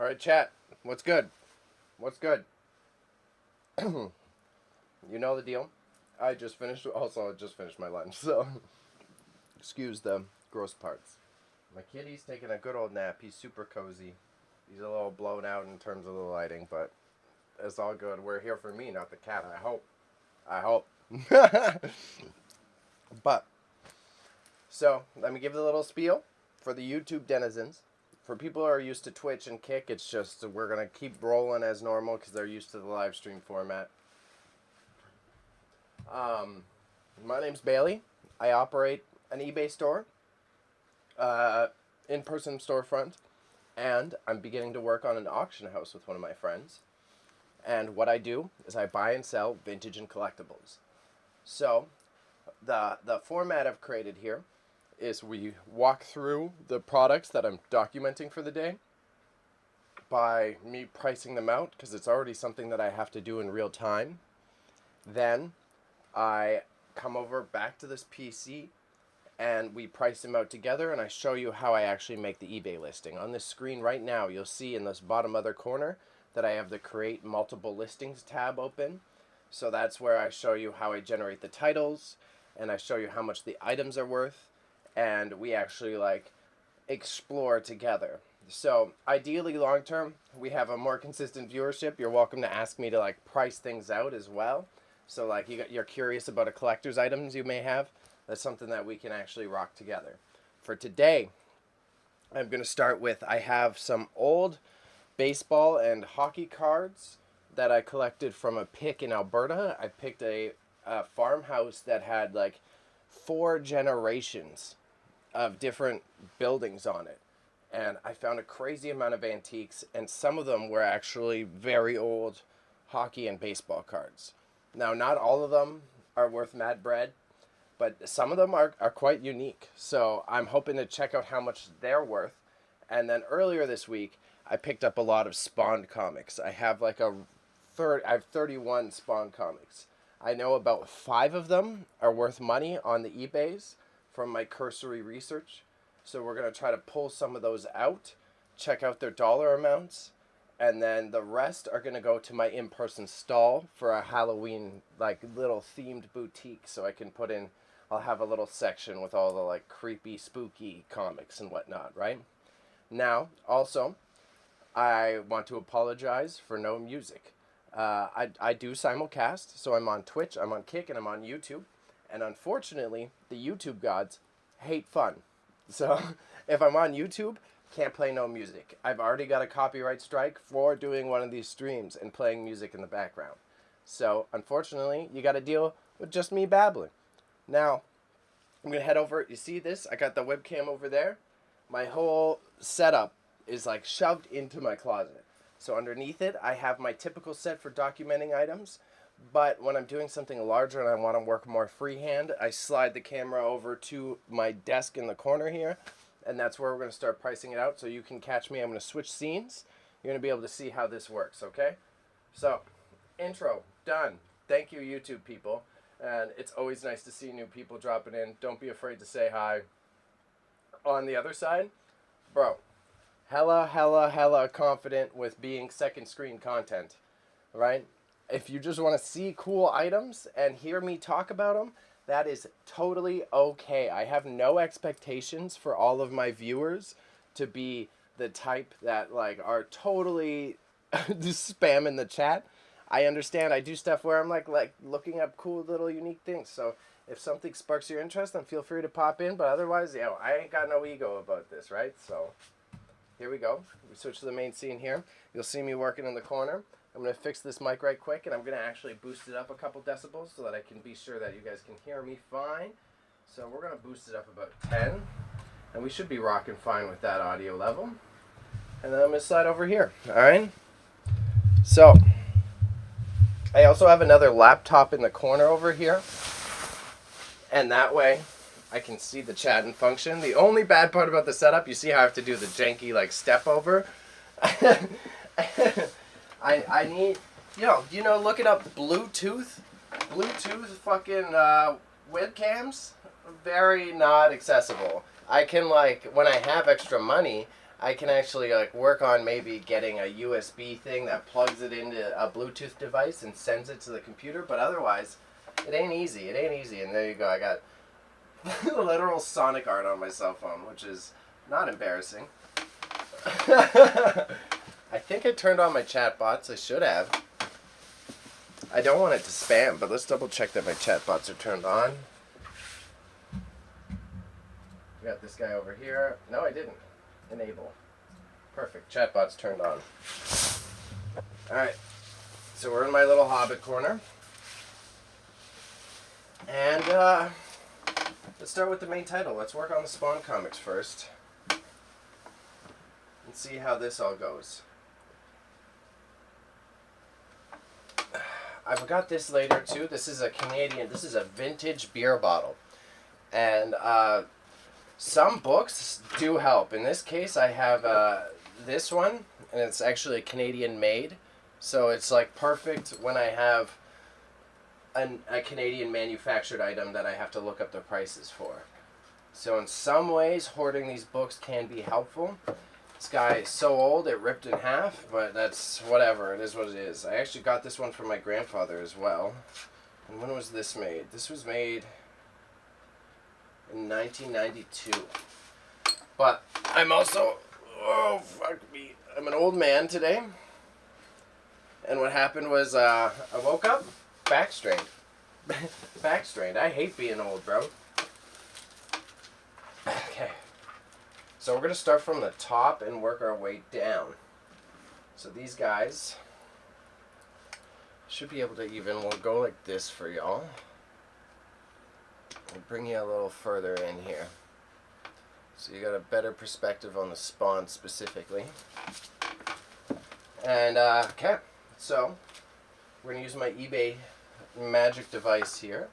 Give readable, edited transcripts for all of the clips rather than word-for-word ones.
All right, chat. What's good? What's good? You know the deal. I just finished. Also, I just finished my lunch, so excuse the gross parts. My kitty's taking a good old nap. He's super cozy. He's a little blown out in terms of the lighting, but it's all good. We're here for me, not the cat. I hope. I hope. But so let me give a little spiel for the YouTube denizens. For people who are used to Twitch and Kick, it's just we're going to keep rolling as normal because they're used to the live stream format. My name's Bailey. I operate an eBay store, in-person storefront, and I'm beginning to work on an auction house with one of my friends. And what I do is I buy and sell vintage and collectibles. So the format I've created here is we walk through the products that I'm documenting for the day by me pricing them out because it's already something that I have to do in real time. Then I come over back to this PC and we price them out together, and I show you how I actually make the eBay listing. On this screen right now, you'll see in this bottom other corner that I have the Create Multiple Listings tab open. So that's where I show you how I generate the titles, and I show you how much the items are worth, and we actually explore together. So ideally long term, we have a more consistent viewership. You're welcome to ask me to price things out as well. So you're curious about a collector's items you may have. That's something that we can actually rock together. For today, I'm going to start with, I have some old baseball and hockey cards that I collected from a pick in Alberta. I picked a farmhouse that had 4 generations of different buildings on it. And I found a crazy amount of antiques, and some of them were actually very old hockey and baseball cards. Now, not all of them are worth mad bread, but some of them are quite unique. So I'm hoping to check out how much they're worth. And then earlier this week, I picked up a lot of Spawn comics. I have I have 31 Spawn comics. I know about 5 of them are worth money on the eBays from my cursory research. So we're going to try to pull some of those out, check out their dollar amounts, and then the rest are going to go to my in-person stall for a Halloween little themed boutique. So I can put in, I'll have a little section with all the creepy, spooky comics and whatnot, right? Now, also, I want to apologize for no music. I do simulcast, so I'm on Twitch, I'm on Kick, and I'm on YouTube. And unfortunately, the YouTube gods hate fun. So if I'm on YouTube, can't play no music. I've already got a copyright strike for doing one of these streams and playing music in the background. So unfortunately, you got to deal with just me babbling. Now, I'm going to head over. You see this? I got the webcam over there. My whole setup is shoved into my closet. So underneath it, I have my typical set for documenting items. But when I'm doing something larger and I want to work more freehand, I slide the camera over to my desk in the corner here. And that's where we're going to start pricing it out. So you can catch me. I'm going to switch scenes. You're going to be able to see how this works, okay? So, intro, done. Thank you, YouTube people. And it's always nice to see new people dropping in. Don't be afraid to say hi. On the other side, bro, hella confident with being second screen content, right? If you just want to see cool items and hear me talk about them, that is totally okay. I have no expectations for all of my viewers to be the type that are totally just spamming the chat. I understand. I do stuff where I'm looking up cool little unique things. So if something sparks your interest, then feel free to pop in. But otherwise, I ain't got no ego about this, right? So here we go. We switch to the main scene here. You'll see me working in the corner. I'm going to fix this mic right quick, and I'm going to actually boost it up a couple decibels so that I can be sure that you guys can hear me fine. So we're going to boost it up about 10, and we should be rocking fine with that audio level. And then I'm going to slide over here, all right? So I also have another laptop in the corner over here, and that way I can see the chat and function. The only bad part about the setup, you see how I have to do the janky step over? I need, looking up Bluetooth fucking webcams, very not accessible. I can when I have extra money, I can actually like work on maybe getting a USB thing that plugs it into a Bluetooth device and sends it to the computer. But otherwise, it ain't easy. It ain't easy. And there you go. I got literal Sonic art on my cell phone, which is not embarrassing. I think I turned on my chat bots. I should have. I don't want it to spam, but let's double check that my chat bots are turned on. We got this guy over here. No, I didn't. Enable. Perfect. Chat bots turned on. Alright. So we're in my little Hobbit corner. And let's start with the main title. Let's work on the Spawn comics first. And see how this all goes. I forgot this later too. This is a vintage beer bottle. And some books do help. In this case, I have this one, and it's actually Canadian made. So it's like perfect when I have a Canadian manufactured item that I have to look up the prices for. So in some ways, hoarding these books can be helpful. This guy is so old it ripped in half, but that's whatever. It is what it is. I actually got this one from my grandfather as well. And when was this made? This was made in 1992. But I'm also, oh fuck me, I'm an old man today. And what happened was I woke up back strained. Back strained. I hate being old, bro. Okay. So we're going to start from the top and work our way down. So these guys should be able to even, we'll go like this for y'all. We'll bring you a little further in here. So you got a better perspective on the Spawn specifically. And, okay. So we're going to use my eBay magic device here.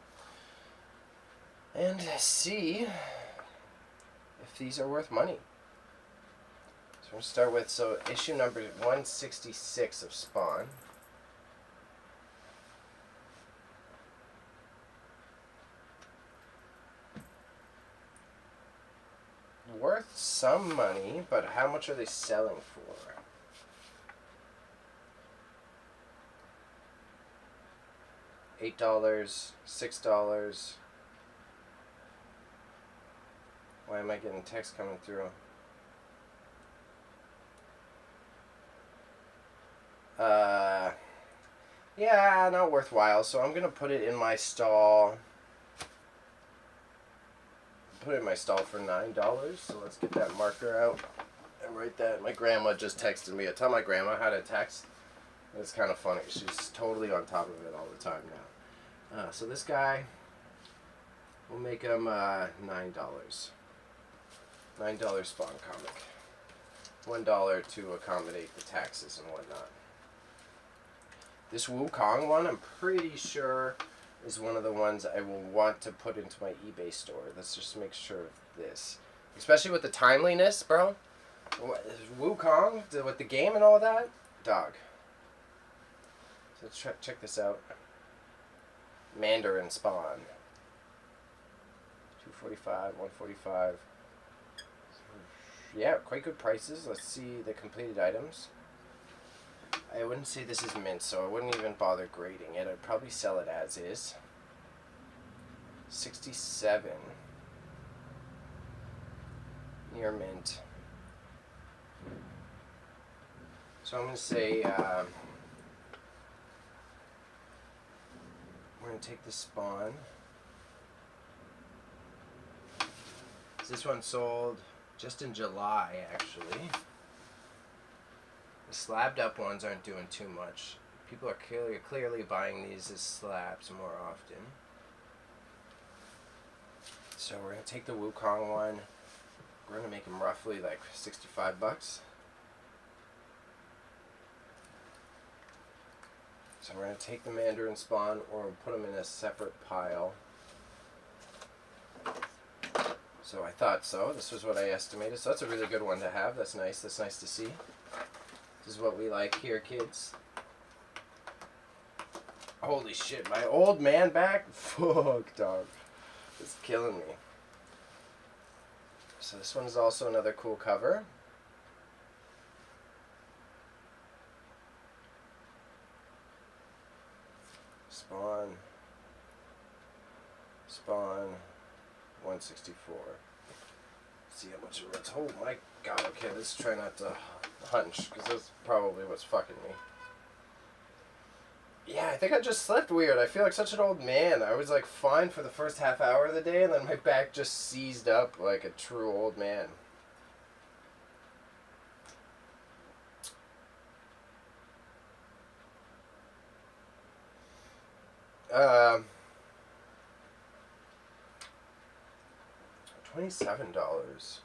And see if these are worth money. So we're going to start with, issue number 166 of Spawn. Worth some money, but how much are they selling for? $8, $6. Why am I getting text coming through? Yeah, not worthwhile. So I'm gonna put it in my stall. Put it in my stall for $9. So let's get that marker out and write that. My grandma just texted me. I tell my grandma how to text. It's kind of funny. She's totally on top of it all the time now. So this guy, we'll make him $9. $9 Spawn comic. $1 to accommodate the taxes and whatnot. This Wukong one, I'm pretty sure, is one of the ones I will want to put into my eBay store. Let's just make sure of this. Especially with the timeliness, bro. Wukong, with the game and all that, dog. So let's check this out. Mandarin Spawn. $245, $145. Yeah, quite good prices. Let's see the completed items. I wouldn't say this is mint, so I wouldn't even bother grading it. I'd probably sell it as is. 67. Near mint. So I'm going to say we're going to take the Spawn. This one sold just in July, actually. The slabbed up ones aren't doing too much. People are clearly buying these as slabs more often. So we're going to take the Wukong one. We're going to make them roughly like 65 bucks. So we're going to take the Mandarin Spawn, or we'll put them in a separate pile. So I thought so. This was what I estimated. So that's a really good one to have. That's nice. That's nice to see. This is what we like here, kids. Holy shit, my old man back? Fuck, dog. It's killing me. So this one is also another cool cover. Spawn 164. See how much it was. Oh my god, okay, let's try not to hunch, because that's probably what's fucking me. Yeah, I think I just slept weird. I feel like such an old man. I was like fine for the first half hour of the day, and then my back just seized up like a true old man. $27.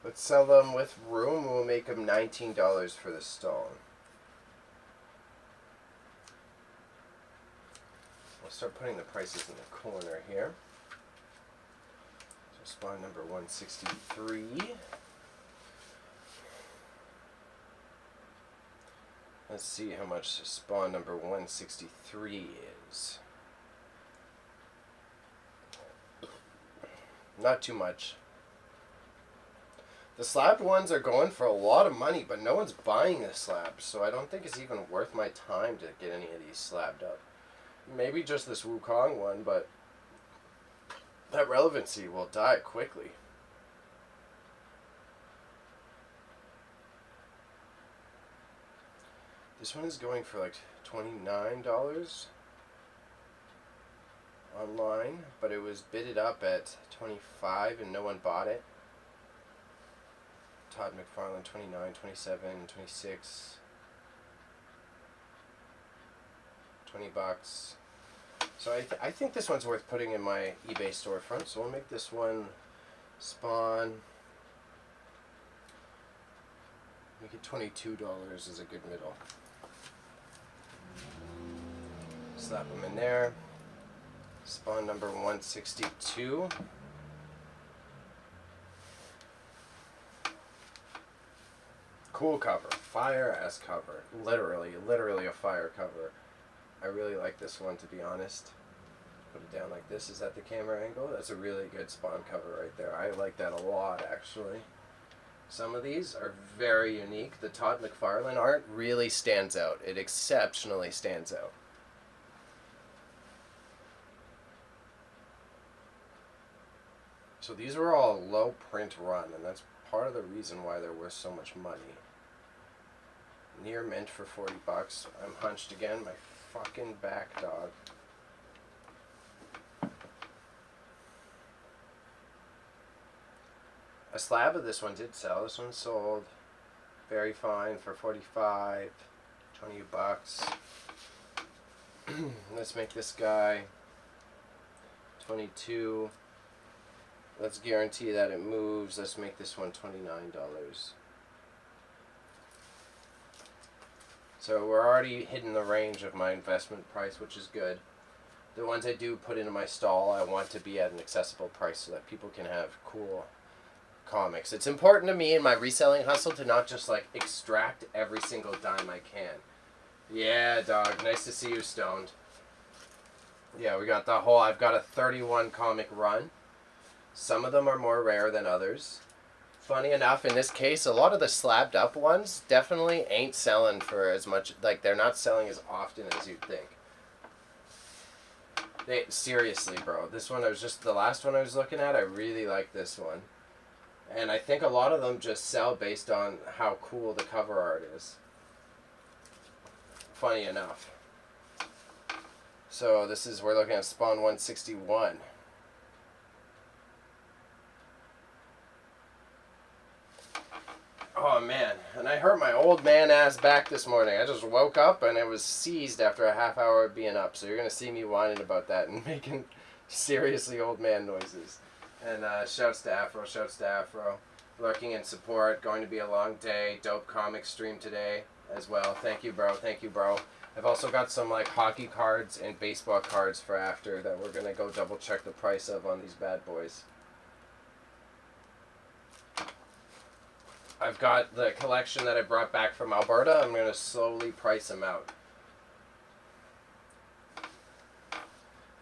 Let's sell them with room. We'll make them $19 for the stone. We'll start putting the prices in the corner here. So spawn number 163. Let's see how much spawn number 163 is. Not too much. The slabbed ones are going for a lot of money, but no one's buying the slabs, so I don't think it's even worth my time to get any of these slabbed up. Maybe just this Wukong one, but that relevancy will die quickly. This one is going for like $29 online, but it was bidded up at $25 and no one bought it. Todd McFarlane, 29, 27, 26, $20. So I think this one's worth putting in my eBay storefront. So we'll make this one spawn. Make it $22 is a good middle. Slap them in there. Spawn number 162. Cool cover. Fire ass cover. Literally a fire cover. I really like this one, to be honest. Put it down like this. Is that the camera angle? That's a really good spawn cover right there. I like that a lot, actually. Some of these are very unique. The Todd McFarlane art really stands out. It exceptionally stands out. So these were all low print run, and that's part of the reason why they're worth so much money. Near mint for $40. I'm hunched again. My fucking back, dog. A slab of this one did sell. This one sold very fine for $45, $20. Let's make this guy 22. Let's guarantee that it moves. Let's make this one $29. So we're already hitting the range of my investment price, which is good. The ones I do put into my stall, I want to be at an accessible price so that people can have cool comics. It's important to me in my reselling hustle to not just like extract every single dime I can. Yeah, dog. Nice to see you, Stoned. Yeah, we got the whole, I've got a 31 comic run. Some of them are more rare than others. Funny enough, in this case, a lot of the slabbed up ones definitely ain't selling for as much, like they're not selling as often as you'd think. Seriously, bro. This one, the last one I was looking at, I really like this one. And I think a lot of them just sell based on how cool the cover art is. Funny enough. So we're looking at Spawn 161. Oh man, and I hurt my old man ass back this morning. I just woke up and it was seized after a half hour of being up. So you're going to see me whining about that and making seriously old man noises. And shouts to Afro. Lurking in support. Going to be a long day. Dope comic stream today as well. Thank you, bro. I've also got some like hockey cards and baseball cards for after that we're going to go double check the price of on these bad boys. I've got the collection that I brought back from Alberta. I'm going to slowly price them out.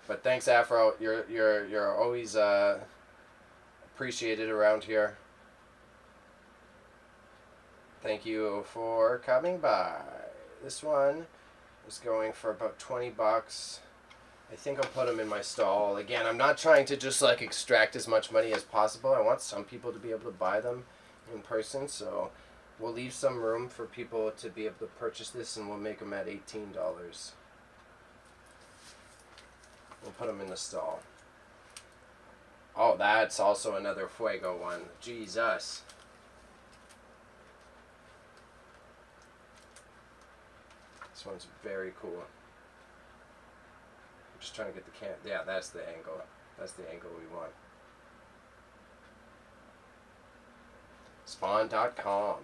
But thanks, Afro. You're always appreciated around here. Thank you for coming by. This one is going for about 20 bucks. I think I'll put them in my stall. Again, I'm not trying to just like extract as much money as possible. I want some people to be able to buy them in person, so we'll leave some room for people to be able to purchase this, and we'll make them at $18. We'll put them in the stall. Oh, that's also another Fuego one. Jesus. This one's very cool. I'm just trying to get the can. Yeah, that's the angle. That's the angle we want. Spawn.com.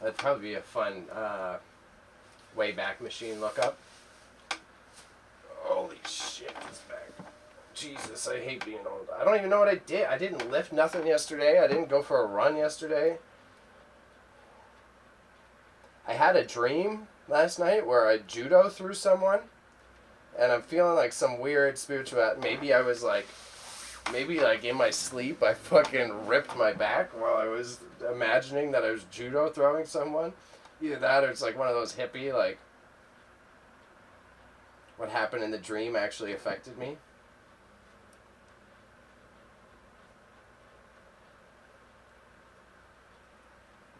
That'd probably be a fun Wayback Machine lookup. Holy shit, it's back. Jesus, I hate being old. I don't even know what I did. I didn't lift nothing yesterday. I didn't go for a run yesterday. I had a dream last night where I judo through someone, and I'm feeling like some weird spiritual. Maybe I was like, maybe like in my sleep I fucking ripped my back while I was imagining that I was judo throwing someone. Either that or it's like one of those hippie, like, what happened in the dream actually affected me.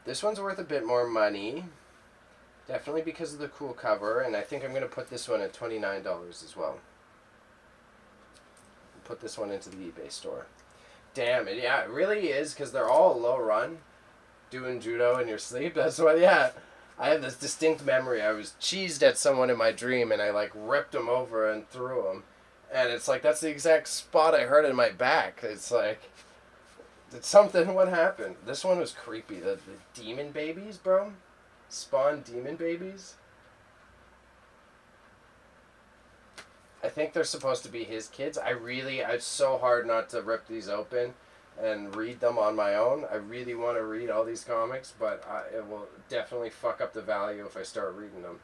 This one's worth a bit more money. Definitely because of the cool cover, and I think I'm going to put this one at $29 as well. Put this one into the eBay store. Damn it, yeah, it really is, because they're all low run. Doing judo in your sleep, that's what, yeah. I have this distinct memory. I was cheesed at someone in my dream, and I, like, ripped him over and threw him. And it's like, that's the exact spot I hurt in my back. It's like, did something, what happened? This one was creepy. The demon babies, bro? Spawn demon babies? I think they're supposed to be his kids. It's so hard not to rip these open and read them on my own. I really want to read all these comics, but it will definitely fuck up the value if I start reading them.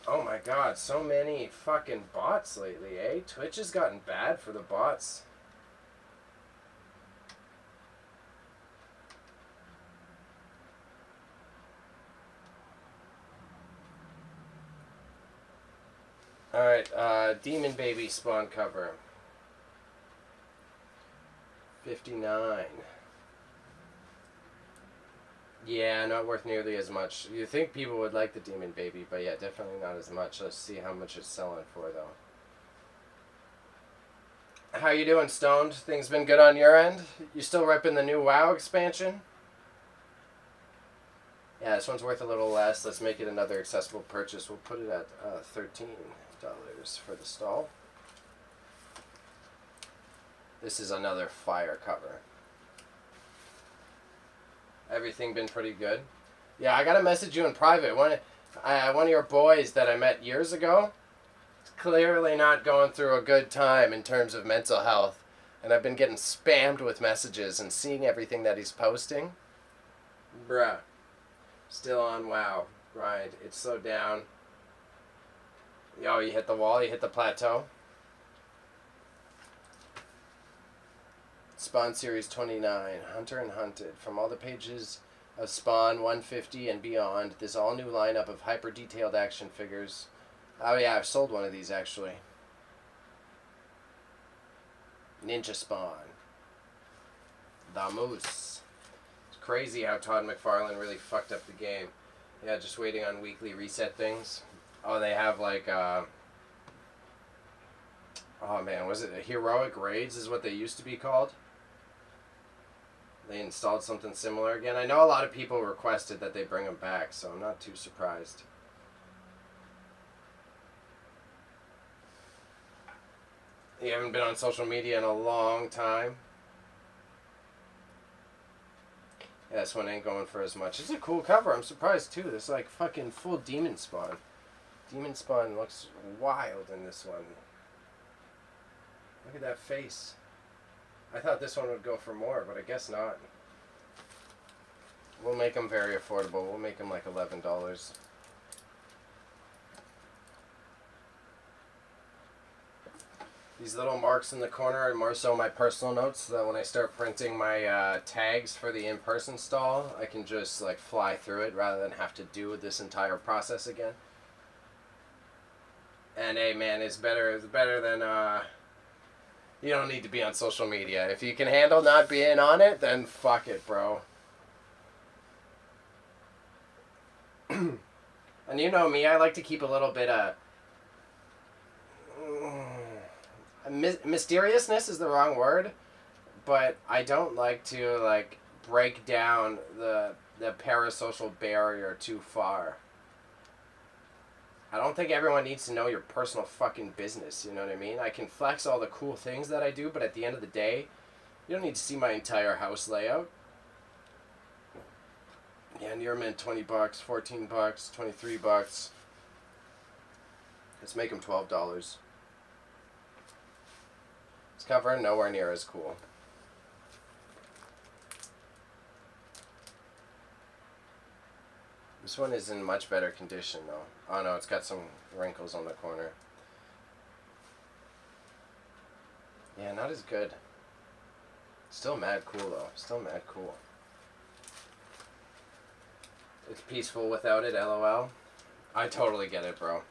Oh my god, so many fucking bots lately, eh? Twitch has gotten bad for the bots. Alright, Demon Baby Spawn cover. 59. Yeah, not worth nearly as much. You think people would like the Demon Baby, but yeah, definitely not as much. Let's see how much it's selling for, though. How you doing, Stoned? Things been good on your end? You still repping the new WoW expansion? Yeah, this one's worth a little less. Let's make it another accessible purchase. We'll put it at $13 for the stall. This is another fire cover. Everything been pretty good? Yeah, I gotta message you in private. One of your boys that I met years ago is clearly not going through a good time in terms of mental health. And I've been getting spammed with messages and seeing everything that he's posting. Bruh. Still on WoW. Grind. It's so down. Yo, you hit the wall, you hit the plateau. Spawn Series 29, Hunter and Hunted. From all the pages of Spawn 150 and beyond, this all-new lineup of hyper-detailed action figures. Oh yeah, I've sold one of these, actually. Ninja Spawn. The Moose. It's crazy how Todd McFarlane really fucked up the game. Yeah, just waiting on weekly reset things. Oh, they have like, oh man, was it Heroic Raids is what they used to be called? They installed something similar again. I know a lot of people requested that they bring them back, so I'm not too surprised. You haven't been on social media in a long time. Yeah, this one ain't going for as much. It's a cool cover. I'm surprised too. There's like fucking full Demon Spawn. Demon Spawn looks wild in this one. Look at that face. I thought this one would go for more, but I guess not. We'll make them very affordable. We'll make them like $11. These little marks in the corner are more so my personal notes, so that when I start printing my tags for the in-person stall, I can just like fly through it rather than have to do this entire process again. And hey man, it's better than you don't need to be on social media. If you can handle not being on it, then fuck it, bro. And you know me, I like to keep a little bit of mysteriousness is the wrong word, but I don't like to like break down the parasocial barrier too far. I don't think everyone needs to know your personal fucking business, you know what I mean? I can flex all the cool things that I do, but at the end of the day, you don't need to see my entire house layout. Yeah, near mint, $20, $14, $23. Let's make them $12. This cover nowhere near as cool. This one is in much better condition though. Oh no, it's got some wrinkles on the corner. Yeah, not as good. Still mad cool though. Still mad cool. It's peaceful without it, LOL. I totally get it, bro.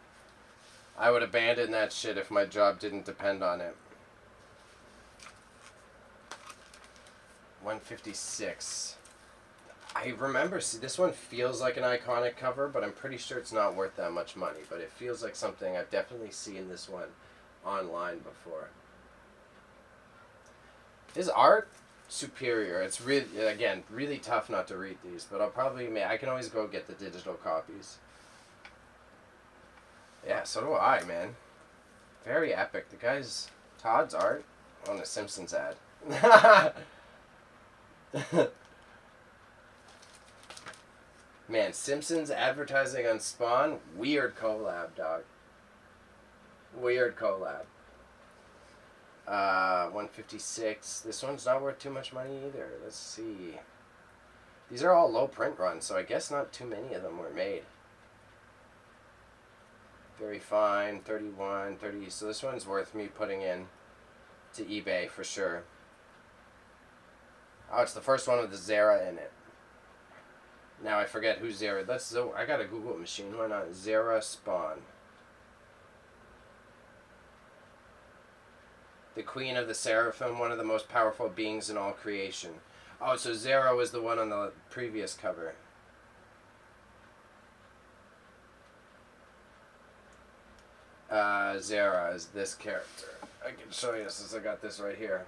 I would abandon that shit if my job didn't depend on it. 156. I remember, see, this one feels like an iconic cover, but I'm pretty sure it's not worth that much money. But it feels like something I've definitely seen this one online before. His art, superior. It's really, again, really tough not to read these, but I'll probably, I can always go get the digital copies. Yeah, so do I, man. Very epic. The guy's, Todd's art on a Simpsons ad. Man, Simpsons advertising on Spawn, weird collab, dog. Weird collab. 156. This one's not worth too much money either. Let's see. These are all low print runs, so I guess not too many of them were made. Very fine. 31, 30. So this one's worth me putting in to eBay for sure. Oh, it's the first one with the Zara in it. Now I forget who's Zara. I got a Google machine. Why not? Zara Spawn. The Queen of the Seraphim, one of the most powerful beings in all creation. Oh, so Zara was the one on the previous cover. Zara is this character. I can show you since I got this right here.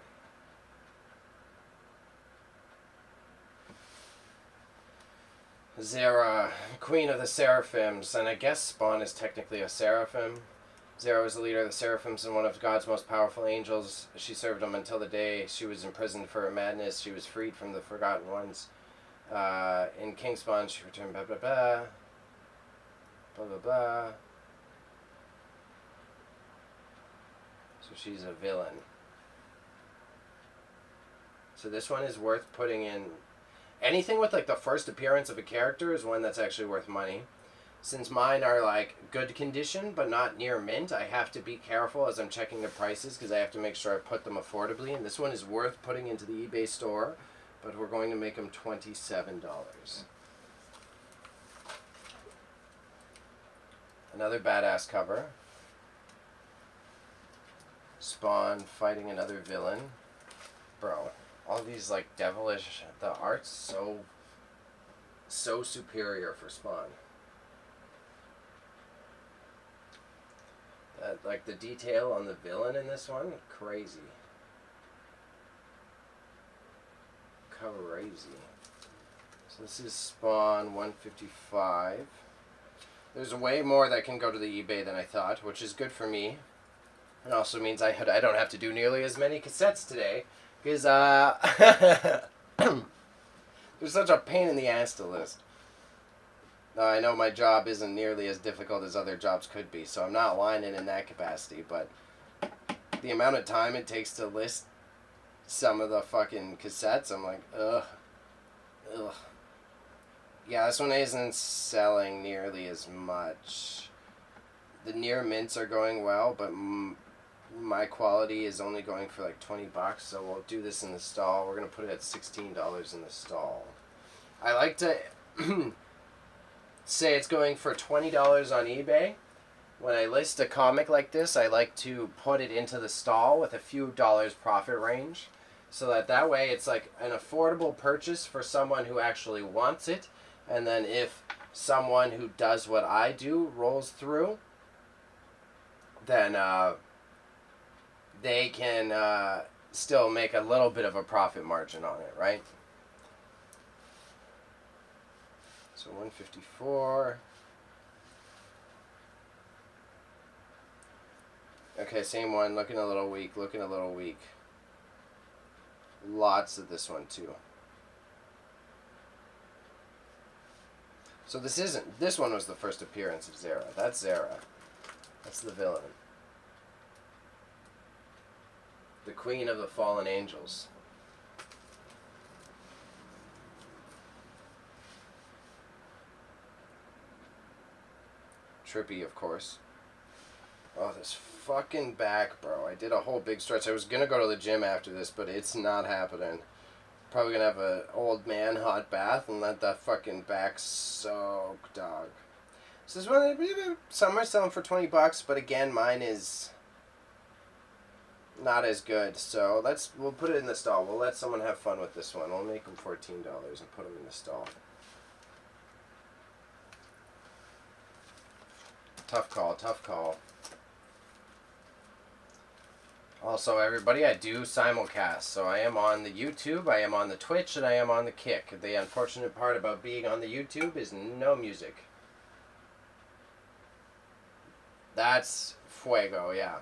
Zara, Queen of the Seraphims, and I guess Spawn is technically a Seraphim. Zara was the leader of the Seraphims and one of God's most powerful angels. She served him until the day she was imprisoned for her madness. She was freed from the Forgotten Ones. In King Spawn, she returned blah blah blah. Blah blah blah. So she's a villain. So this one is worth putting in. Anything with like the first appearance of a character is one that's actually worth money. Since mine are like good condition but not near mint, I have to be careful as I'm checking the prices because I have to make sure I put them affordably. And this one is worth putting into the eBay store, but we're going to make them $27. Another badass cover. Spawn fighting another villain. Bro, all these like devilish, the art's so superior for Spawn. Like the detail on the villain in this one, crazy. Crazy. So this is Spawn 155. There's way more that can go to the eBay than I thought, which is good for me. It also means I don't have to do nearly as many cassettes today, because there's such a pain in the ass to list. I know my job isn't nearly as difficult as other jobs could be, so I'm not whining in that capacity, but the amount of time it takes to list some of the fucking cassettes, I'm like, ugh. Yeah, this one isn't selling nearly as much. The near mints are going well, but my quality is only going for like $20, so we'll do this in the stall. We're gonna put it at $16 in the stall. I like to say it's going for $20 on eBay. When I list a comic like this, I like to put it into the stall with a few dollars profit range, so that way it's like an affordable purchase for someone who actually wants it. And then if someone who does what I do rolls through, then they can still make a little bit of a profit margin on it, right? So 154. Okay, same one. Looking a little weak. Looking a little weak. Lots of this one too. So this isn't. This one was the first appearance of Zara. That's Zara. That's the villain. The Queen of the Fallen Angels. Trippy, of course. Oh, this fucking back, bro. I did a whole big stretch. I was gonna go to the gym after this, but it's not happening. Probably gonna have an old man hot bath and let that fucking back soak, dog. So this one, some are selling for $20, but again, mine is not as good. So we'll put it in the stall. We'll let someone have fun with this one. We'll make them $14 and put them in the stall. Tough call, tough call. Also, everybody, I do simulcast. So I am on the YouTube, I am on the Twitch, and I am on the Kick. The unfortunate part about being on the YouTube is no music. That's Fuego, yeah.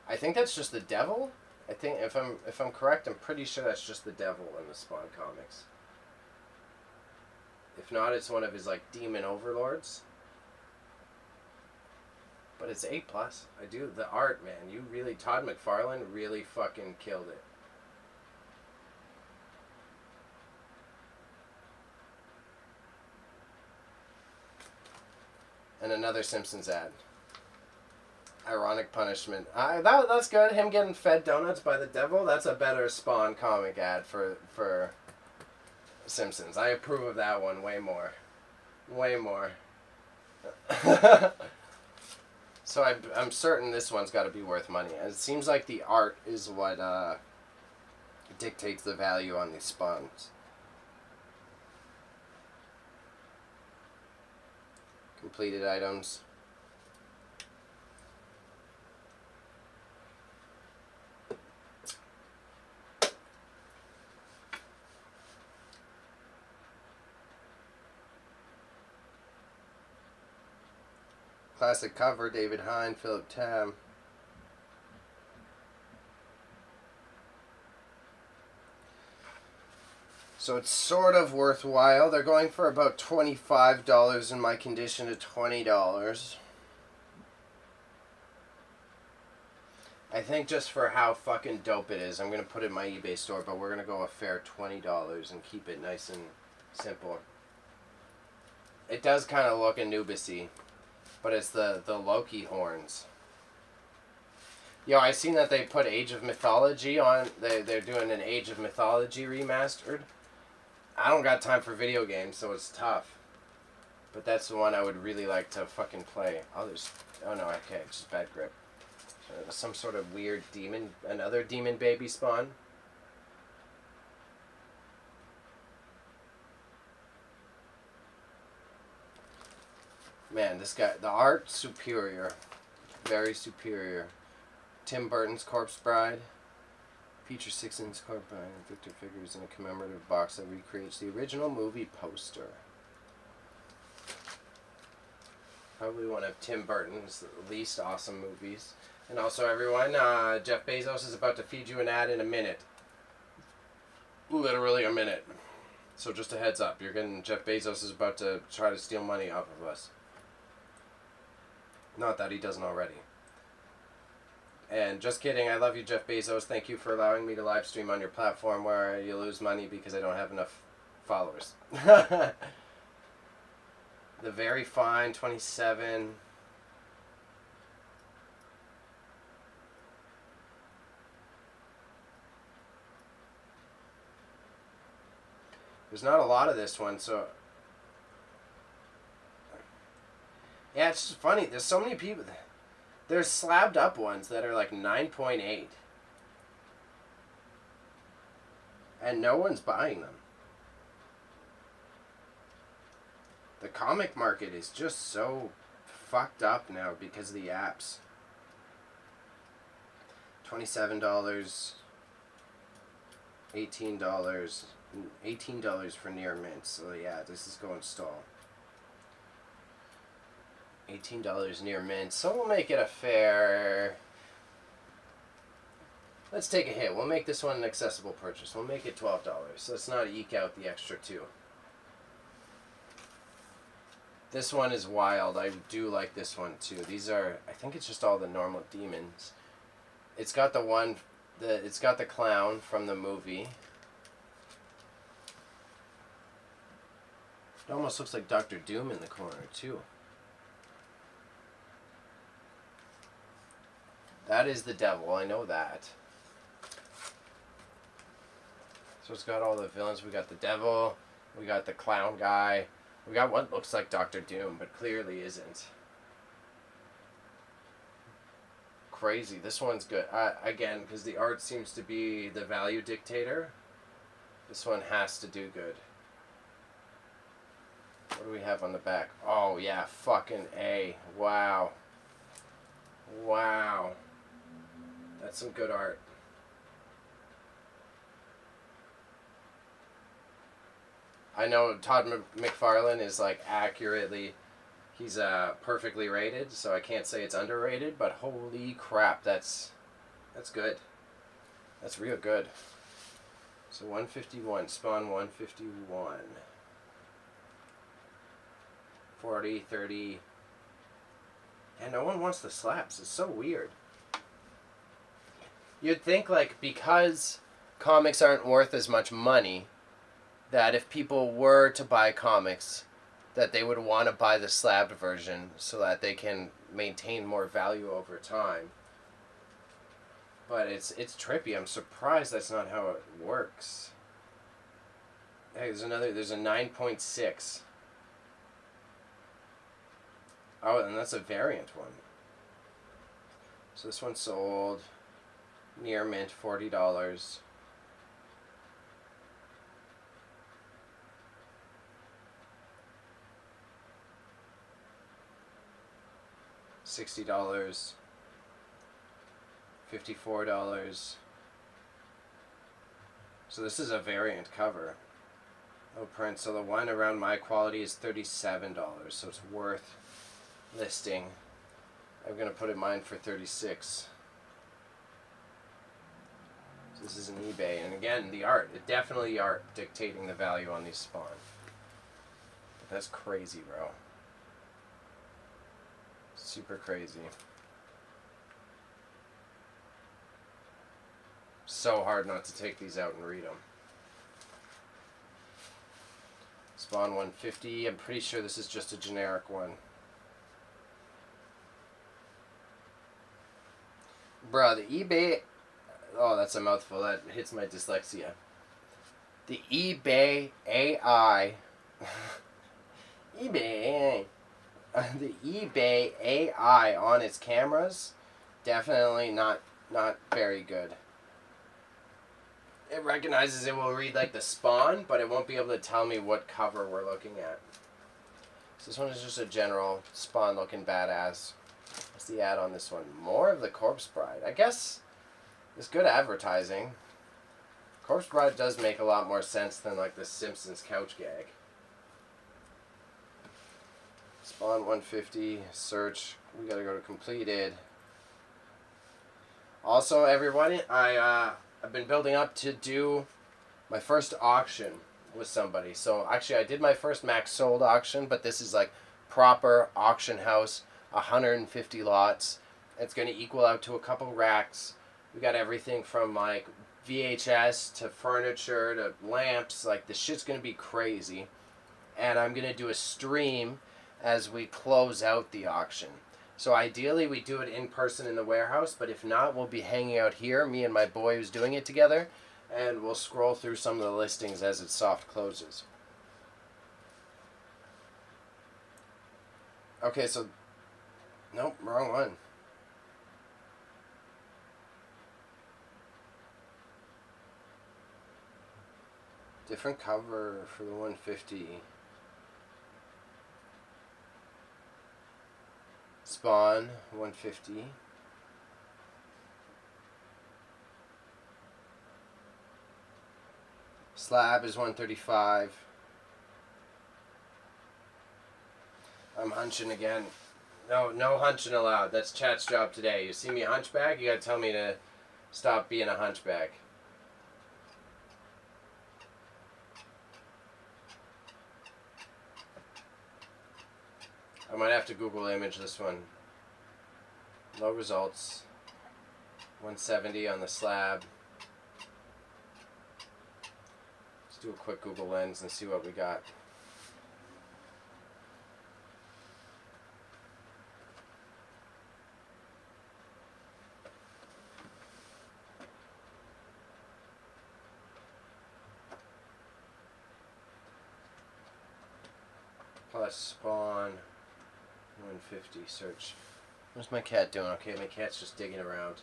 I think that's just the devil. I think if I'm correct, I'm pretty sure that's just the devil in the Spawn comics. If not, it's one of his like demon overlords. But it's A+. I do the art, man. You really, Todd McFarlane really fucking killed it. And another Simpsons ad. Ironic punishment. That's good. Him getting fed donuts by the devil. That's a better Spawn comic ad for Simpsons. I approve of that one way more. Way more. So I'm certain this one's got to be worth money. And it seems like the art is what dictates the value on these Spawns. Completed items. Classic cover, David Hine, Philip Tam. So it's sort of worthwhile. They're going for about $25 in my condition to $20. I think just for how fucking dope it is, I'm going to put it in my eBay store, but we're going to go a fair $20 and keep it nice and simple. It does kind of look Anubis-y. But it's the Loki horns. Yo, I seen that they put Age of Mythology on. They're doing an Age of Mythology remastered. I don't got time for video games, so it's tough. But that's the one I would really like to fucking play. Oh no, okay, it's just bad grip. Some sort of weird demon, another demon baby Spawn. Man, this guy, the art, superior. Very superior. Tim Burton's Corpse Bride. Features 6-inch Corpse Bride and Victor figures in a commemorative box that recreates the original movie poster. Probably one of Tim Burton's least awesome movies. And also, everyone, Jeff Bezos is about to feed you an ad in a minute. Literally a minute. So just a heads up, Jeff Bezos is about to try to steal money off of us. Not that he doesn't already. And just kidding, I love you, Jeff Bezos. Thank you for allowing me to live stream on your platform where you lose money because I don't have enough followers. The Very Fine, 27. There's not a lot of this one, so... Yeah, it's just funny. There's so many people... There's slabbed up ones that are like 9.8. And no one's buying them. The comic market is just so fucked up now because of the apps. $27, $18, $18 for near mint. So yeah, this is going stall. $18 near mint. So we'll make it a fair... Let's take a hit. We'll make this one an accessible purchase. We'll make it $12. So let's not eke out the extra $2. This one is wild. I do like this one too. These are, I think it's just all the normal demons. It's got the one, it's got the clown from the movie. It almost looks like Dr. Doom in the corner too. That is the devil, I know that. So it's got all the villains. We got the devil, we got the clown guy, we got what looks like Dr. Doom, but clearly isn't. Crazy. This one's good. Again, because the art seems to be the value dictator, this one has to do good. What do we have on the back? Oh, yeah, fucking A. Wow. Wow. That's some good art. I know Todd McFarlane is like accurately, he's perfectly rated, so I can't say it's underrated, but holy crap, that's good. That's real good. So 151, Spawn 151. 40, 30. And no one wants the slaps. It's so weird. You'd think like because comics aren't worth as much money, that if people were to buy comics, that they would want to buy the slabbed version so that they can maintain more value over time. But it's trippy. I'm surprised that's not how it works. Hey, there's a 9.6. Oh, and that's a variant one. So this one sold near mint, $40. $60, $54. So this is a variant cover. No print. So the one around my quality is $37. So it's worth listing. I'm gonna put it mine for $36. So this is an eBay, and again, the art. Definitely the art dictating the value on these Spawn. But that's crazy, bro. Super crazy. So hard not to take these out and read them. Spawn 150. I'm pretty sure this is just a generic one. Bruh, the eBay... Oh, that's a mouthful. That hits my dyslexia. The eBay AI... eBay... the eBay AI on its cameras, definitely not very good. It recognizes it will read like the Spawn, but it won't be able to tell me what cover we're looking at. So this one is just a general Spawn looking badass. What's the ad on this one? More of the Corpse Bride. I guess it's good advertising. Corpse Bride does make a lot more sense than like the Simpsons couch gag. Spawn 150, search, we gotta go to completed. Also, everybody, I've been building up to do my first auction with somebody. So actually I did my first max sold auction, but this is like proper auction house, 150 lots. It's gonna equal out to a couple racks. We got everything from like VHS to furniture to lamps. Like the shit's gonna be crazy. And I'm gonna do a stream as we close out the auction. So ideally we do it in person in the warehouse, but if not, we'll be hanging out here, me and my boy who's doing it together, and we'll scroll through some of the listings as it soft closes. Okay, so nope, wrong one. Different cover for the 150. Spawn 150. Slab is 135. I'm hunching again. No hunching allowed. That's chat's job today. You see me hunchback, you gotta tell me to stop being a hunchback. I might have to Google image this one. Low results. 170 on the slab. Let's do a quick Google Lens and see what we got. Plus Spawn 150 search. What's my cat doing? Okay, my cat's just digging around.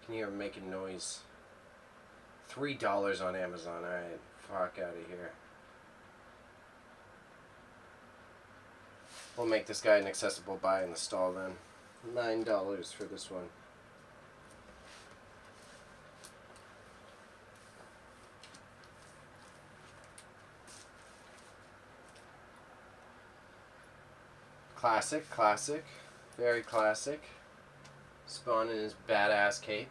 Can you hear him making noise? $3 on Amazon. Alright, fuck out of here. We'll make this guy an accessible buy in the stall then. $9 for this one. Classic. Very classic. Spawn in his badass cape.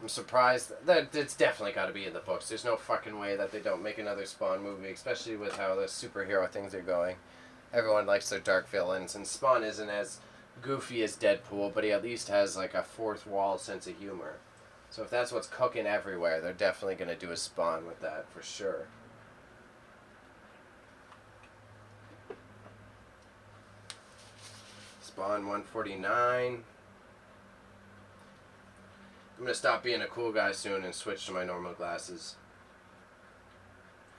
I'm surprised that it's definitely got to be in the books. There's no fucking way that they don't make another Spawn movie, especially with how the superhero things are going. Everyone likes their dark villains, and Spawn isn't as goofy as Deadpool, but he at least has like a fourth wall sense of humor. So if that's what's cooking everywhere, they're definitely going to do a Spawn with that, for sure. Spawn 149. I'm going to stop being a cool guy soon and switch to my normal glasses.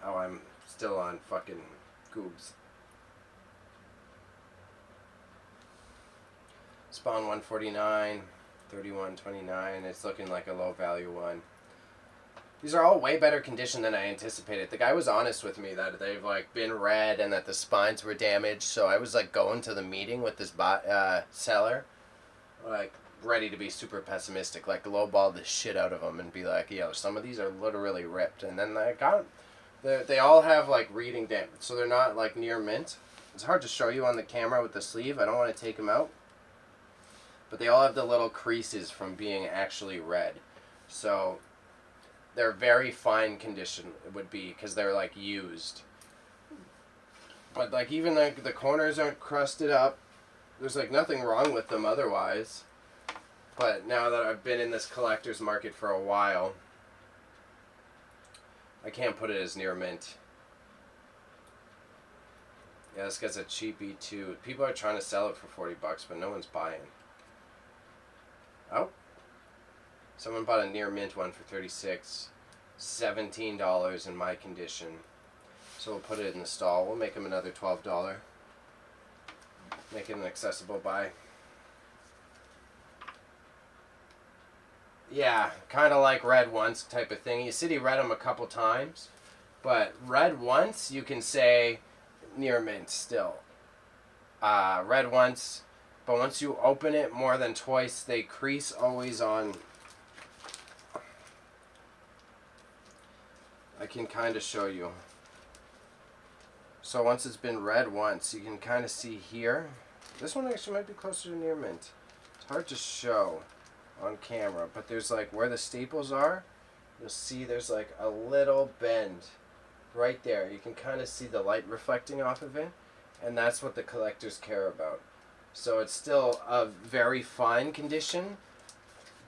Oh, I'm still on fucking goobs. Spawn 149, 31.29. It's looking like a low value one. These are all way better condition than I anticipated. The guy was honest with me that they've like been red and that the spines were damaged. So I was like going to the meeting with this seller, like ready to be super pessimistic, like lowball the shit out of them and be like, yo, some of these are literally ripped. And then I got them. They all have like reading damage, so they're not like near mint. It's hard to show you on the camera with the sleeve. I don't want to take them out. But they all have the little creases from being actually red. So they're very fine condition, it would be, because they're like used. But like even like the corners aren't crusted up. There's like nothing wrong with them otherwise. But now that I've been in this collector's market for a while, I can't put it as near mint. Yeah, this guy's a cheapie too. People are trying to sell it for $40, but no one's buying. Oh. Someone bought a near mint one for $36. $17 in my condition. So we'll put it in the stall. We'll make him another $12. Make it an accessible buy. Yeah, kind of like red once type of thing. You said he read them a couple times, but read once you can say near mint still. Read once, but once you open it more than twice, they crease always on. I can kind of show you. So once it's been read once, you can kind of see here. This one actually might be closer to near mint. It's hard to show on camera, but there's like where the staples are, you'll see there's like a little bend right there. You can kind of see the light reflecting off of it, and that's what the collectors care about. So it's still a very fine condition,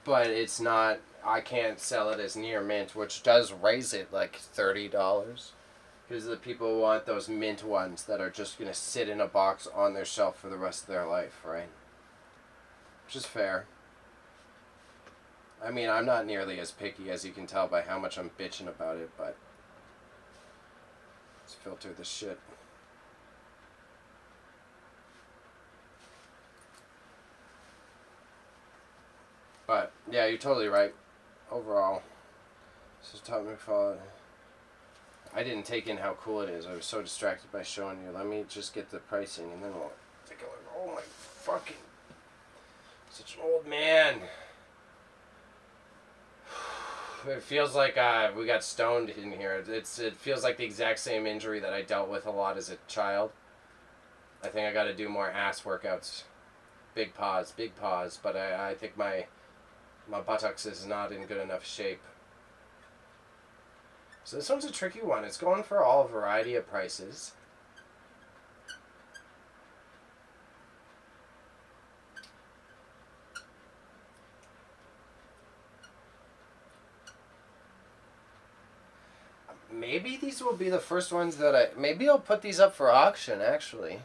but it's not, I can't sell it as near mint, which does raise it like $30, because the people want those mint ones that are just going to sit in a box on their shelf for the rest of their life, right? Which is fair. I mean, I'm not nearly as picky as you can tell by how much I'm bitching about it, but let's filter this shit. But, yeah, you're totally right. Overall, this is Todd McFarlane. I didn't take in how cool it is. I was so distracted by showing you. Let me just get the pricing, and then we'll take a look. Oh, my fucking... Such an old man. It feels like we got stoned in here. It feels like the exact same injury that I dealt with a lot as a child. I think I got to do more ass workouts. Big pause. But I think my buttocks is not in good enough shape. So this one's a tricky one. It's going for all variety of prices. Maybe these will be the first ones that maybe I'll put these up for auction, actually.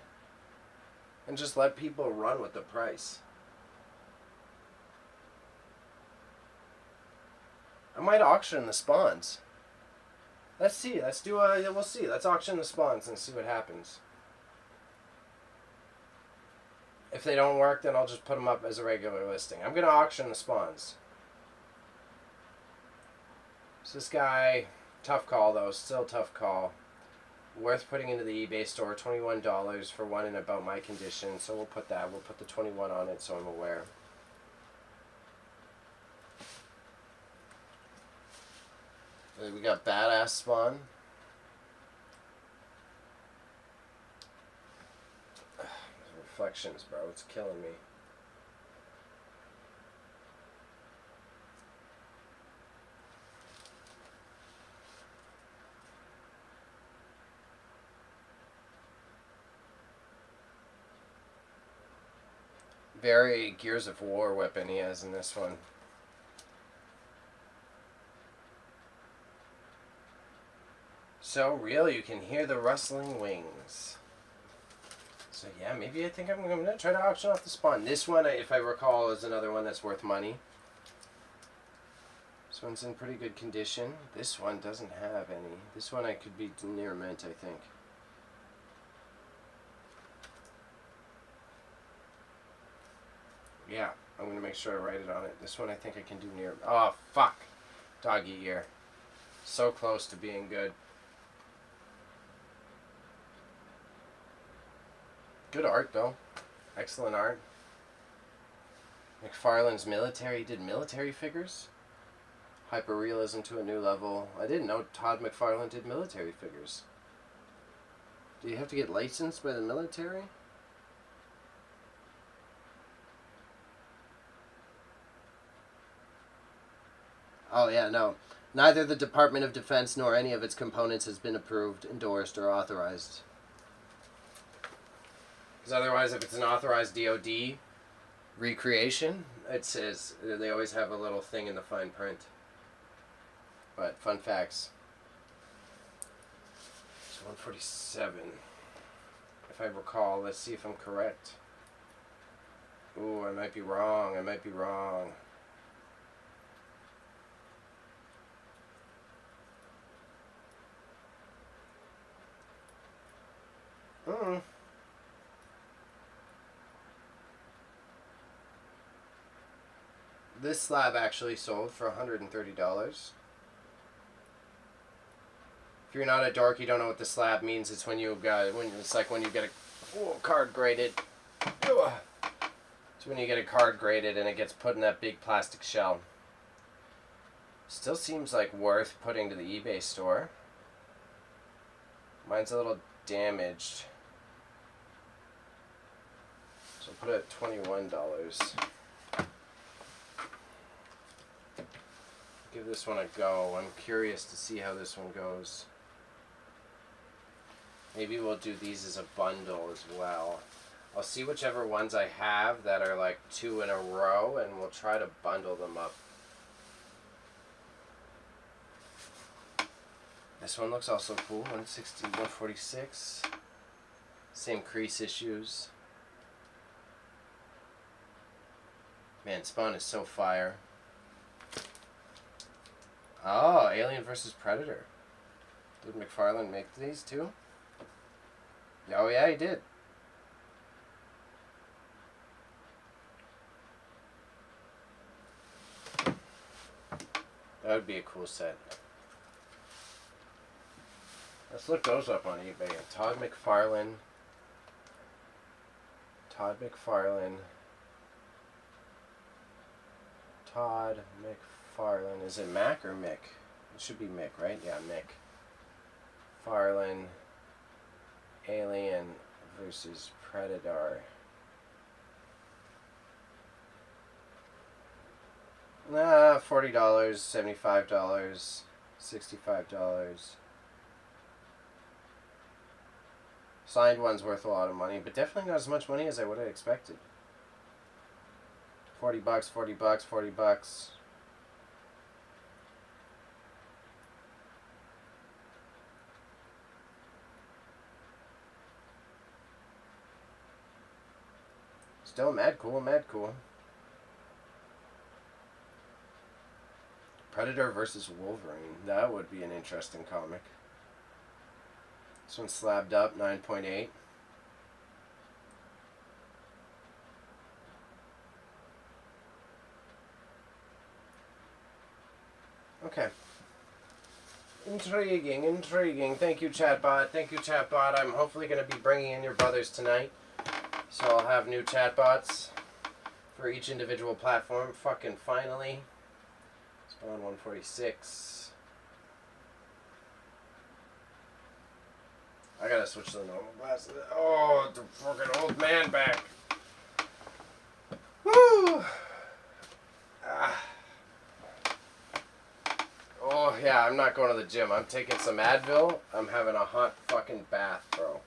And just let people run with the price. I might auction the spawns. Let's see. Let's do we'll see. Let's auction the spawns and see what happens. If they don't work, then I'll just put them up as a regular listing. I'm going to auction the spawns. So this guy, tough call though, still tough call. Worth putting into the eBay store, $21 for one in about my condition. So we'll put that. We'll put the 21 on it so I'm aware. We got badass spawn. Reflections, bro. It's killing me. Very Gears of War weapon he has in this one. So real, you can hear the rustling wings. So yeah, maybe I think I'm going to try to auction off the spawn. This one, if I recall, is another one that's worth money. This one's in pretty good condition. This one doesn't have any. This one I could be near mint, I think. Yeah, I'm going to make sure I write it on it. This one I think I can do near... Oh, fuck. Doggy ear. So close to being good. Good art, though. Excellent art. McFarlane's military. He did military figures. Hyperrealism to a new level. I didn't know Todd McFarlane did military figures. Do you have to get licensed by the military? Oh, yeah, no. Neither the Department of Defense nor any of its components has been approved, endorsed, or authorized. Because otherwise, if it's an authorized DOD recreation, it says they always have a little thing in the fine print. But fun facts. It's 147. If I recall, let's see if I'm correct. Ooh, I might be wrong. I might be wrong. This slab actually sold for $130. If you're not a dork, you don't know what the slab means. It's when you it's like when you get a card graded. It's when you get a card graded and it gets put in that big plastic shell. Still seems like worth putting to the eBay store. Mine's a little damaged. So I'll put it at $21. Give this one a go. I'm curious to see how this one goes. Maybe we'll do these as a bundle as well. I'll see whichever ones I have that are like 2 in a row, and we'll try to bundle them up. This one looks also cool. 160, 146. Same crease issues. Man, Spawn is so fire. Oh, Alien versus Predator. Did McFarlane make these too? Oh yeah, he did. That would be a cool set. Let's look those up on eBay. Todd McFarlane. Todd McFarlane. Todd McFarlane. Is it Mac or Mick? It should be Mick, right? Yeah, Mick. Farlane. Alien versus Predator. $40, $75, $65. Signed one's worth a lot of money, but definitely not as much money as I would have expected. $40, $40, $40. Still mad cool, mad cool. Predator versus Wolverine. That would be an interesting comic. This one's slabbed up, 9.8. Okay. Intriguing, intriguing. Thank you, chatbot. Thank you, chatbot. I'm hopefully going to be bringing in your brothers tonight. So I'll have new chatbots for each individual platform. Fucking finally. Spawn 146. I gotta switch to the normal glasses. Oh, the fucking old man back. Woo! Ah. Oh, yeah, I'm not going to the gym. I'm taking some Advil. I'm having a hot fucking bath, bro.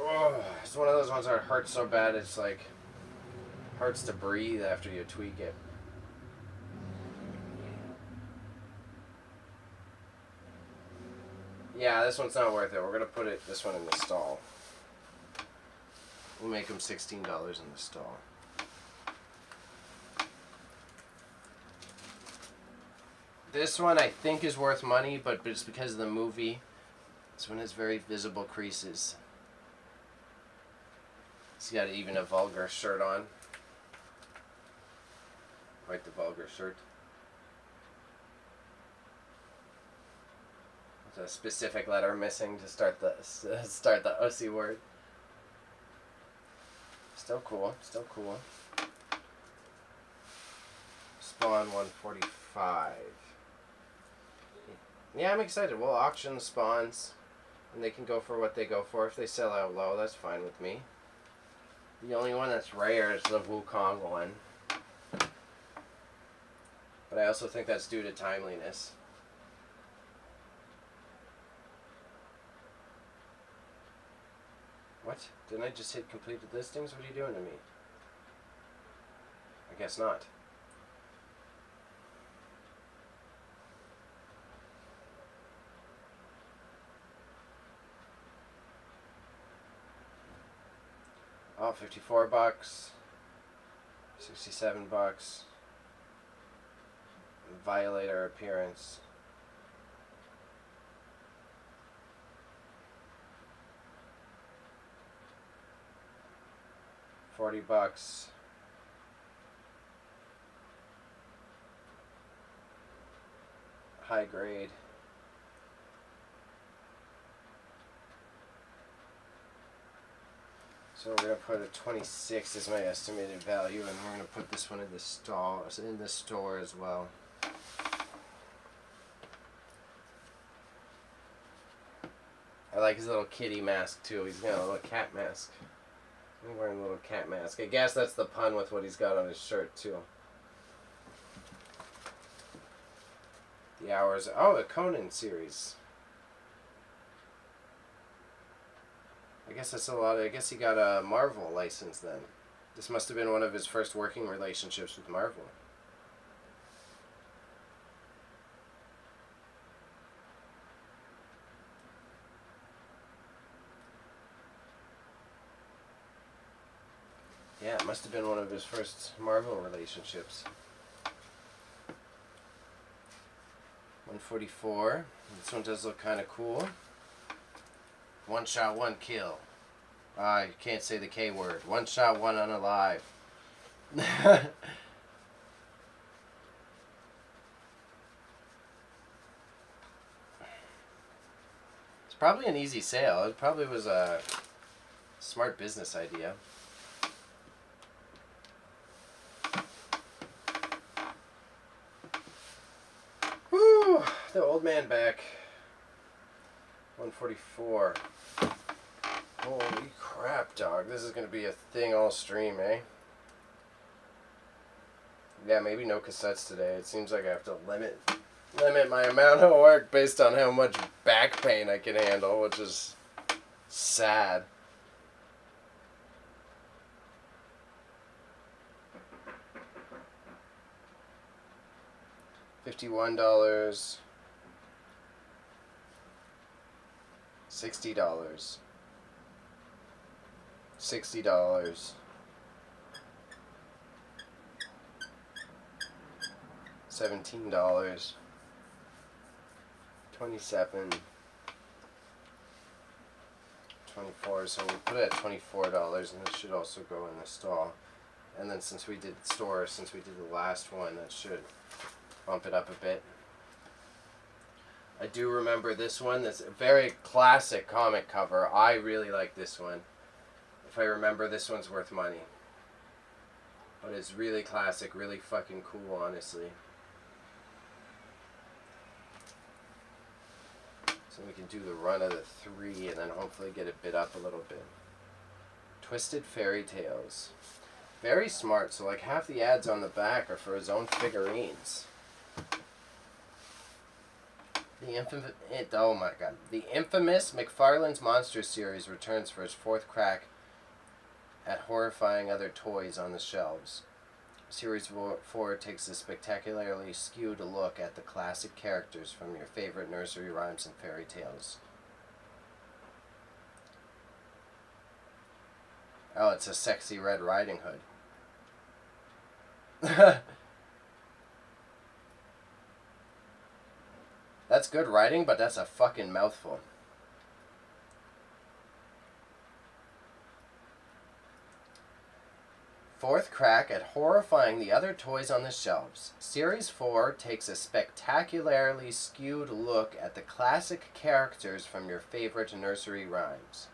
Oh, it's one of those ones that hurts so bad it's like hurts to breathe after you tweak it. Yeah, this one's not worth it. We're gonna put this one in the stall. We'll make them $16 in the stall. This one I think is worth money, but it's because of the movie. This one has very visible creases. He's got even a vulgar shirt on. Quite the vulgar shirt. With a specific letter missing to start the OC word. Still cool. Still cool. Spawn 145. Yeah, I'm excited. We'll auction the spawns, and they can go for what they go for. If they sell out low, that's fine with me. The only one that's rare is the Wukong one. But I also think that's due to timeliness. What? Didn't I just hit completed listings? What are you doing to me? I guess not. Oh, $54. $67. Violator appearance. $40. High grade. So we're gonna put a 26 as my estimated value, and we're gonna put this one in the stall, in the store as well. I like his little kitty mask too. He's got a little cat mask. I'm wearing a little cat mask. I guess that's the pun with what he's got on his shirt too. The hours. Oh, a Conan series. I guess that's a lot. I guess he got a Marvel license then. This must have been one of his first working relationships with Marvel. Yeah, it must have been one of his first Marvel relationships. 144. This one does look kind of cool. One shot, one kill. You can't say the K word. One shot, one unalive. It's probably an easy sale. It probably was a smart business idea. Woo! The old man back. 144. Holy crap, dog. This is going to be a thing all stream, eh? Yeah, maybe no cassettes today. It seems like I have to limit my amount of work based on how much back pain I can handle, which is sad. $51. $60. $60. $17. 27. 24. So we'll put it at $24, and this should also go in the stall. And then since we did the last one, that should bump it up a bit. I do remember this one. That's a very classic comic cover. I really like this one. If I remember, this one's worth money. But it's really classic, really fucking cool, honestly. So we can do the run of the 3 and then hopefully get it bid up a little bit. Twisted Fairy Tales. Very smart. So like half the ads on the back are for his own figurines. Oh my god. The infamous McFarlane's Monster Series returns for its 4th crack at horrifying other toys on the shelves. Series 4 takes a spectacularly skewed look at the classic characters from your favorite nursery rhymes and fairy tales. Oh, it's a sexy Red Riding Hood. That's good writing, but that's a fucking mouthful. Fourth crack at horrifying the other toys on the shelves. Series 4 takes a spectacularly skewed look at the classic characters from your favorite nursery rhymes.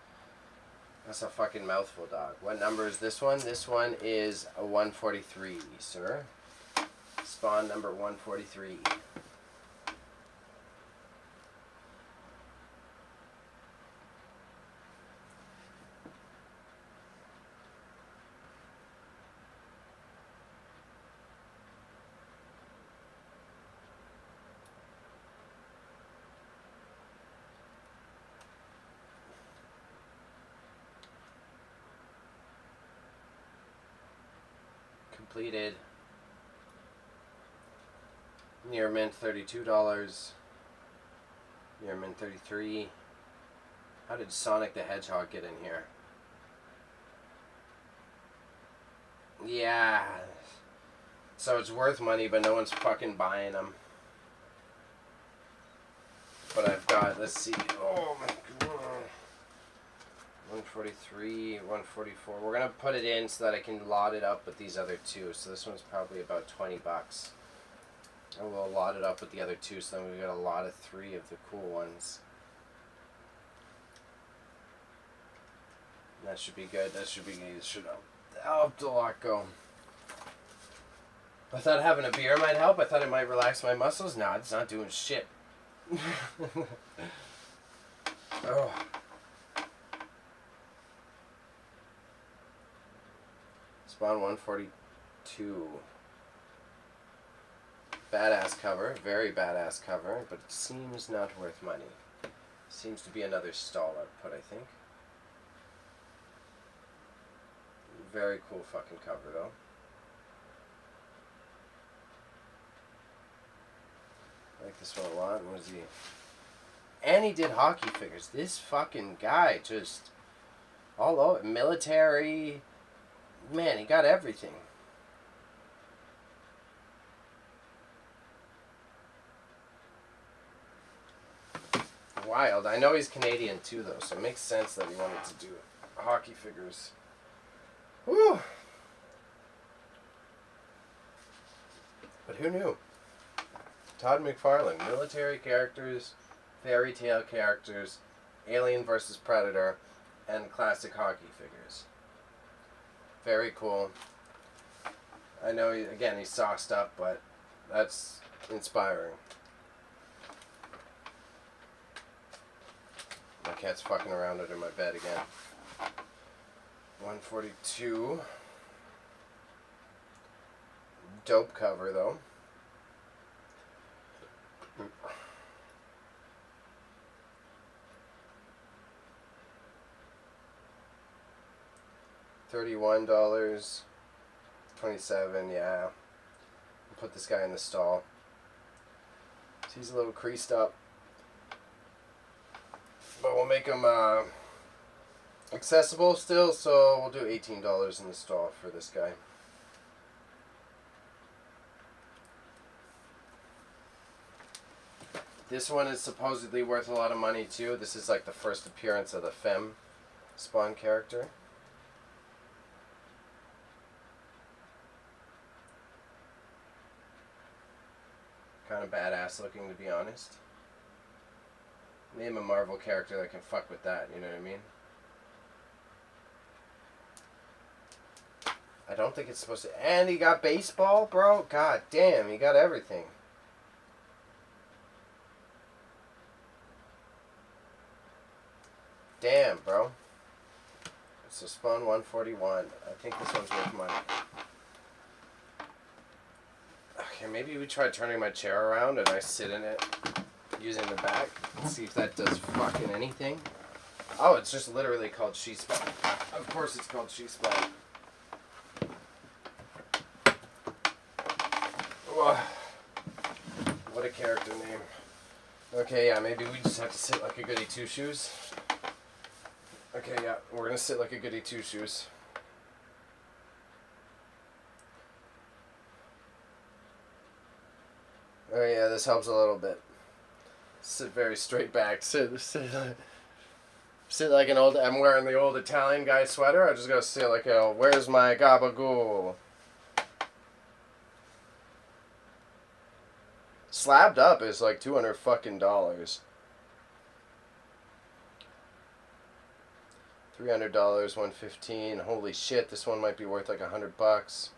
That's a fucking mouthful, dog. What number is this one? This one is a 143, sir. Spawn number 143. Completed. Near mint $32. Near mint 33. How did Sonic the Hedgehog get in here? Yeah. So it's worth money, but no one's fucking buying them. But I've got, let's see. Oh my god. 143, 144. We're going to put it in so that I can lot it up with these other two. So this one's probably about $20. And we'll lot it up with the other two, so then we've got a lot of 3 of the cool ones. And that should be good. That should be good. It should help a lot go. I thought having a beer might help. I thought it might relax my muscles. No, it's not doing shit. Oh. Spawn 142. Badass cover, very badass cover, but it seems not worth money. Seems to be another stall output, I think. Very cool fucking cover, though. I like this one a lot. What is he? And he did hockey figures. This fucking guy just all over. Military. Man, he got everything. wild. I know he's Canadian too, though, so it makes sense that he wanted to do hockey figures. Woo! But who knew? Todd McFarlane, military characters, fairy tale characters, Alien vs. Predator, and classic hockey figures. Very cool. I know, he's sauced up, but that's inspiring. My cat's fucking around under my bed again. 142. Dope cover, though. $31. 27, yeah. We'll put this guy in the stall. He's a little creased up. But we'll make him accessible still, so we'll do $18 in the stall for this guy. This one is supposedly worth a lot of money too. This is like the first appearance of the Femme Spawn character. Kind of badass looking, to be honest. Name a Marvel character that can fuck with that, you know what I mean? I don't think it's supposed to... And he got baseball, bro? God damn, he got everything. Damn, bro. So Spawn 141. I think this one's worth money. Okay, maybe we try turning my chair around and I sit in it using the back. Let's see if that does fucking anything. Oh, it's just literally called She Spawn. Of course it's called She Spawn. What a character name. Okay, yeah, maybe we just have to sit like a goody two-shoes. Okay, yeah, we're gonna sit like a goody two-shoes. Oh yeah, this helps a little bit. Sit very straight back. Sit like an old... I'm wearing the old Italian guy sweater. I just gotta sit like a... Where's my gabagool? Slabbed up is like $200 fucking dollars. $300, $115. Holy shit, this one might be worth like $100.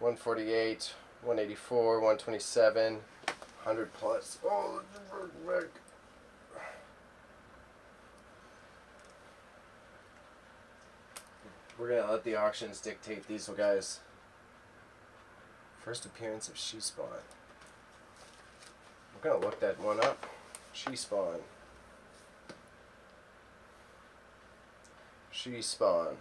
$148, $184, $127, $100 plus. Oh, we're gonna let the auctions dictate these guys. First appearance of She Spawn. We're gonna look that one up. She Spawn. She Spawn.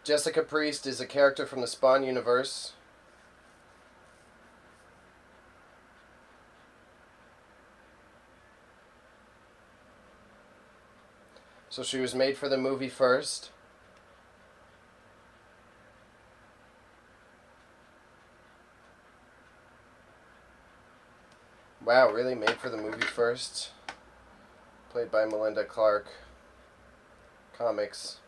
Jessica Priest is a character from the Spawn universe. So she was made for the movie first. Wow, really? Made for the movie first? Played by Melinda Clark. Comics.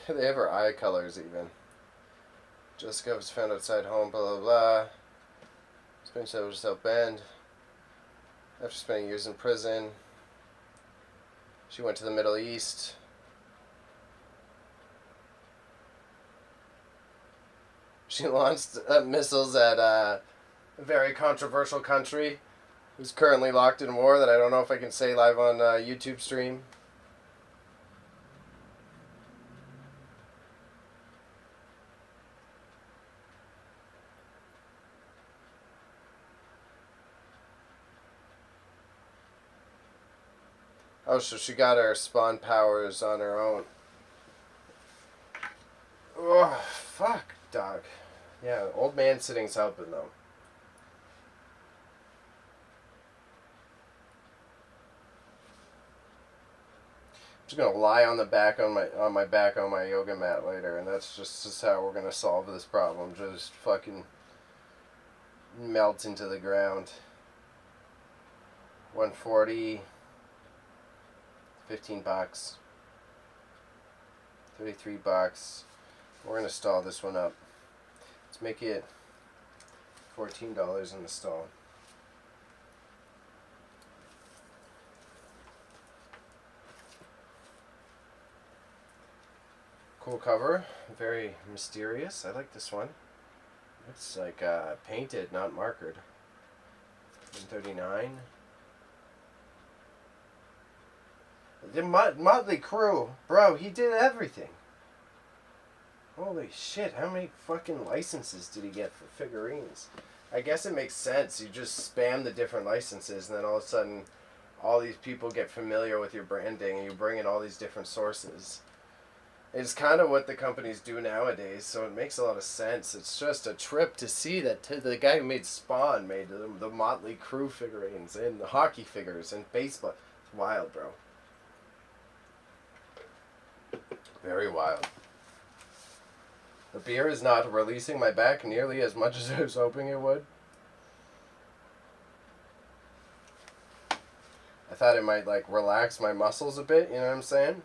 They have her eye colors even. Jessica was found outside home, blah blah blah. Spent to South Bend. After spending years in prison, she went to the Middle East. She launched missiles at a very controversial country who's currently locked in war that I don't know if I can say live on YouTube stream. Oh, so she got her spawn powers on her own. Oh, fuck, dog. Yeah, old man sitting's helping though. I'm just gonna lie on the back on my back on my yoga mat later, and that's just how we're gonna solve this problem. Just fucking melt into the ground. 140, 15 bucks, 33 bucks. We're gonna stall this one up. Let's make it $14 in the stall. Cool cover, very mysterious. I like this one. It's like painted, not markered. 139. The Motley Crue, bro, he did everything. Holy shit, how many fucking licenses did he get for figurines? I guess it makes sense. You just spam the different licenses, and then all of a sudden, all these people get familiar with your branding, and you bring in all these different sources. It's kind of what the companies do nowadays, so it makes a lot of sense. It's just a trip to see that the guy who made Spawn made the Motley Crue figurines, and the hockey figures, and baseball. It's wild, bro. Very wild. The beer is not releasing my back nearly as much as I was hoping it would. I thought it might, like, relax my muscles a bit, you know what I'm saying?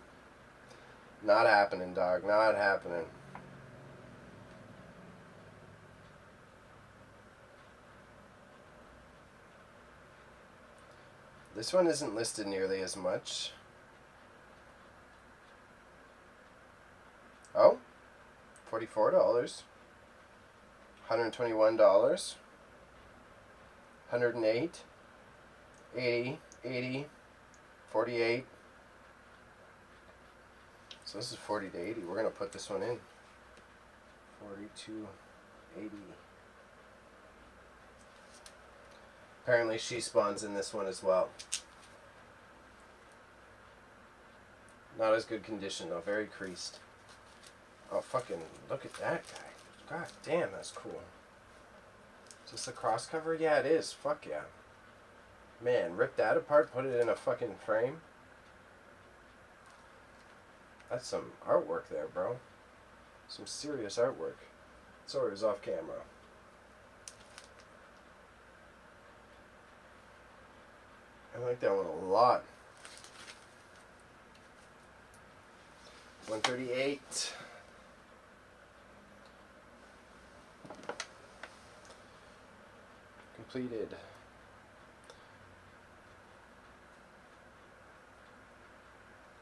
Not happening, dog. Not happening. This one isn't listed nearly as much. Oh, $44, $121, 108, 80, 80, 48. So this is 40 to 80. We're gonna put this one in. 42.80. Apparently she spawns in this one as well. Not as good condition though, very creased. Oh, fucking look at that guy. God damn, that's cool. Is this a cross cover? Yeah, it is. Fuck yeah. Man, rip that apart, put it in a fucking frame. That's some artwork there, bro. Some serious artwork. Sorry, it was off camera. I like that one a lot. 138. Completed.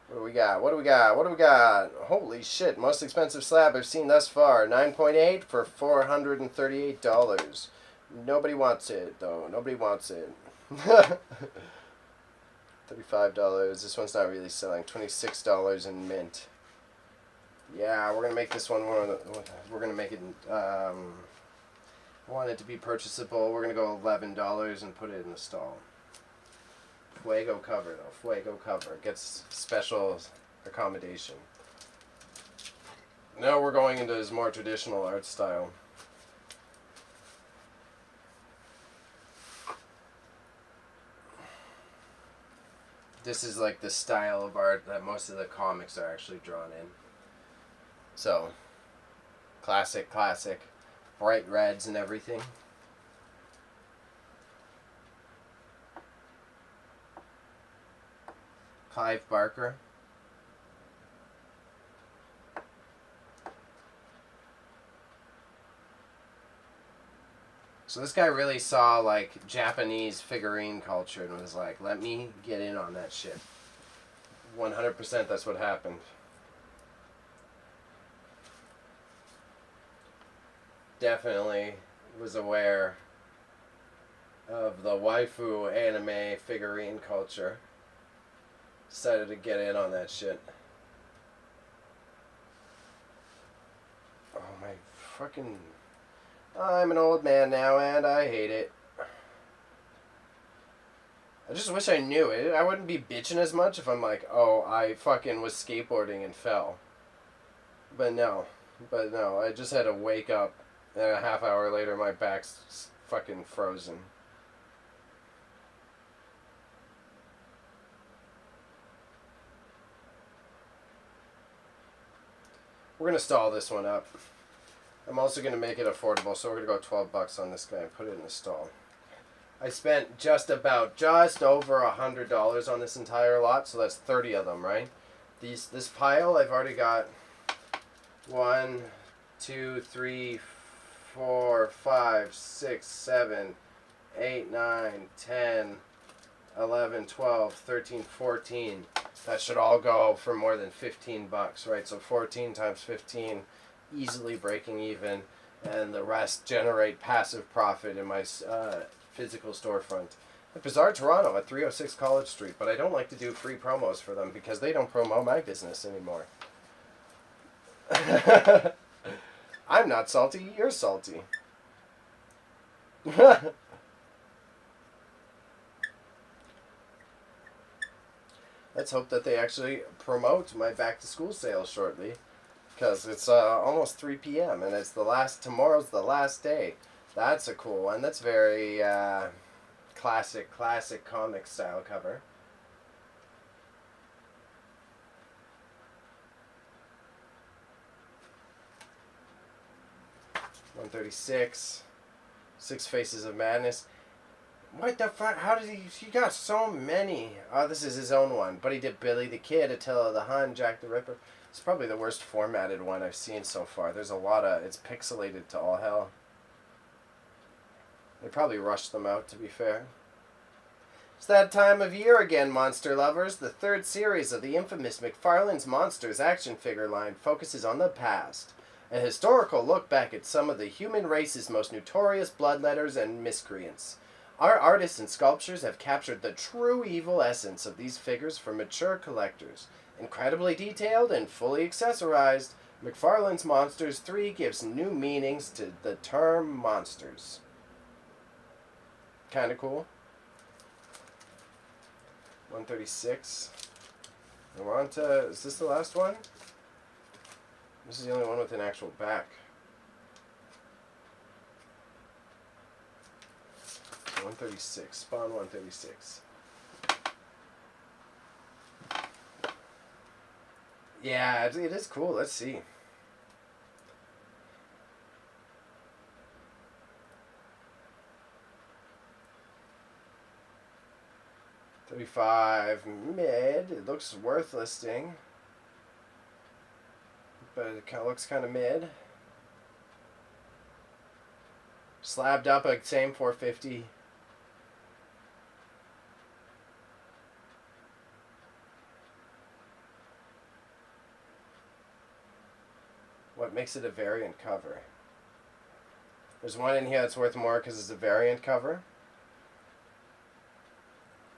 What do we got? What do we got? What do we got? Holy shit, most expensive slab I've seen thus far. 9.8 for $438. Nobody wants it, though. Nobody wants it. $35. This one's not really selling. $26 in mint. Yeah, we're gonna make this one we're gonna make it. Want it to be purchasable. We're gonna go $11 and put it in the stall. Fuego cover though. Fuego cover gets special accommodation. Now we're going into his more traditional art style. This is like the style of art that most of the comics are actually drawn in. So, classic, bright reds and everything. Clive Barker. So this guy really saw like Japanese figurine culture and was like, let me get in on that shit. 100% that's what happened. Definitely was aware of the waifu anime figurine culture. Decided to get in on that shit. Oh my fucking... I'm an old man now and I hate it. I just wish I knew it. I wouldn't be bitching as much if I'm like, oh, I fucking was skateboarding and fell. But no. But no, I just had to wake up, and a half hour later, my back's fucking frozen. We're gonna stall this one up. I'm also gonna make it affordable, so we're gonna go $12 on this guy and put it in the stall. I spent just over $100 on this entire lot, so that's 30 of them, right? This pile, I've already got 1, 2, 3, 4, 5, 6, 7, 8, 9, 10, 11, 12, 13, 14. That should all go for more than $15, right? So 14 times 15, easily breaking even, and the rest generate passive profit in my physical storefront. At Bazaar Toronto at 306 College Street, but I don't like to do free promos for them because they don't promote my business anymore. I'm not salty, you're salty. Let's hope that they actually promote my back to school sale shortly, because it's almost 3 p.m. and it's tomorrow's the last day. That's a cool one. That's very classic comic style cover. $136. Six Faces of Madness. What the fuck? How did he got so many. Oh, this is his own one. But he did Billy the Kid, Attila the Hun, Jack the Ripper. It's probably the worst formatted one I've seen so far. There's a lot of... It's pixelated to all hell. They probably rushed them out, to be fair. It's that time of year again, monster lovers. The third series of the infamous McFarlane's Monsters action figure line focuses on the past. A historical look back at some of the human race's most notorious bloodletters and miscreants. Our artists and sculptors have captured the true evil essence of these figures for mature collectors. Incredibly detailed and fully accessorized, McFarlane's Monsters 3 gives new meanings to the term monsters. Kind of cool. 136. And we're on to... Is this the last one? This is the only one with an actual back. 136. Spawn 136. Yeah, it is cool. Let's see. $35 mid. It looks worth listing, but it kind of looks kind of mid. Slabbed up at same 450. What makes it a variant cover? There's one in here that's worth more because it's a variant cover.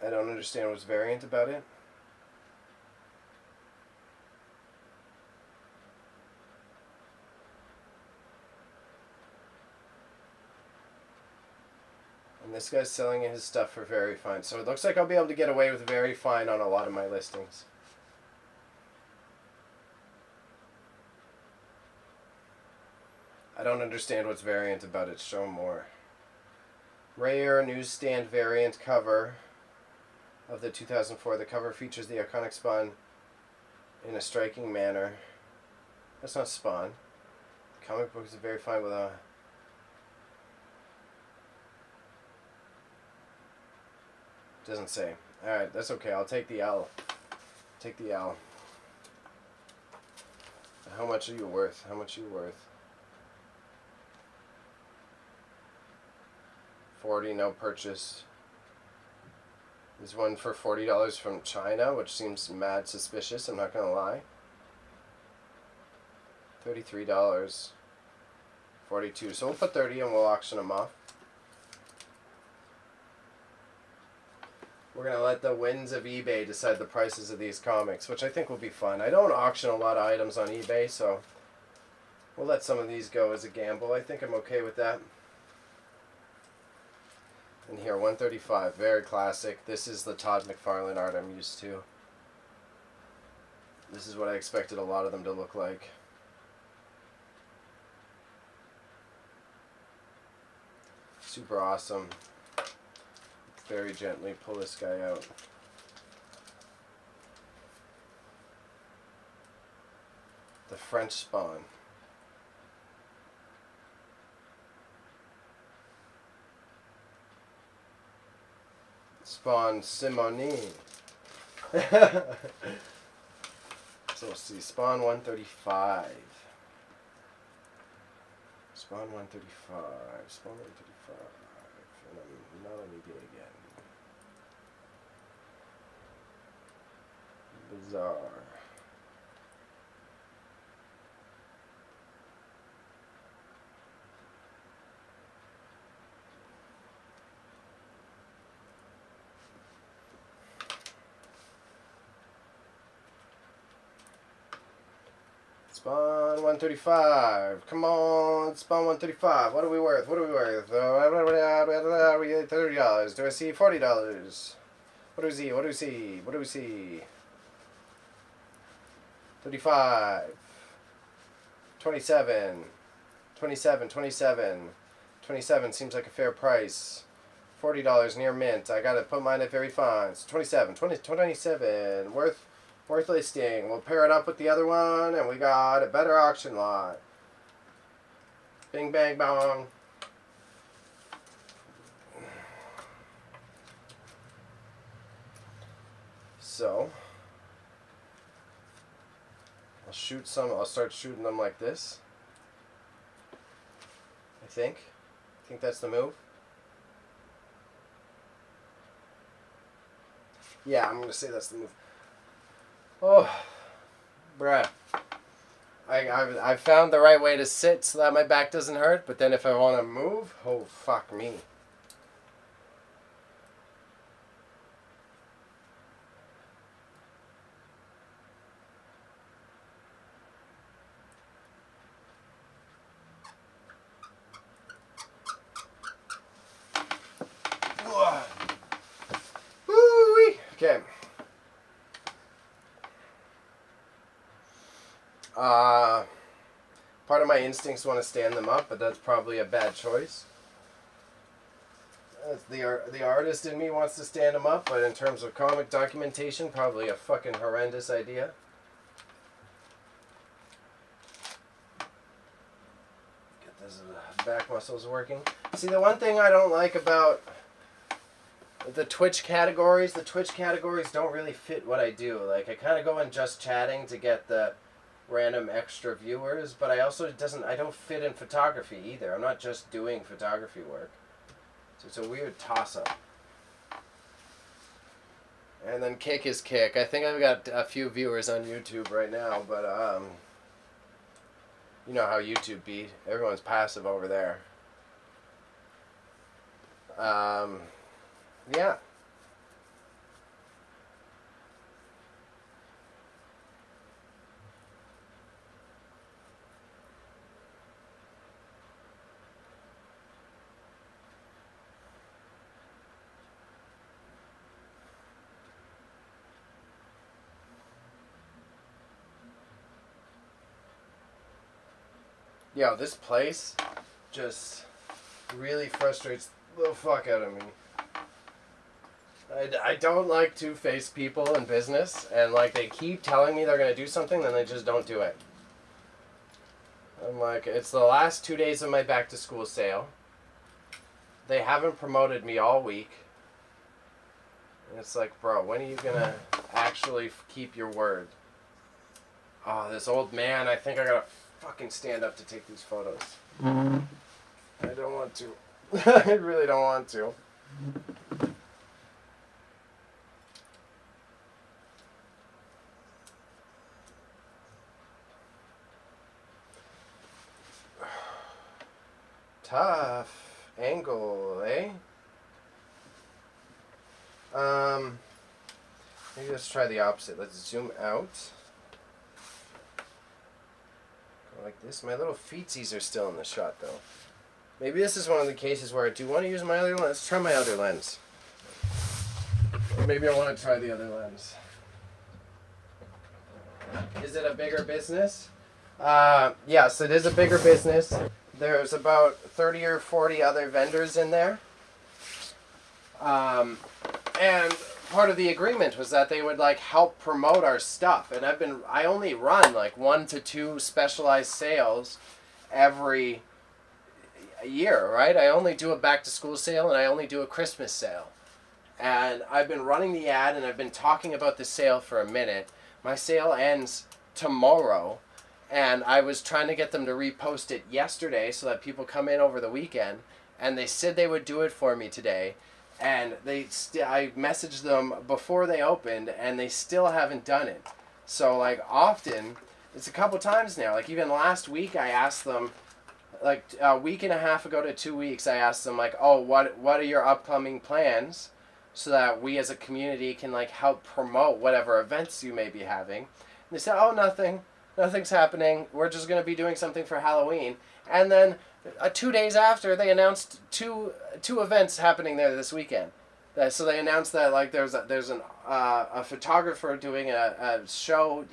I don't understand what's variant about it. And this guy's selling his stuff for very fine. So it looks like I'll be able to get away with very fine on a lot of my listings. I don't understand what's variant about it. Show more. Rare newsstand variant cover of the 2004. The cover features the iconic Spawn in a striking manner. That's not Spawn. The comic book is very fine with a... Doesn't say. Alright, that's okay. I'll take the L. Take the L. How much are you worth? How much are you worth? 40, no purchase. There's one for $40 from China, which seems mad suspicious, I'm not gonna lie. $33. 42. So we'll put 30 and we'll auction them off. We're gonna let the winds of eBay decide the prices of these comics, which I think will be fun. I don't auction a lot of items on eBay, so we'll let some of these go as a gamble. I think I'm okay with that. And here, 135, very classic. This is the Todd McFarlane art I'm used to. This is what I expected a lot of them to look like. Super awesome. Very gently pull this guy out. The French Spawn. Spawn Simonine. So let's see, Spawn 135. Spawn 135. Spawn 135. And I'm not immediately again. Bizarre. Spawn 135. Come on, Spawn 135. What are we worth? What are we worth? $30. Do I see $40? What do we see? What do we see? What do we see? 35. 27. 27. 27. 27 seems like a fair price. $40 near mint. I gotta put mine at very fine. So 27. 27. Worth listing. We'll pair it up with the other one, and we got a better auction lot. Bing, bang, bong. So, I'll start shooting them like this. I think that's the move. Yeah, I'm gonna say that's the move. Oh, bruh. I found the right way to sit so that my back doesn't hurt, but then if I want to move, oh, fuck me. Woo-wee. Okay. Part of my instincts want to stand them up, but that's probably a bad choice. The artist in me wants to stand them up, but in terms of comic documentation, probably a fucking horrendous idea. Get those back muscles working. See, the one thing I don't like about the Twitch categories don't really fit what I do. Like, I kind of go in just chatting to get the random extra viewers, but I don't fit in photography either. I'm not just doing photography work. So it's a weird toss-up. And then Kick is Kick. I think I've got a few viewers on YouTube right now, but you know how YouTube be. Everyone's passive over there. Yeah. Yo, this place just really frustrates the fuck out of me. I don't like two-faced people in business, and like they keep telling me they're gonna do something, then they just don't do it. I'm like, it's the last 2 days of my back-to-school sale. They haven't promoted me all week. And it's like, bro, when are you gonna actually keep your word? Oh, this old man, I think I gotta fucking stand up to take these photos. I don't want to. I really don't want to. Tough angle, eh? Maybe let's try the opposite. Let's zoom out. Go like this. My little feetsies are still in the shot, though. Maybe this is one of the cases where I do want to use my other lens. Let's try my other lens. Or maybe I want to try the other lens. Is it a bigger business? Yes, it is a bigger business. There's about 30 or 40 other vendors in there. And part of the agreement was that they would like help promote our stuff. And I only run like 1 to 2 specialized sales every year, right? I only do a back to school sale and I only do a Christmas sale. And I've been running the ad and I've been talking about the sale for a minute. My sale ends tomorrow, and I was trying to get them to repost it yesterday so that people come in over the weekend, and they said they would do it for me today, and I messaged them before they opened, and they still haven't done it. So like often, it's a couple times now. Like even last week, I asked them, like a week and a half ago to 2 weeks, I asked them like, oh, what are your upcoming plans? So that we as a community can like help promote whatever events you may be having. And they said, oh, nothing's happening. We're just going to be doing something for Halloween. And then 2 days after, they announced two events happening there this weekend. So they announced that like there's a photographer doing a show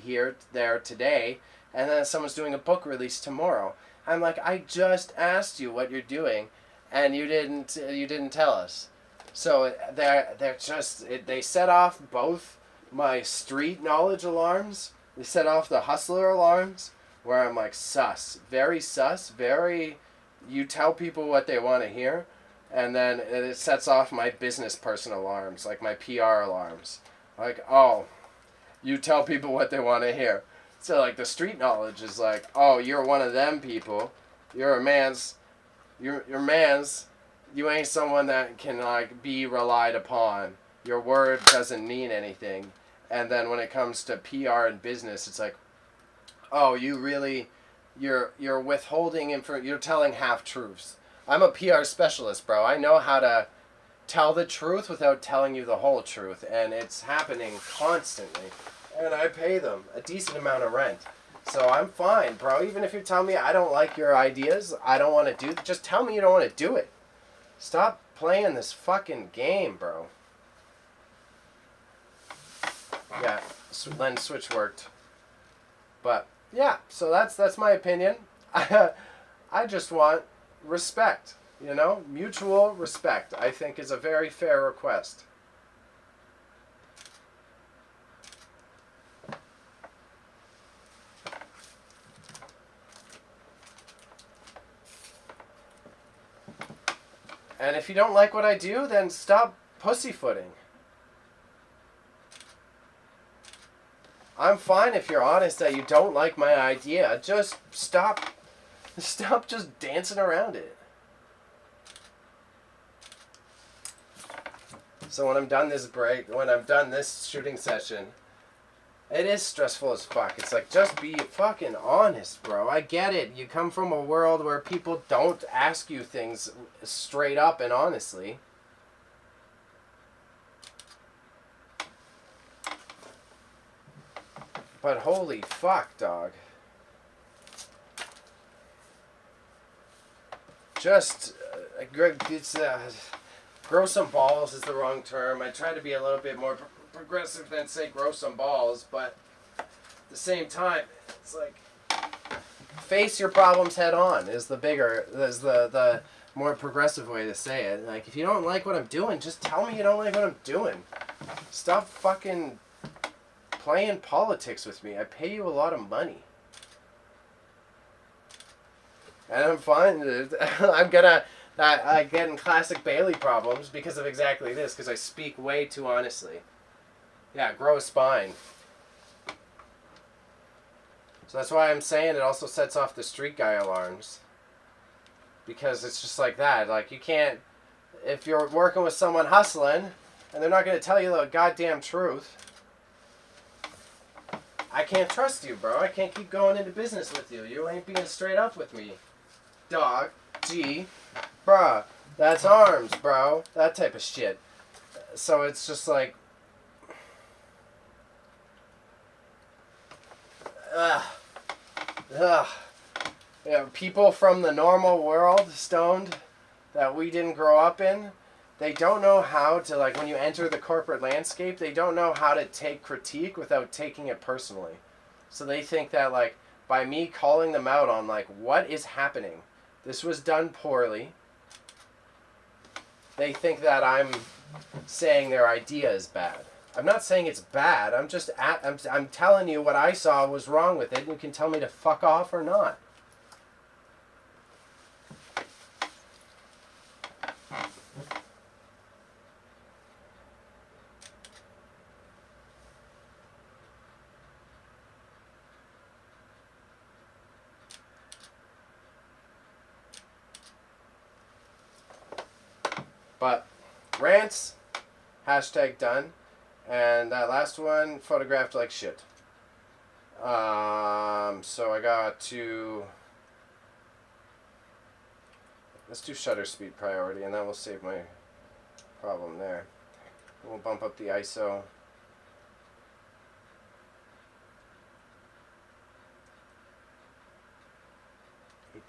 there today, and then someone's doing a book release tomorrow. I'm like, I just asked you what you're doing, and you didn't tell us. So they set off both my street knowledge alarms. They set off the hustler alarms, where I'm like sus, very, you tell people what they want to hear, and then it sets off my business person alarms, like my PR alarms. Like, oh, you tell people what they want to hear. So like the street knowledge is like, oh, you're one of them people. You're man's. You ain't someone that can like be relied upon. Your word doesn't mean anything. And then when it comes to PR and business, it's like, oh, you're withholding you're telling half truths. I'm a PR specialist, bro. I know how to tell the truth without telling you the whole truth, and it's happening constantly. And I pay them a decent amount of rent. So I'm fine, bro. Even if you're telling me I don't like your ideas, I don't want to just tell me you don't want to do it. Stop playing this fucking game, bro. Yeah, lens switch worked. But, yeah, so that's my opinion. I just want respect, you know? Mutual respect, I think, is a very fair request. And if you don't like what I do, then stop pussyfooting. I'm fine if you're honest that you don't like my idea. Just stop just dancing around it. So when I'm done this shooting session, it is stressful as fuck. It's like, just be fucking honest, bro. I get it. You come from a world where people don't ask you things straight up and honestly. But holy fuck, dog. Just, grow some balls is the wrong term. I try to be a little bit more progressive than say grow some balls, but at the same time, it's like face your problems head on is the more progressive way to say it. Like, if you don't like what I'm doing, just tell me you don't like what I'm doing. Stop fucking playing politics with me. I pay you a lot of money. And I'm fine. I get in classic Bailey problems because of exactly this, because I speak way too honestly. Yeah, grow a spine. So that's why I'm saying it also sets off the street guy alarms. Because it's just like that. Like, you can't, if you're working with someone hustling, and they're not going to tell you the goddamn truth, I can't trust you, bro. I can't keep going into business with you. You ain't being straight up with me. Dog. G. Bruh. That's arms, bro. That type of shit. So it's just like, You know, people from the normal world, stoned, that we didn't grow up in, they don't know how to, like, when you enter the corporate landscape, they don't know how to take critique without taking it personally. So they think that, like, by me calling them out on, like, what is happening, this was done poorly, they think that I'm saying their idea is bad. I'm not saying it's bad. I'm telling you what I saw was wrong with it, and you can tell me to fuck off or not. But rants, hashtag done, and that last one photographed like shit. So I got to, let's do shutter speed priority, and that will save my problem there. We'll bump up the ISO.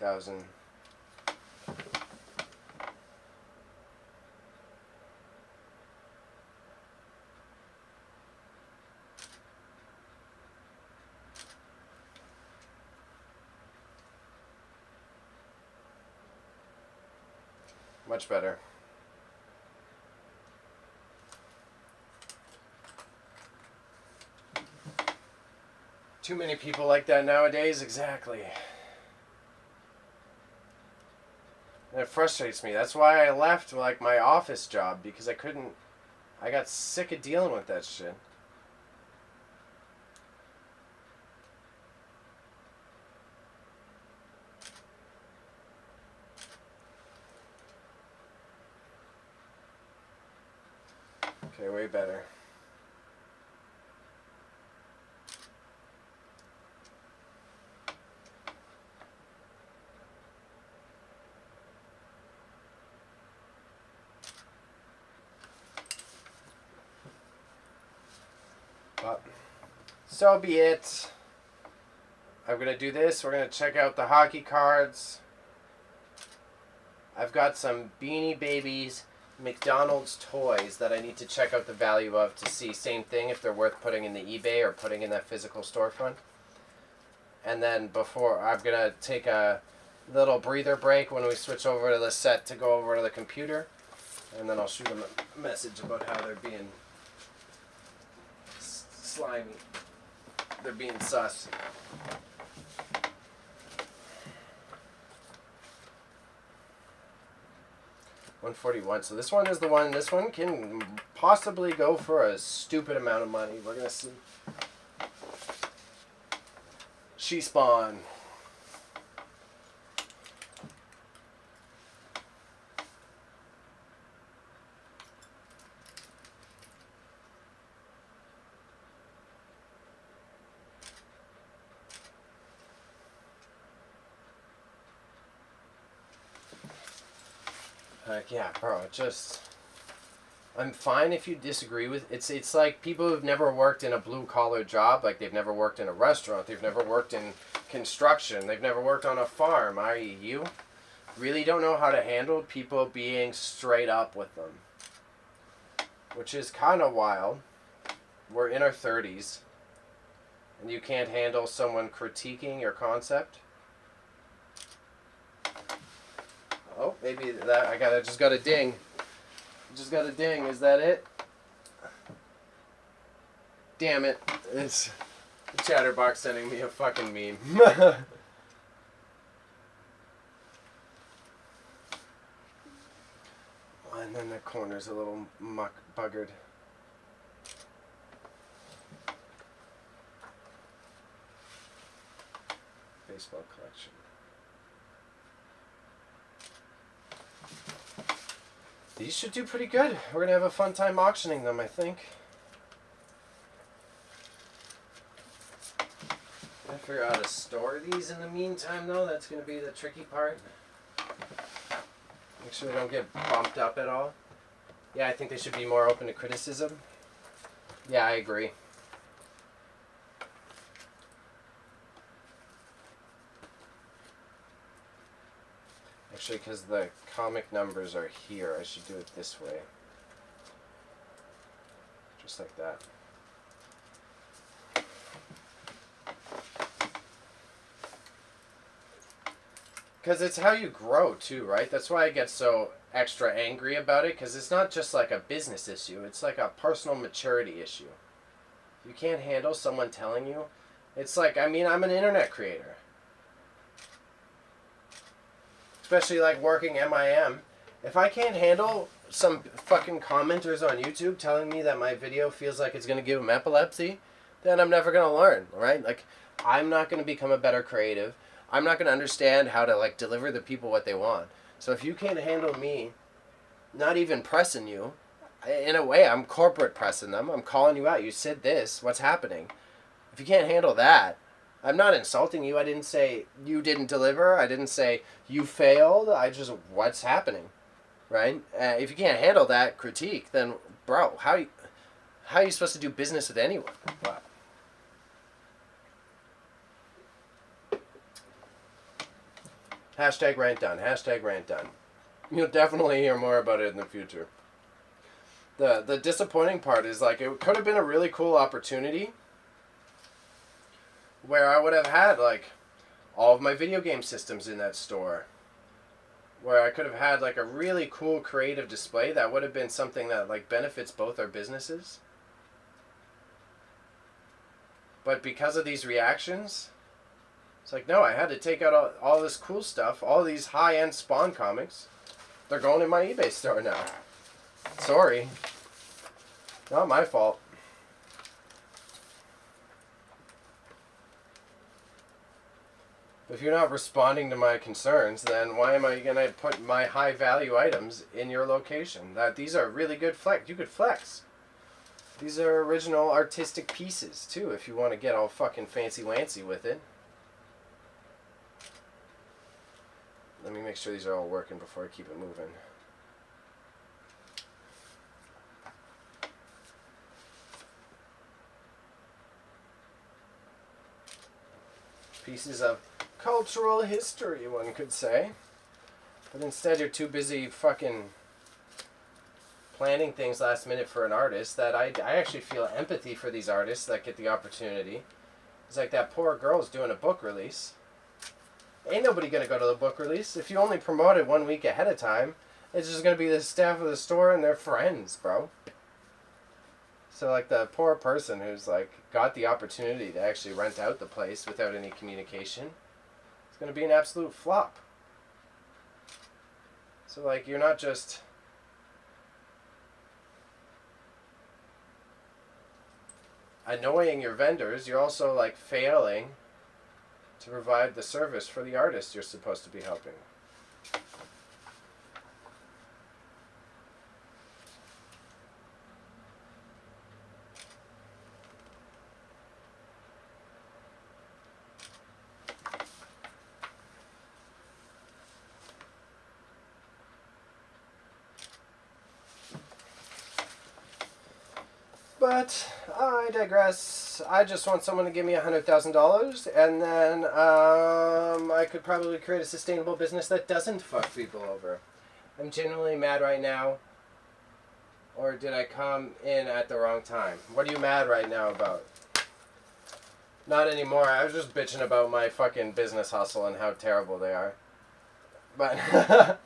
$8,000. Much better. Too many people like that nowadays, exactly. And it frustrates me. That's why I left, like, my office job, because I got sick of dealing with that shit. Okay, way better. But so be it. I'm going to do this. We're going to check out the hockey cards. I've got some Beanie Babies McDonald's toys that I need to check out the value of to see, same thing, if they're worth putting in the eBay or putting in that physical storefront. And then before, I'm going to take a little breather break when we switch over to the set to go over to the computer. And then I'll shoot them a message about how they're being slimy. They're being sus. $141. So this one is the one. This one can possibly go for a stupid amount of money. We're gonna see. She Spawn. Yeah, bro, I'm fine if you disagree with it's like people who've never worked in a blue collar job, like they've never worked in a restaurant, they've never worked in construction, they've never worked on a farm, i.e. you really don't know how to handle people being straight up with them. Which is kind of wild. We're in our 30s and you can't handle someone critiquing your concept. Oh, maybe that I just got a ding. Just got a ding. Is that it? Damn it! It's the Chatterbox sending me a fucking meme. And then the corner's a little muck buggered. Baseball collection. These should do pretty good. We're going to have a fun time auctioning them, I think. Gotta figure out how to store these in the meantime, though. That's going to be the tricky part. Make sure they don't get bumped up at all. Yeah, I think they should be more open to criticism. Yeah, I agree. Actually, because the comic numbers are here, I should do it this way. Just like that. Because it's how you grow, too, right? That's why I get so extra angry about it, because it's not just like a business issue. It's like a personal maturity issue. You can't handle someone telling you. It's like, I mean, I'm an internet creator. Especially like working MIM. If I can't handle some fucking commenters on YouTube telling me that my video feels like it's going to give them epilepsy, then I'm never going to learn, right? Like, I'm not going to become a better creative. I'm not going to understand how to, like, deliver the people what they want. So if you can't handle me not even pressing you, in a way, I'm corporate pressing them. I'm calling you out. You said this. What's happening? If you can't handle that, I'm not insulting you. I didn't say you didn't deliver. I didn't say you failed. I just, what's happening, right? If you can't handle that critique, then, bro, how are you supposed to do business with anyone? Wow. Hashtag rant done. Hashtag rant done. You'll definitely hear more about it in the future. The disappointing part is, like, it could have been a really cool opportunity where I would have had, like, all of my video game systems in that store. Where I could have had, like, a really cool creative display that would have been something that, like, benefits both our businesses. But because of these reactions, it's like, no, I had to take out all this cool stuff, all these high-end Spawn comics. They're going in my eBay store now. Sorry. Not my fault. If you're not responding to my concerns, then why am I going to put my high-value items in your location? These are really good flex. You could flex. These are original artistic pieces, too, if you want to get all fucking fancy-wancy with it. Let me make sure these are all working before I keep it moving. Pieces of cultural history, one could say. But instead you're too busy fucking planning things last minute for an artist that I actually feel empathy for these artists that get the opportunity. It's like that poor girl's doing a book release. Ain't nobody gonna go to the book release. If you only promote it 1 week ahead of time, it's just gonna be the staff of the store and their friends, bro. So, like, the poor person who's, like, got the opportunity to actually rent out the place without any communication, it's gonna be an absolute flop. So, like, you're not just annoying your vendors, you're also, like, failing to provide the service for the artist you're supposed to be helping. But I digress. I just want someone to give me $100,000, and then I could probably create a sustainable business that doesn't fuck people over. I'm genuinely mad right now. Or did I come in at the wrong time? What are you mad right now about? Not anymore. I was just bitching about my fucking business hustle and how terrible they are. But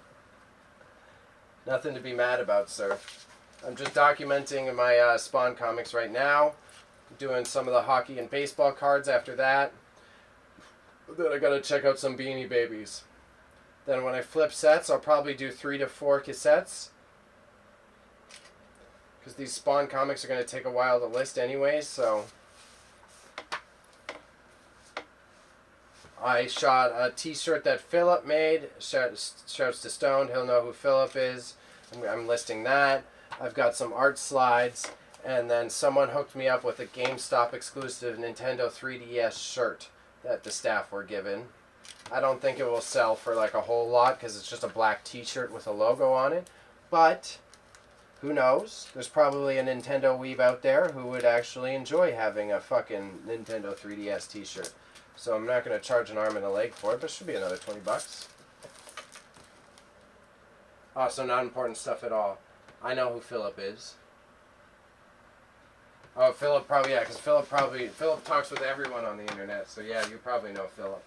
nothing to be mad about, sir. I'm just documenting my Spawn comics right now. Doing some of the hockey and baseball cards after that. Then I gotta check out some Beanie Babies. Then when I flip sets, I'll probably do 3 to 4 cassettes. Because these Spawn comics are gonna take a while to list anyways, so. I shot a t-shirt that Philip made. Shouts to Stone, he'll know who Philip is. I'm listing that. I've got some art slides, and then someone hooked me up with a GameStop exclusive Nintendo 3DS shirt that the staff were given. I don't think it will sell for like a whole lot because it's just a black t-shirt with a logo on it, but who knows? There's probably a Nintendo weeb out there who would actually enjoy having a fucking Nintendo 3DS t-shirt. So I'm not going to charge an arm and a leg for it, but it should be another $20. Oh, so not important stuff at all. I know who Philip is. Oh, Philip probably, yeah, because Philip talks with everyone on the internet, so yeah, you probably know Philip.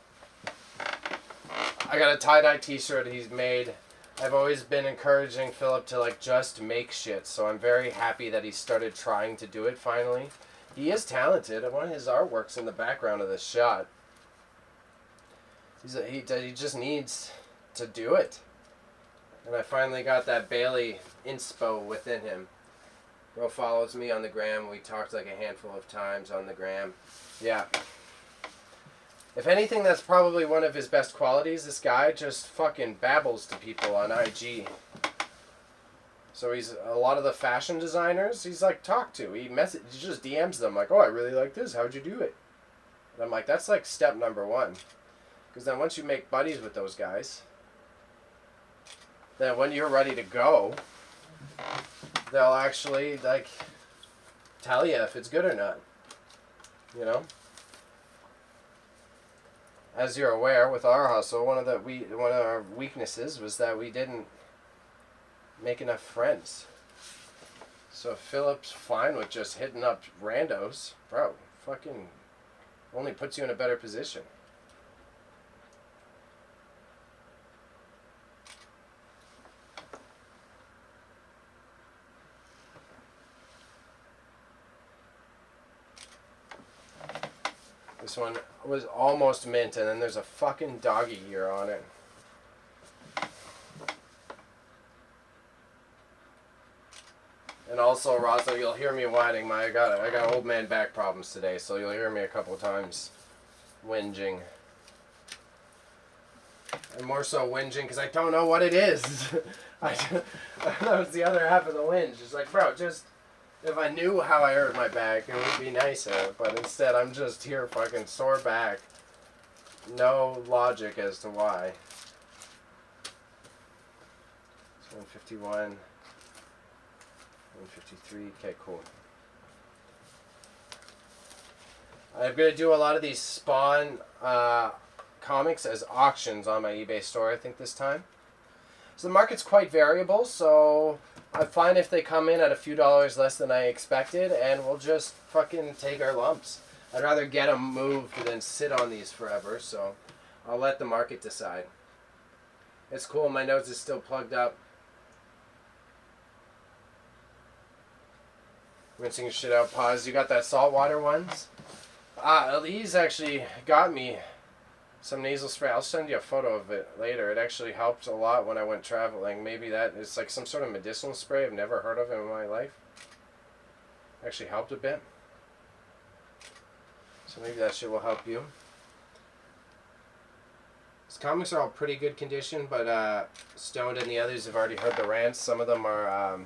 I got a tie-dye t-shirt he's made. I've always been encouraging Philip to, like, just make shit, so I'm very happy that he started trying to do it finally. He is talented, and one of his artwork's in the background of this shot. He just needs to do it. And I finally got that Bailey inspo within him. Bro follows me on the gram. We talked like a handful of times on the gram. Yeah. If anything, that's probably one of his best qualities. This guy just fucking babbles to people on IG. So he's a lot of the fashion designers he's like talked to. He just DMs them like, oh, I really like this. How'd you do it? And I'm like, that's like step number one. Because then once you make buddies with those guys, then when you're ready to go, they'll actually like tell you if it's good or not. You know? As you're aware, with our hustle, one of our weaknesses was that we didn't make enough friends. So Philip's fine with just hitting up randos, bro. Fucking only puts you in a better position. This one was almost mint, and then there's a fucking doggy ear on it. And also, Raza, you'll hear me whining. I got old man back problems today, so you'll hear me a couple times whinging. And more so whinging because I don't know what it is. That was the other half of the whinge. It's like, bro, just... if I knew how I hurt my back, it would be nicer. But instead, I'm just here fucking sore back. No logic as to why. It's 151. 153. Okay, cool. I'm going to do a lot of these Spawn comics as auctions on my eBay store, I think, this time. So the market's quite variable, so I find if they come in at a few dollars less than I expected, and we'll just fucking take our lumps. I'd rather get them moved than sit on these forever, so I'll let the market decide. It's cool, my nose is still plugged up. Rinsing shit out, pause. You got that saltwater ones? These actually got me some nasal spray. I'll send you a photo of it later. It actually helped a lot when I went traveling. Maybe that is like some sort of medicinal spray I've never heard of in my life. Actually helped a bit. So maybe that shit will help you. These comics are all pretty good condition, but Stoned and the others have already heard the rants. Some of them are,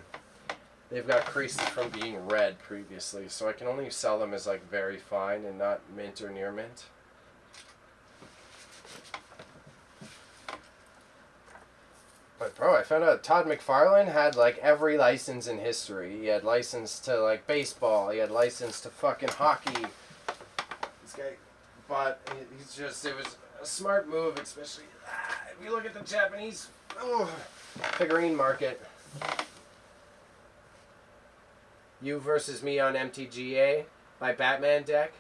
they've got creases from being read previously, so I can only sell them as like very fine and not mint or near mint. But bro, I found out Todd McFarlane had like every license in history. He had license to like baseball. He had license to fucking hockey. This guy, but he's just, it was a smart move, especially if you look at the Japanese figurine market. You versus me on MTGA, my Batman deck.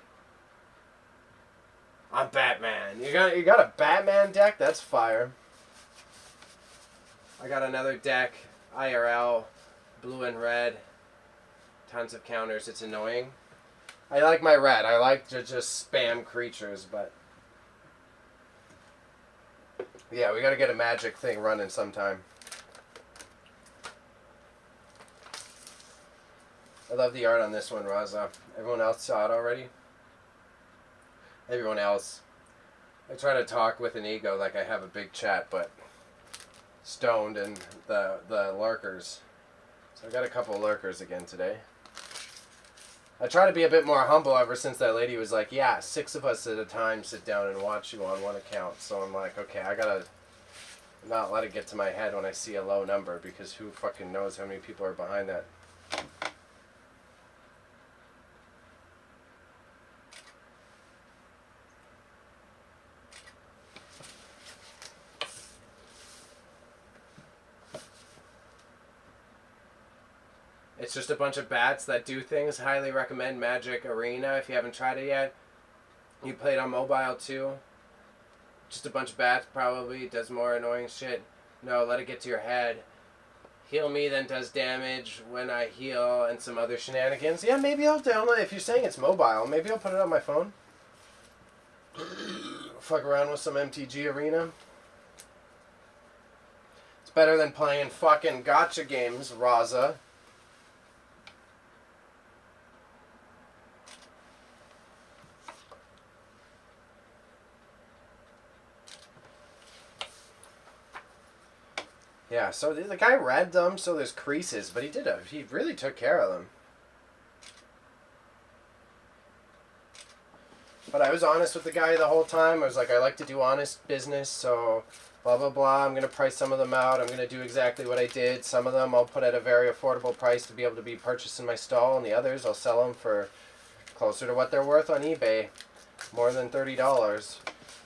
I'm Batman. You got a Batman deck? That's fire. I got another deck, IRL, blue and red, tons of counters. It's annoying. I like my red. I like to just spam creatures, but yeah, we gotta get a magic thing running sometime. I love the art on this one, Raza. Everyone else saw it already? Everyone else. I try to talk with an ego like I have a big chat, but Stoned and the lurkers. So I got a couple of lurkers again today. I try to be a bit more humble ever since that lady was like, yeah, 6 of us at a time sit down and watch you on one account. So I'm like, okay, I gotta not let it get to my head when I see a low number, because who fucking knows how many people are behind that. It's just a bunch of bats that do things. Highly recommend Magic Arena if you haven't tried it yet. You play it on mobile too. Just a bunch of bats probably. Does more annoying shit. No, let it get to your head. Heal me, then does damage when I heal, and some other shenanigans. Yeah, maybe I'll download it. If you're saying it's mobile, maybe I'll put it on my phone. Fuck around with some MTG Arena. It's better than playing fucking gotcha games, Raza. Yeah, so the guy read them, so there's creases, but he really took care of them. But I was honest with the guy the whole time. I was like, I like to do honest business, so blah, blah, blah. I'm going to price some of them out. I'm going to do exactly what I did. Some of them I'll put at a very affordable price to be able to be purchased in my stall, and the others I'll sell them for closer to what they're worth on eBay, more than $30.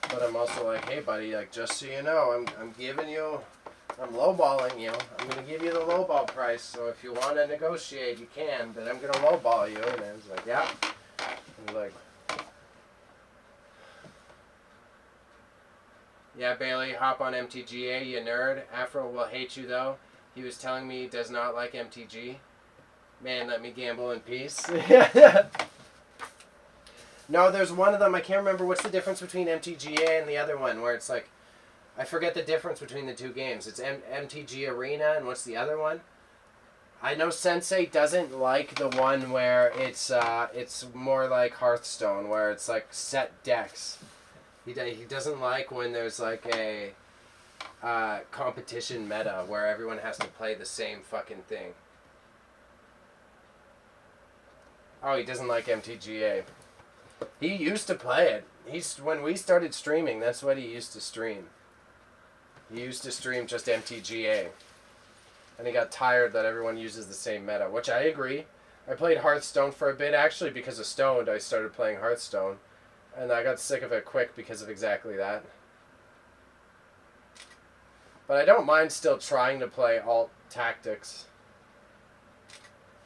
But I'm also like, hey, buddy, like, just so you know, I'm giving you... I'm lowballing you. I'm going to give you the lowball price, so if you want to negotiate, you can, but I'm going to lowball you. And I was like, yeah. I was like, yeah, Bailey, hop on MTGA, you nerd. Afro will hate you, though. He was telling me he does not like MTG. Man, let me gamble in peace. No, there's one of them. I can't remember what's the difference between MTGA and the other one, where it's like, I forget the difference between the two games. It's MTG Arena, and what's the other one? I know Sensei doesn't like the one where it's more like Hearthstone, where it's like set decks. He doesn't like when there's like a competition meta where everyone has to play the same fucking thing. Oh, he doesn't like MTGA. He used to play it. When we started streaming, that's what he used to stream. He used to stream just MTGA. And he got tired that everyone uses the same meta, which I agree. I played Hearthstone for a bit, actually, because of Stoned. I started playing Hearthstone. And I got sick of it quick because of exactly that. But I don't mind still trying to play alt tactics.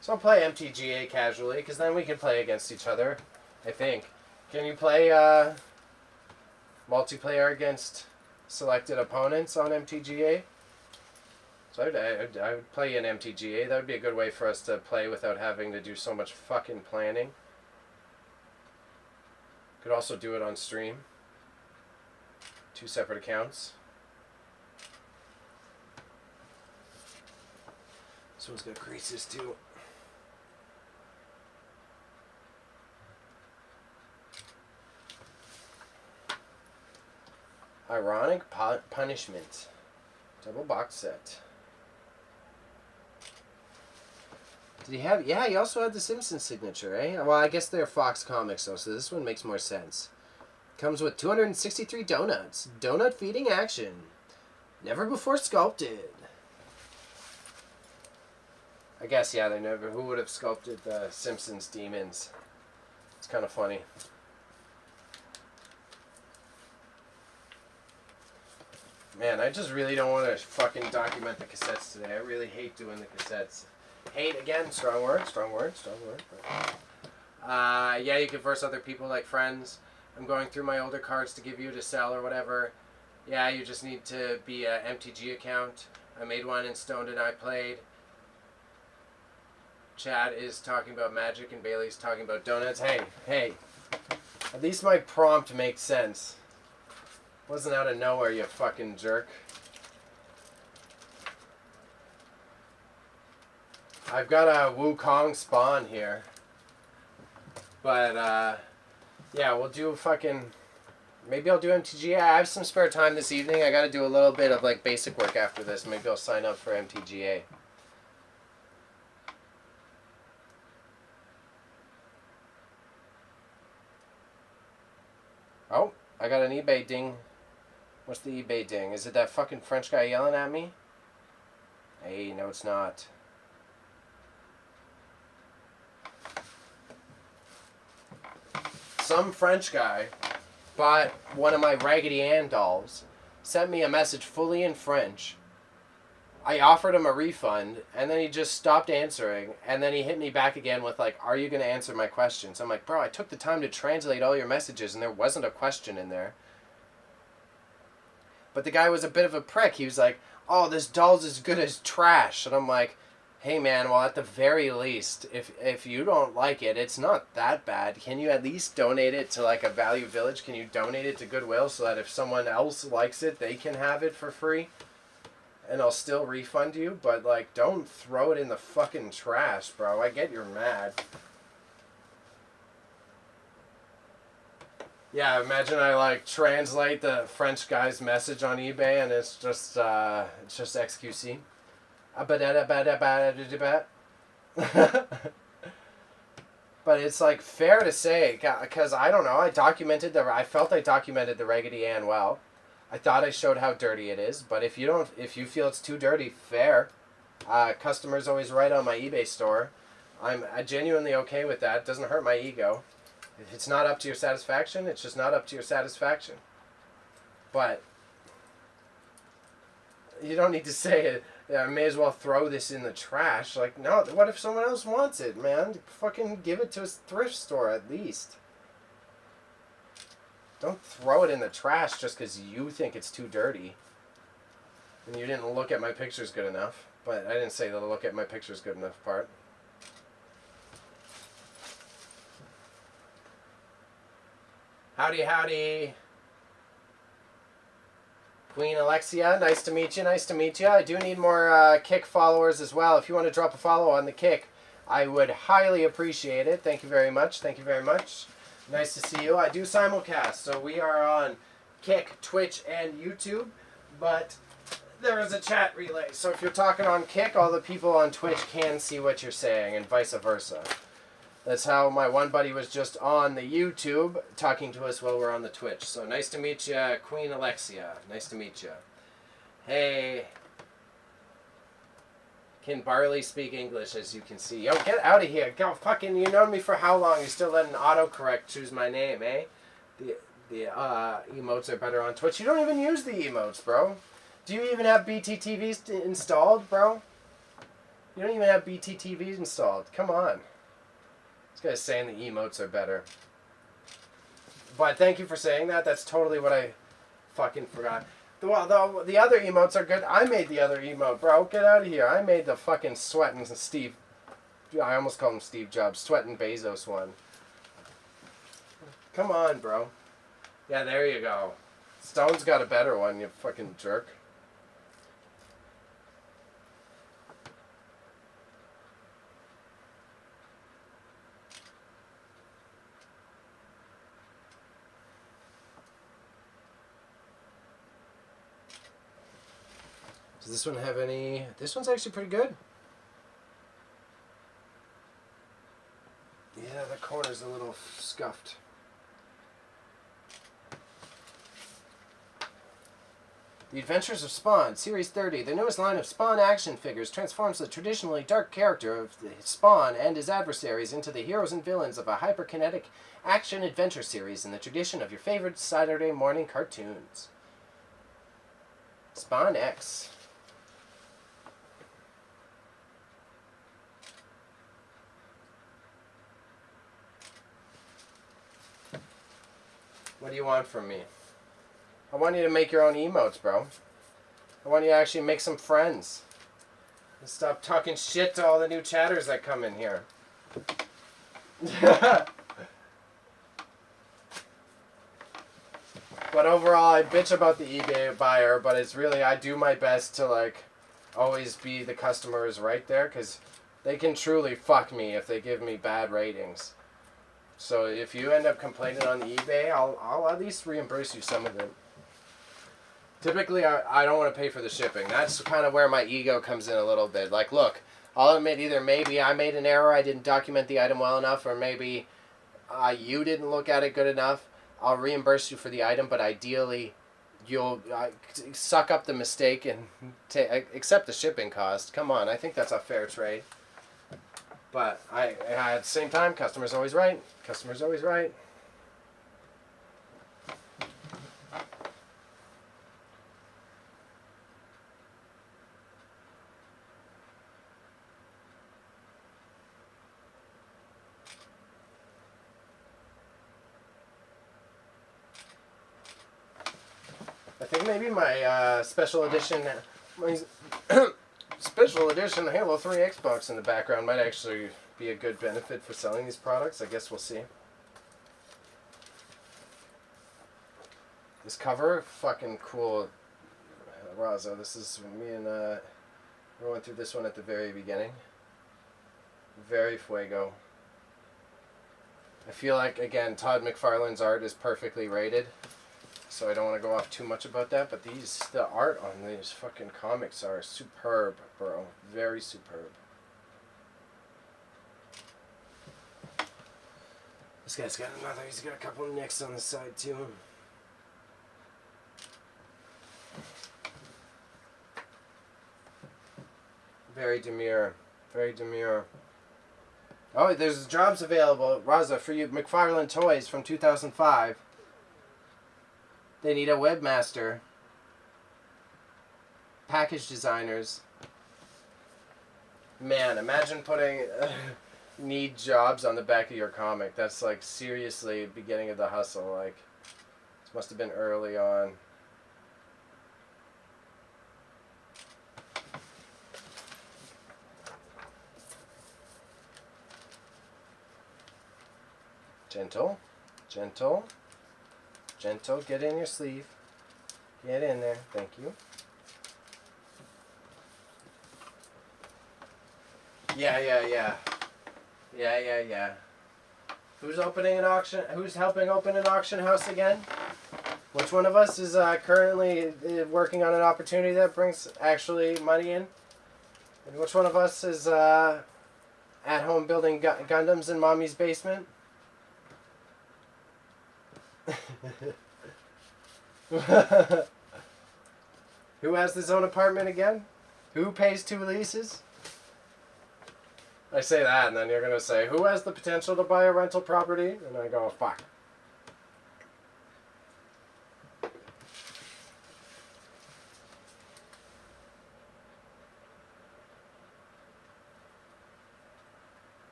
So I'll play MTGA casually, because then we can play against each other, I think. Can you play multiplayer against selected opponents on MTGA? So I would play in MTGA. That would be a good way for us to play without having to do so much fucking planning. Could also do it on stream. 2 separate accounts. This one's got creases too. Ironic Punishment. Double box set. Did he have... Yeah, he also had the Simpsons signature, eh? Well, I guess they're Fox Comics, though, so this one makes more sense. Comes with 263 donuts. Donut feeding action. Never before sculpted. I guess, yeah, they never... Who would have sculpted the Simpsons demons? It's kind of funny. Man, I just really don't want to fucking document the cassettes today. I really hate doing the cassettes. Hate, again, strong word. Yeah, you can verse other people like friends. I'm going through my older cards to give you to sell or whatever. Yeah, you just need to be an MTG account. I made one and Stoned and I played. Chad is talking about Magic and Bailey's talking about donuts. Hey. At least my prompt makes sense. Wasn't out of nowhere, you fucking jerk. I've got a Wukong spawn here. But, yeah, we'll do fucking... Maybe I'll do MTGA. I have some spare time this evening. I gotta do a little bit of, like, basic work after this. Maybe I'll sign up for MTGA. Oh, I got an eBay ding. What's the eBay ding? Is it that fucking French guy yelling at me? Hey, no it's not. Some French guy bought one of my Raggedy Ann dolls, sent me a message fully in French. I offered him a refund, and then he just stopped answering, and then he hit me back again with like, "Are you going to answer my questions?" I'm like, "Bro, I took the time to translate all your messages, and there wasn't a question in there." But the guy was a bit of a prick. He was like, "Oh, this doll's as good as trash," and I'm like, "Hey man, well at the very least, if you don't like it, it's not that bad. Can you at least donate it to like a Value Village? Can you donate it to Goodwill so that if someone else likes it, they can have it for free? And I'll still refund you, but like don't throw it in the fucking trash, bro. I get you're mad." Yeah, imagine I like translate the French guy's message on eBay and it's just XQC. But it's like fair to say, because I don't know, I felt I documented the Raggedy Ann well. I thought I showed how dirty it is, but if you feel it's too dirty, fair. Customer's always right on my eBay store. I'm genuinely okay with that. It doesn't hurt my ego. If it's not up to your satisfaction, it's just not up to your satisfaction. But you don't need to say it. Yeah, I may as well throw this in the trash. Like, no, what if someone else wants it, man? Fucking give it to a thrift store at least. Don't throw it in the trash just because you think it's too dirty. And you didn't look at my pictures good enough. But I didn't say the look at my pictures good enough part. Howdy, howdy. Queen Alexia, nice to meet you, nice to meet you. I do need more Kick followers as well. If you want to drop a follow on the Kick, I would highly appreciate it. Thank you very much, thank you very much. Nice to see you. I do simulcast, so we are on Kick, Twitch, and YouTube, but there is a chat relay. So if you're talking on Kick, all the people on Twitch can see what you're saying, and vice versa. That's how my one buddy was just on the YouTube talking to us while we're on the Twitch. So nice to meet you, Queen Alexia. Nice to meet you. Hey. Can barely speak English, as you can see. Yo, get out of here. Go fucking, you known me for how long? You're still letting autocorrect choose my name, eh? The emotes are better on Twitch. You don't even use the emotes, bro. Do you even have BTTVs installed, bro? You don't even have BTTVs installed. Come on. This guy's saying the emotes are better. But thank you for saying that. That's totally what I fucking forgot. Well, the other emotes are good. I made the other emote, bro. Get out of here. I made the fucking sweating Steve... I almost called him Steve Jobs. Sweating Bezos one. Come on, bro. Yeah, there you go. Stone's got a better one, you fucking jerk. Does this one have any... This one's actually pretty good. Yeah, the corner's a little scuffed. The Adventures of Spawn, Series 30. The newest line of Spawn action figures transforms the traditionally dark character of Spawn and his adversaries into the heroes and villains of a hyperkinetic action-adventure series in the tradition of your favorite Saturday morning cartoons. Spawn X. What do you want from me? I want you to make your own emotes, bro. I want you to actually make some friends. And stop talking shit to all the new chatters that come in here. But overall, I bitch about the eBay buyer, but it's really, I do my best to, like, always be the customers right there, because they can truly fuck me if they give me bad ratings. So if you end up complaining on the eBay, I'll at least reimburse you some of them. Typically, I don't want to pay for the shipping. That's kind of where my ego comes in a little bit. Like, look, I'll admit either maybe I made an error, I didn't document the item well enough, or maybe you didn't look at it good enough. I'll reimburse you for the item, but ideally, you'll suck up the mistake and accept the shipping cost. Come on, I think that's a fair trade. But at the same time, customer's always right. Customer's always right. think maybe my special edition, my special edition Halo 3 Xbox in the background might actually be a good benefit for selling these products. I guess we'll see. This cover, fucking cool. Raza, this is me and we went through this one at the very beginning. Very fuego. I feel like, again, Todd McFarlane's art is perfectly rated, so I don't want to go off too much about that, but the art on these fucking comics are superb, bro. Very superb. This guy's got another, he's got a couple of nicks on the side too. Very demure. Very demure. Oh, there's jobs available, Raza, for you. McFarlane Toys from 2005. They need a webmaster. Package designers. Man, imagine putting need jobs on the back of your comic. That's like seriously beginning of the hustle. Like, this must have been early on. Gentle, gentle, gentle. Get in your sleeve. Get in there. Thank you. Yeah. Who's opening an auction? Who's helping open an auction house again? Which one of us is currently working on an opportunity that brings actually money in? And which one of us is at home building Gundams in mommy's basement? Who has his own apartment again? Who pays 2 leases? I say that, and then you're going to say, who has the potential to buy a rental property? And I go, fuck.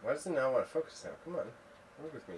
Why does it not want to focus now? Come on. Work with me.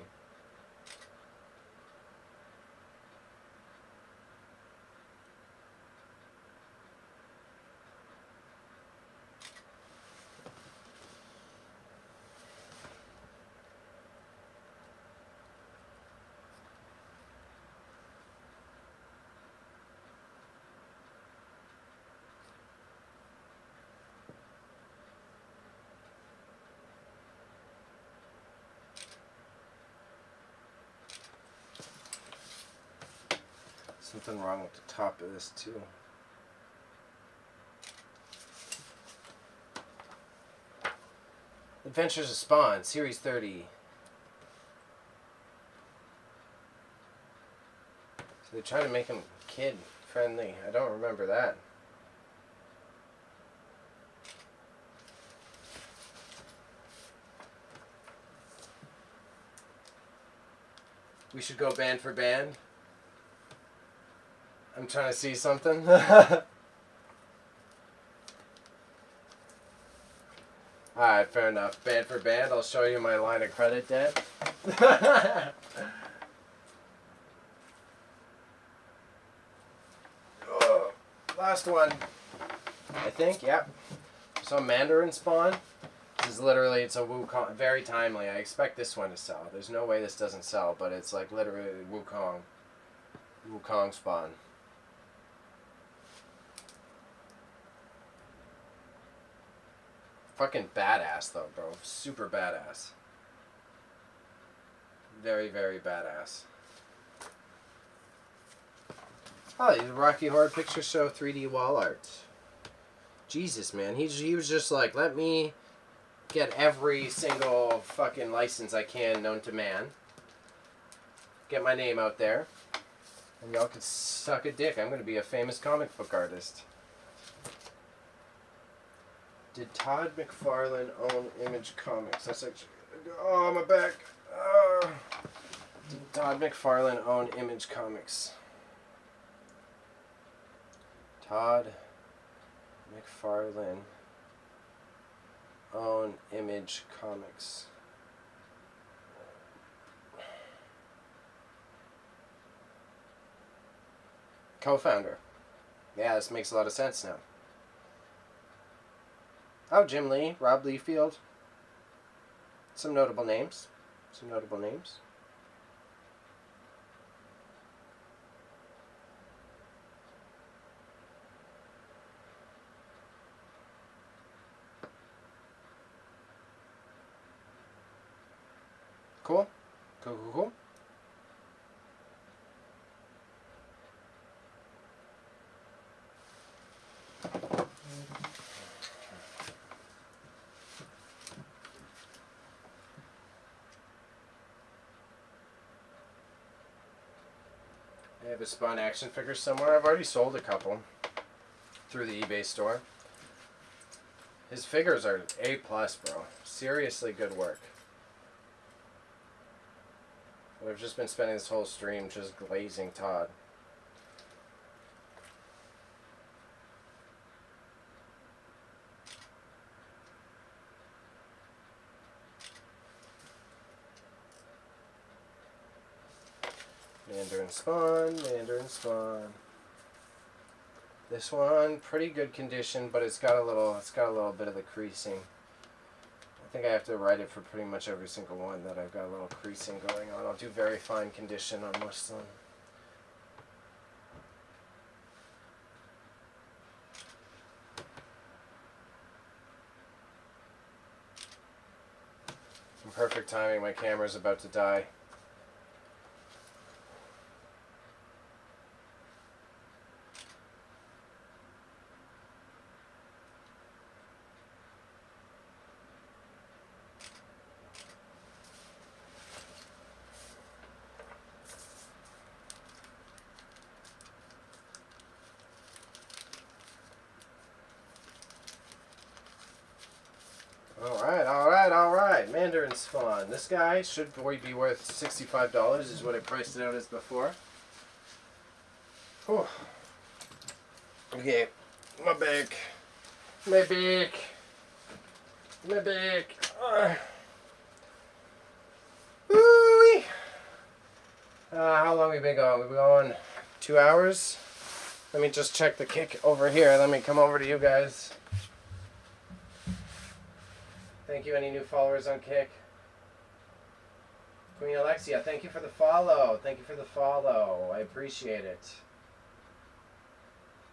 Something wrong with the top of this too. Adventures of Spawn, Series 30. So they try to make him kid friendly. I don't remember that. We should go band for band. I'm trying to see something. Alright, fair enough. Band for band, I'll show you my line of credit debt. Last one. I think, yep. So Mandarin Spawn. This is literally, it's a Wukong, very timely. I expect this one to sell. There's no way this doesn't sell, but it's like literally Wukong. Wukong Spawn. Fucking badass though, bro. Super badass. Very, very badass. Oh, the Rocky Horror Picture Show 3D wall art. Jesus, man. He was just like, let me get every single fucking license I can known to man. Get my name out there. And y'all can suck a dick. I'm going to be a famous comic book artist. Did Todd McFarlane own Image Comics? That's actually... Oh, my back. Did Todd McFarlane own Image Comics? Todd McFarlane Own Image Comics. Co-founder. Yeah, this makes a lot of sense now. Oh, Jim Lee, Rob Liefeld. Some notable names. Some notable names. Cool. Cool, cool, cool. I have a Spawn action figure somewhere. I've already sold a couple through the eBay store. His figures are A+, bro. Seriously good work. But I've just been spending this whole stream just glazing Todd. Mandarin Spawn, Mandarin Spawn. This one, pretty good condition, but it's got a little bit of the creasing. I think I have to write it for pretty much every single one that I've got a little creasing going on. I'll do very fine condition on most of them. Perfect timing, my camera's about to die. Alright. Mandarin Spawn. This guy should be worth $65 is what I priced it out as before. Whew. Okay. My back. Woo-wee. How long have we been going? We've been going 2 hours? Let me just check the kick over here. Let me come over to you guys. Thank you, any new followers on Kick. Queen Alexia, thank you for the follow. I appreciate it.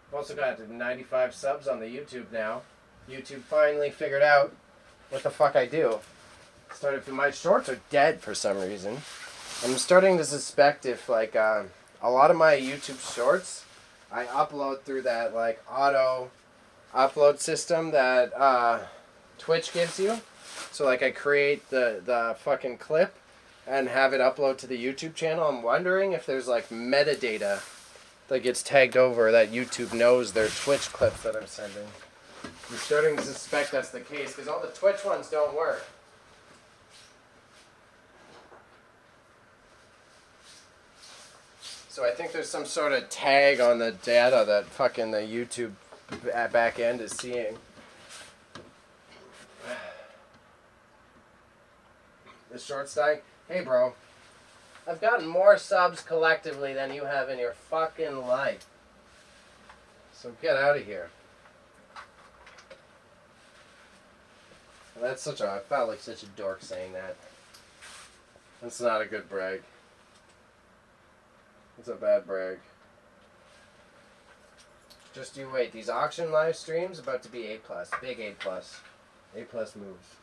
I've also got 95 subs on the YouTube now. YouTube finally figured out what the fuck I do. My shorts are dead for some reason. I'm starting to suspect if like a lot of my YouTube shorts I upload through that like auto upload system that Twitch gives you. So like I create the fucking clip and have it upload to the YouTube channel. I'm wondering if there's like metadata that gets tagged over that YouTube knows they're Twitch clips that I'm sending. I'm starting to suspect that's the case because all the Twitch ones don't work. So I think there's some sort of tag on the data that fucking the YouTube back end is seeing. The shorts dying? Hey bro, I've gotten more subs collectively than you have in your fucking life. So get out of here. That's I felt like such a dork saying that. That's not a good brag. It's a bad brag. Just you wait. These auction live streams about to be A+. Big A+. A+ moves.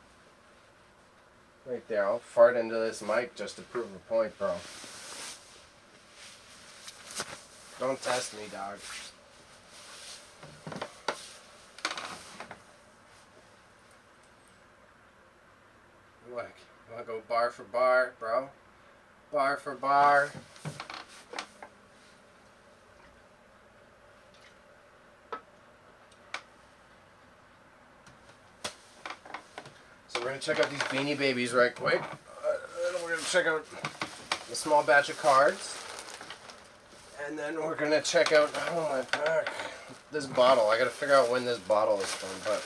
Right there. I'll fart into this mic just to prove a point, bro. Don't test me, dog. What? You wanna go bar for bar, bro? Bar for bar. So we're gonna check out these Beanie Babies right quick. Then we're gonna check out a small batch of cards. And then we're gonna check out, oh my back, this bottle. I gotta figure out when this bottle is from, but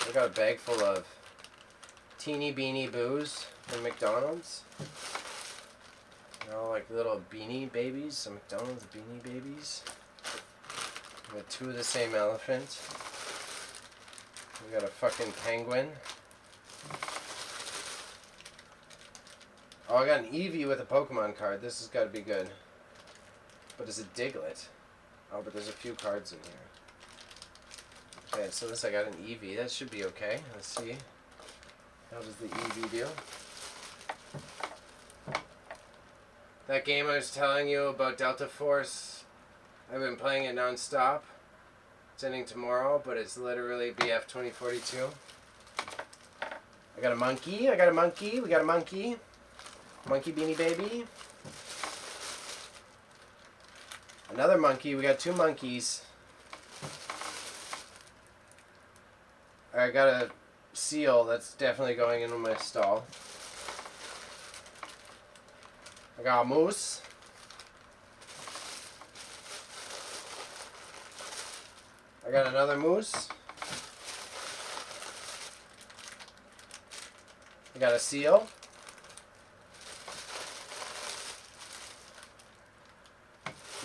I got a bag full of teeny beanie boos from McDonald's. They're all like little beanie babies, some McDonald's beanie babies. We got 2 of the same elephant. We got a fucking penguin. Oh, I got an Eevee with a Pokemon card. This has got to be good. But it's a Diglett. Oh, but there's a few cards in here. Okay, so this I got an Eevee. That should be okay. Let's see. How does the Eevee do? That game I was telling you about, Delta Force, I've been playing it non-stop. It's ending tomorrow, but it's literally BF 2042. I got a monkey. I got a monkey. We got a monkey. Monkey Beanie Baby. Another monkey. We got 2 monkeys. I got a seal. That's definitely going into my stall. I got a moose. I got another moose. I got a seal.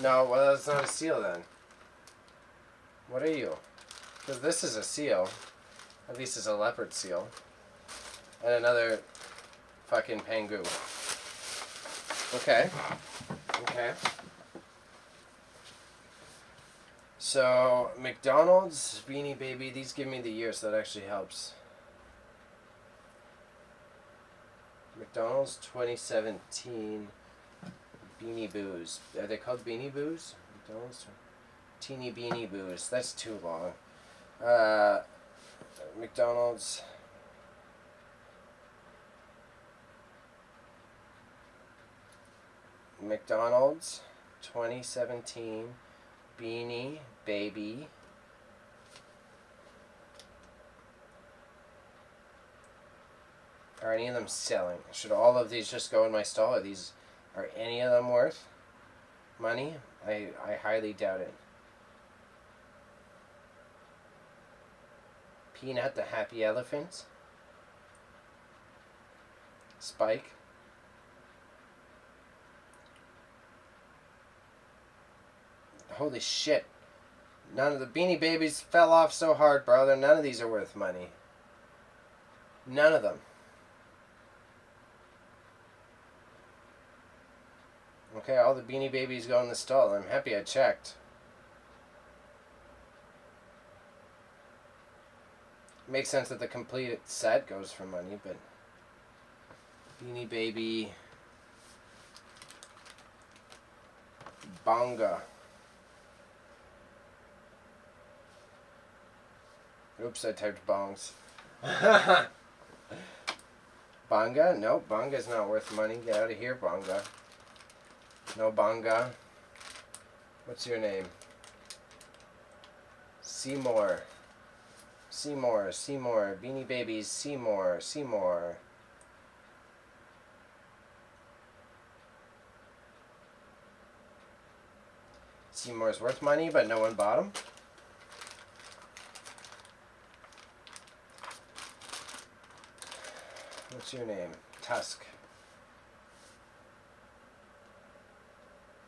No, well, that's not a seal then. What are you? Because this is a seal. At least it's a leopard seal. And another fucking pangu. Okay. Okay. So, McDonald's, Beanie Baby, these give me the year, so that actually helps. McDonald's 2017 Beanie Boos. Are they called Beanie Boos? McDonald's Teeny Beanie Boos. That's too long. McDonald's. McDonald's 2017 Beanie Baby. Are any of them selling? Should all of these just go in my stall? Are any of them worth money? I highly doubt it. Peanut the Happy Elephant. Spike. Holy shit. None of the Beanie Babies fell off so hard, brother. None of these are worth money. None of them. Okay, all the Beanie Babies go in the stall. I'm happy I checked. Makes sense that the complete set goes for money, but Beanie Baby Bonga. Oops, I typed bongs. Bonga? No, Bonga's not worth money. Get out of here, Bonga. No Bonga. What's your name? Seymour. Seymour, Seymour. Beanie Babies, Seymour, Seymour. Seymour's worth money, but no one bought him. What's your name? Tusk.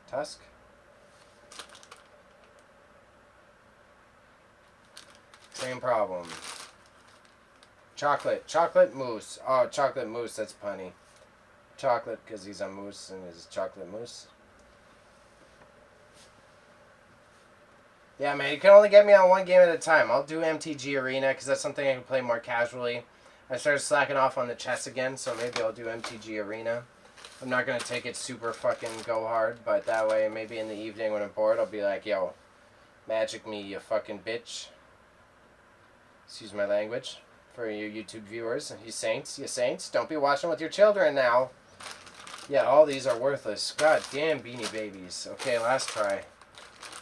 Tusk? Same problem. Chocolate. Chocolate mousse. Oh, chocolate mousse, that's punny. Chocolate, because he's a moose and is chocolate mousse. Yeah, man, you can only get me on one game at a time. I'll do MTG Arena, because that's something I can play more casually. I started slacking off on the chess again, so maybe I'll do MTG Arena. I'm not going to take it super fucking go hard, but that way maybe in the evening when I'm bored, I'll be like, yo, magic me, you fucking bitch. Excuse my language for you YouTube viewers. You saints, don't be watching with your children now. Yeah, all these are worthless. God damn Beanie Babies. Okay, last try.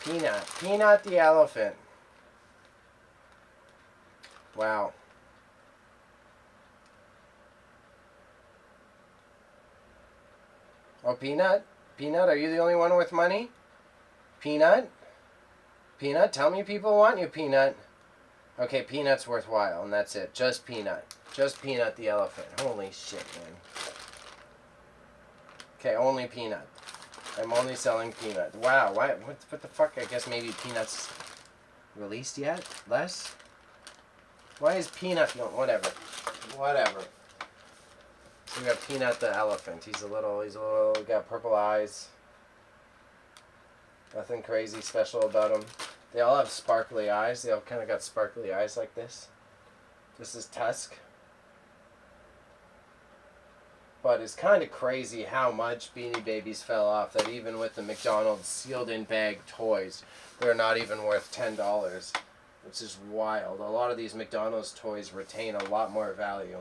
Peanut. Peanut the elephant. Wow. Oh, Peanut? Peanut, are you the only one with money? Peanut? Peanut, tell me people want you, Peanut. Okay, Peanut's worthwhile, and that's it. Just Peanut. Just Peanut the elephant. Holy shit, man. Okay, only Peanut. I'm only selling Peanut. Wow, why? What the fuck? I guess maybe Peanut's released yet? Less? Why is Peanut... No, whatever. Whatever. So we got Peanut the elephant. He's a little, got purple eyes. Nothing crazy special about him. They all have sparkly eyes. They all kind of got sparkly eyes like this. This is Tusk. But it's kind of crazy how much Beanie Babies fell off, that even with the McDonald's sealed-in bag toys, they're not even worth $10, which is wild. A lot of these McDonald's toys retain a lot more value.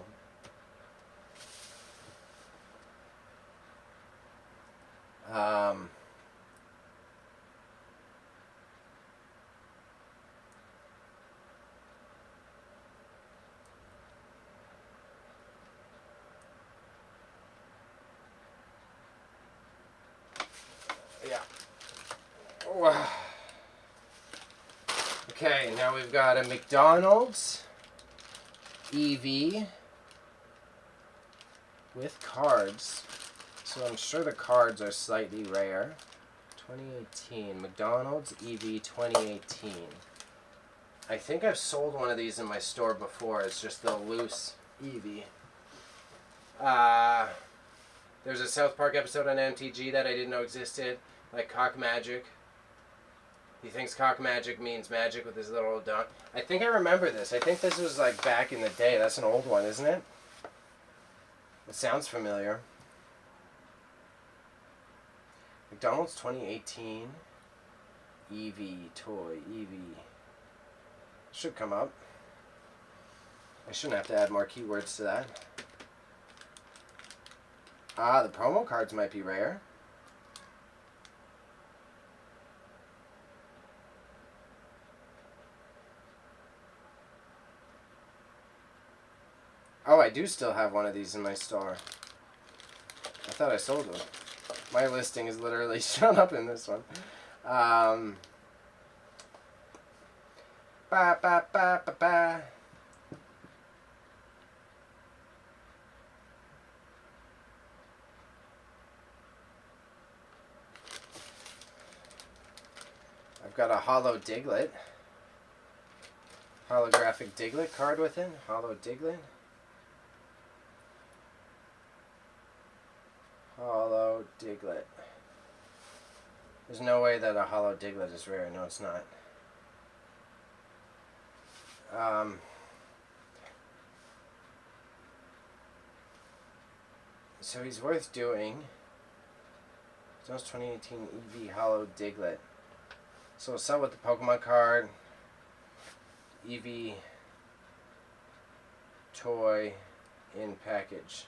Yeah. Wow. Okay, now we've got a McDonald's EV with cards. So I'm sure the cards are slightly rare. 2018, McDonald's EV 2018. I think I've sold one of these in my store before. It's just the loose EV. There's a South Park episode on MTG that I didn't know existed, like Cock Magic. He thinks Cock Magic means magic with his little dog. I think I remember this. I think this was like back in the day. That's an old one, isn't it? It sounds familiar. McDonald's 2018 EV toy EV. Should come up. I shouldn't have to add more keywords to that. Ah, the promo cards might be rare. Oh, I do still have one of these in my store. I thought I sold them. My listing is literally shown up in this one. Ba ba ba ba ba. I've got a hollow Diglett. Holographic Diglett card with it. Hollow Diglett. Hollow Diglett. There's no way that a hollow Diglett is rare. No, it's not. So he's worth doing. Jones 2018 EV Hollow Diglett. So we'll sell with the Pokemon card. EV toy in package.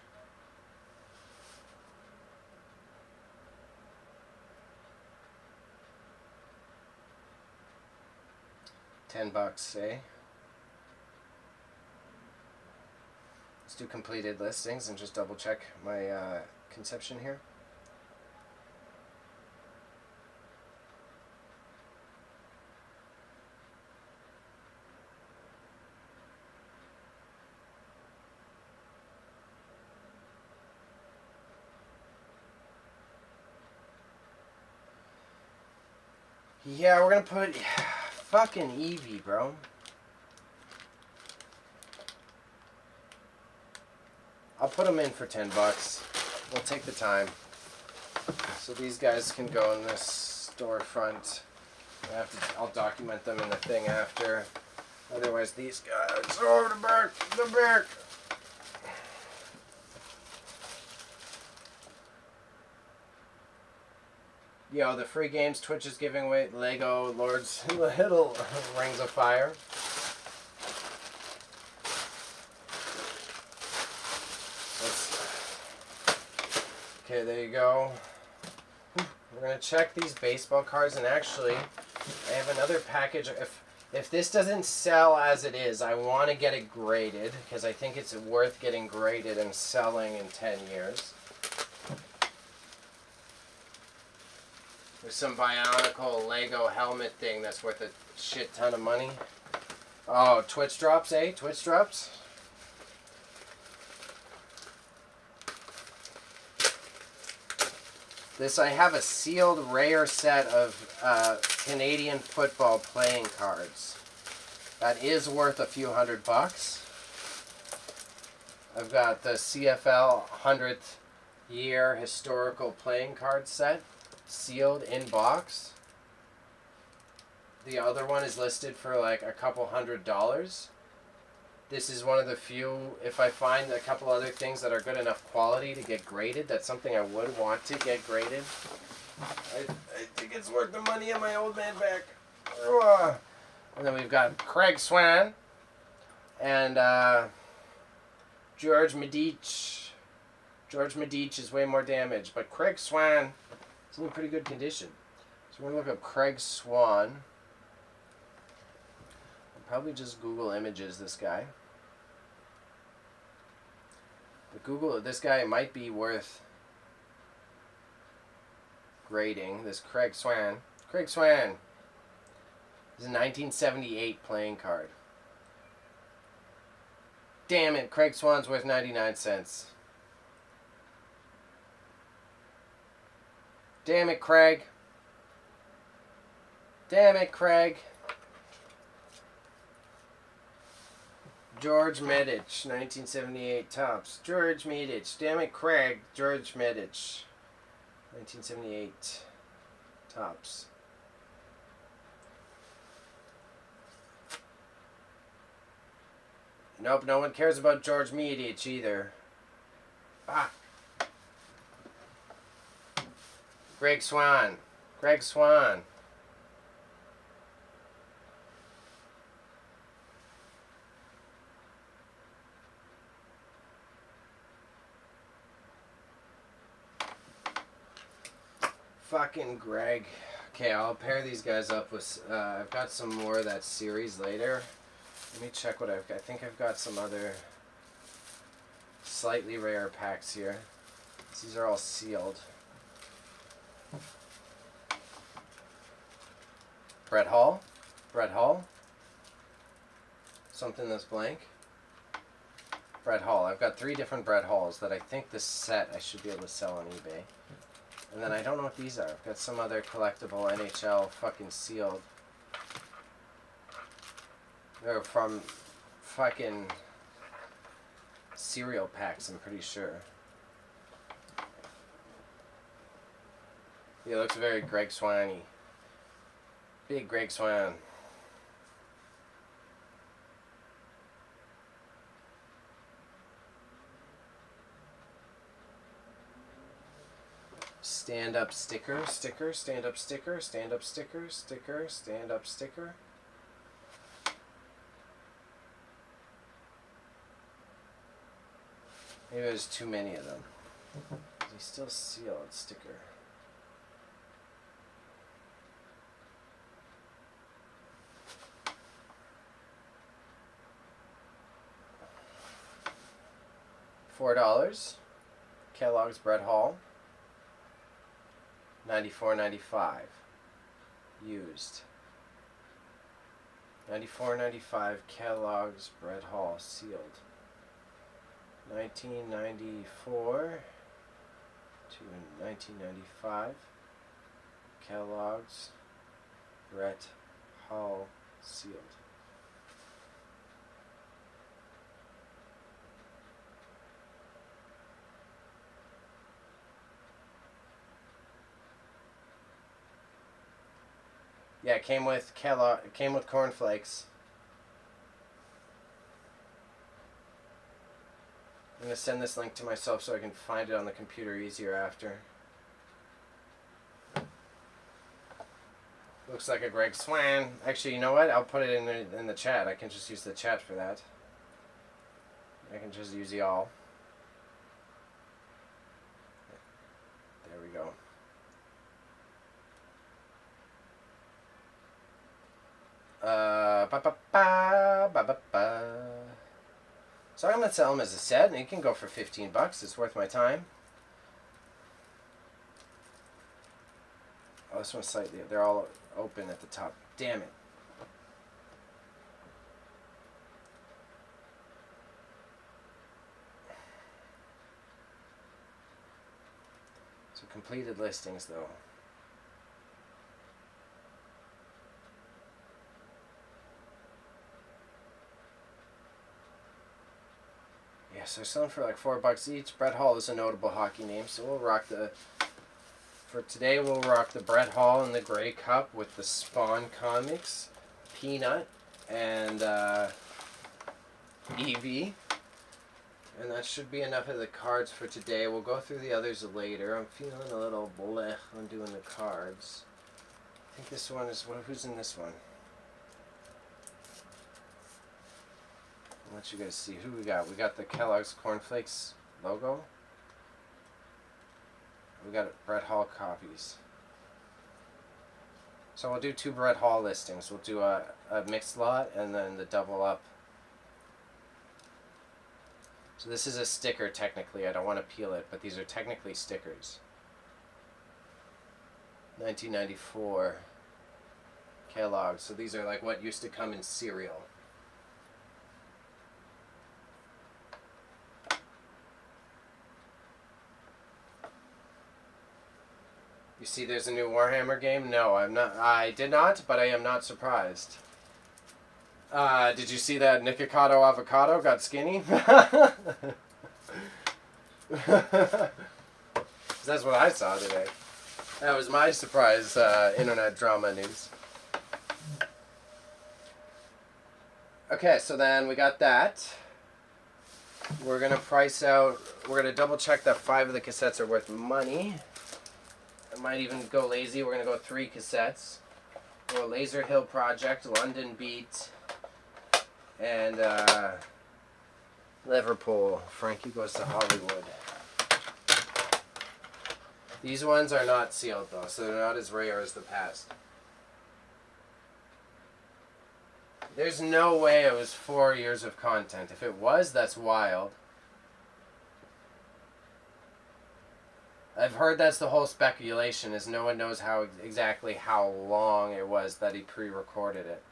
$10, eh? Let's do completed listings and just double check my conception here. Yeah, we're gonna put fucking Eevee, bro. I'll put them in for $10. We'll take the time. So these guys can go in this storefront. I'll document them in the thing after. Otherwise, these guys. Oh, the back, the back. Yo, the free games Twitch is giving away Lego Lords Little Rings of Fire. Okay, there you go. We're gonna check these baseball cards, and actually, I have another package. If this doesn't sell as it is, I want to get it graded because I think it's worth getting graded and selling in 10 years. There's some Bionicle Lego helmet thing that's worth a shit ton of money. Oh, Twitch drops, eh? Twitch drops. This, I have a sealed rare set of Canadian football playing cards. That is worth a few $100. I've got the CFL 100th year historical playing card set, sealed in box. The other one is listed for like a couple $100. This is one of the few, if I find a couple other things that are good enough quality to get graded, that's something I would want to get graded. I think it's worth the money in my old man back. And then we've got Craig Swan and George Medici. George Medici is way more damaged, but Craig Swan is in pretty good condition. So we're going to look up Craig Swan. I'll probably just Google images this guy. But Google, this guy might be worth grading. This Craig Swan. Craig Swan. This is a 1978 playing card. Damn it, Craig Swan's worth 99 cents. Damn it, Craig. Damn it, Craig. George Medici, 1978 tops. George Medici. Damn it, Craig. George Medici, 1978 tops. Nope, no one cares about George Medici either. Ah. Greg Swan. Greg Swan. Fucking Greg. Okay, I'll pair these guys up with... I've got some more of that series later. Let me check what I've got. I think I've got some other slightly rare packs here. These are all sealed. Brett Hall. Brett Hall. Something that's blank. Brett Hall. I've got 3 different Brett Halls that I think this set I should be able to sell on eBay. And then I don't know what these are. I've got some other collectible NHL fucking sealed. They're from fucking cereal packs, I'm pretty sure. He looks very Greg Swan-y. Big Greg Swan. Stand-up sticker, sticker, stand-up sticker, stand-up sticker, sticker, stand-up sticker. Maybe there's too many of them. He's still sealed sticker. $4. Kellogg's Brett Hall. $94.95. Used. $94.95 Kellogg's Brett Hall sealed. 1994 to 1995 Kellogg's Brett Hall sealed. Yeah, it came with Kellogg. It came with cornflakes. I'm going to send this link to myself so I can find it on the computer easier after. Looks like a Greg Swan. Actually, you know what? I'll put it in the chat. I can just use the chat for that. I can just use y'all. There we go. So I'm going to sell them as a set, and you can go for $15. It's worth my time. Oh, this one's slightly... They're all open at the top. Damn it. So completed listings though. Yeah, so they're selling for like $4 each. Brett Hall is a notable hockey name, so we'll rock the... For today, we'll rock the Brett Hall in the Grey Cup with the Spawn Comics, Peanut, and Evie. And that should be enough of the cards for today. We'll go through the others later. I'm feeling a little blech on doing the cards. I think this one is... Who's in this one? I'll let you guys see who we got. We got the Kellogg's Cornflakes logo. We got Brett Hall copies. So we'll do 2 Brett Hall listings. We'll do a mixed lot and then the double up. So this is a sticker technically. I don't want to peel it, but these are technically stickers. 1994 Kellogg's. So these are like what used to come in cereal. You see there's a new Warhammer game? No, I'm not. I did not, but I am not surprised. Did you see that Nikocado Avocado got skinny? That's what I saw today. That was my surprise internet drama news. Okay, so then we got that. We're going to price out... We're going to double check that 5 of the cassettes are worth money. I might even go lazy. We're going to go 3 cassettes. Go Laser Hill Project, London Beat, and Liverpool. Frankie Goes to Hollywood. These ones are not sealed though, so they're not as rare as the past. There's no way it was 4 years of content. If it was, that's wild. I've heard that's the whole speculation, is no one knows how exactly how long it was that he pre-recorded it.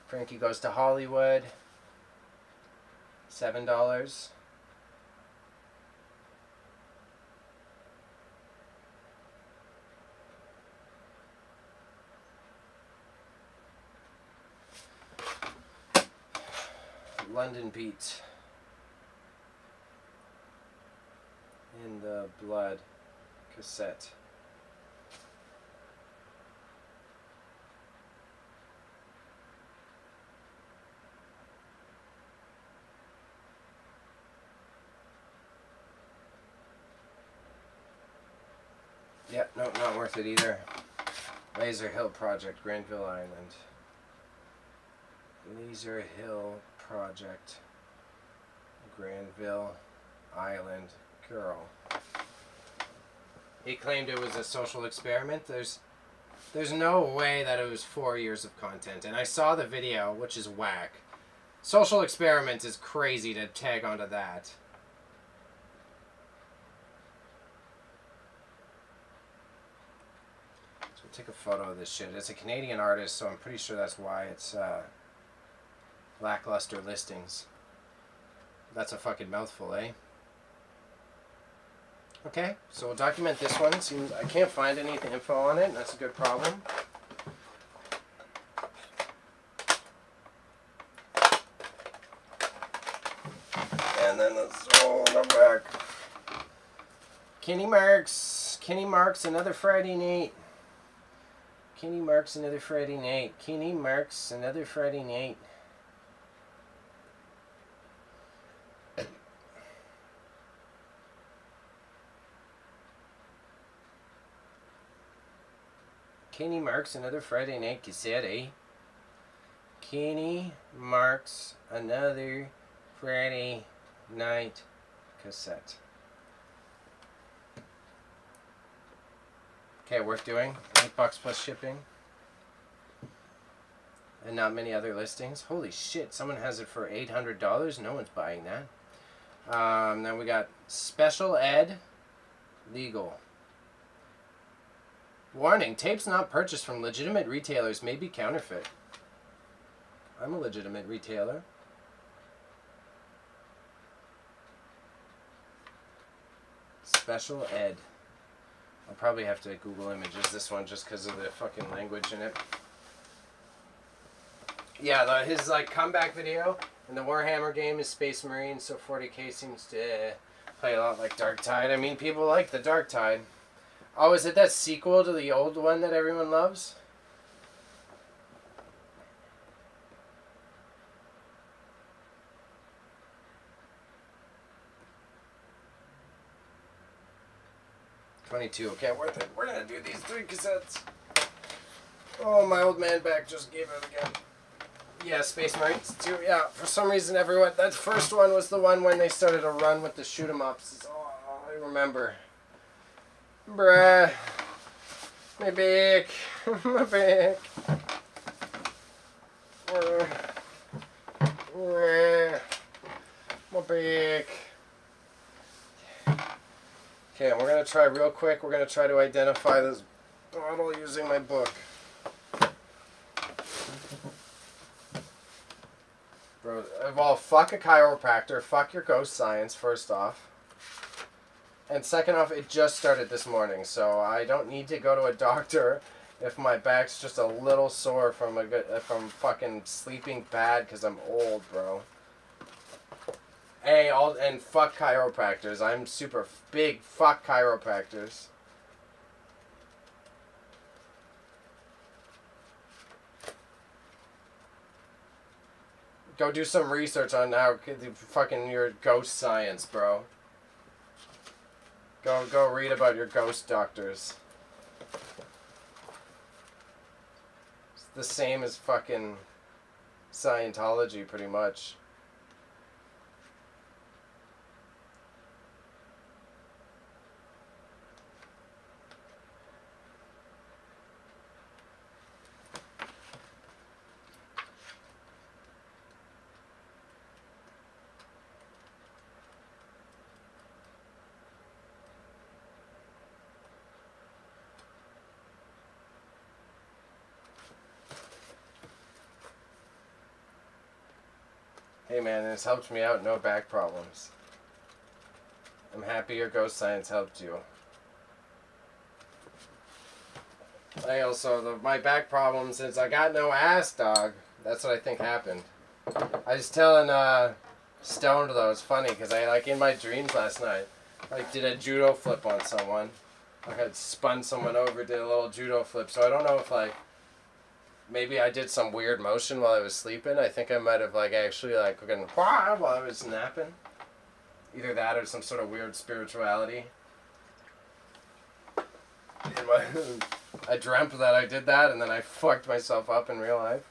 Frankie Goes to Hollywood, $7. London Beat. In the Blood cassette. Yep, no, not worth it either. Laser Hill Project, Granville Island. Laser Hill Project, Granville Island Girl. He claimed it was a social experiment. There's no way that it was 4 years of content. And I saw the video, which is whack. Social experiment is crazy to tag onto that. So we'll take a photo of this shit. It's a Canadian artist, so I'm pretty sure that's why it's lackluster listings. That's a fucking mouthful, eh? Okay, so we'll document this one. Seems I can't find any info on it, and that's a good problem. And then let's roll it back. Kenny Marks, another Friday night. Kenny Marks, another Friday night. Kenny Marks, another Friday night. Kenny Marks, another Friday night cassette, eh? Kenny Marks, another Friday night cassette. Okay, worth doing. $8 plus shipping. And not many other listings. Holy shit, someone has it for $800. No one's buying that. Then we got Special Ed Legal. Warning, tapes not purchased from legitimate retailers may be counterfeit. I'm a legitimate retailer. Special ed. I'll probably have to Google images this one just because of the fucking language in it. Yeah, his like comeback video in the Warhammer game is Space Marine, so 40K seems to play a lot like Dark Tide. I mean, people like the Dark Tide. Oh, is it that sequel to the old one that everyone loves? $22. Okay, worth it. We're gonna do these 3 cassettes. Oh, my old man back just gave it again. Yeah, Space Marines 2. Yeah, for some reason everyone... That first one was the one when they started a run with the shoot 'em ups. Oh, I remember. Bruh. My back. My back. My back. Okay, we're going to try real quick. We're going to try to identify this bottle using my book. Bro, well, fuck a chiropractor. Fuck your ghost science, first off. And second off, it just started this morning, so I don't need to go to a doctor if my back's just a little sore from from fucking sleeping bad because I'm old, bro. Hey, and fuck chiropractors. I'm super big fuck chiropractors. Go do some research on how fucking your ghost science, bro. Go read about your ghost doctors. It's the same as fucking Scientology, pretty much. Hey man, this helped me out, no back problems. I'm happy your ghost science helped you. My back problems is I got no ass, dog. That's what I think happened. I was telling Stoned though, it's funny because I in my dreams last night, did a judo flip on someone. I had spun someone over, did a little judo flip. So I don't know if maybe I did some weird motion while I was sleeping. I think I might have actually going while I was napping. Either that or some sort of weird spirituality. I dreamt that I did that and then I fucked myself up in real life.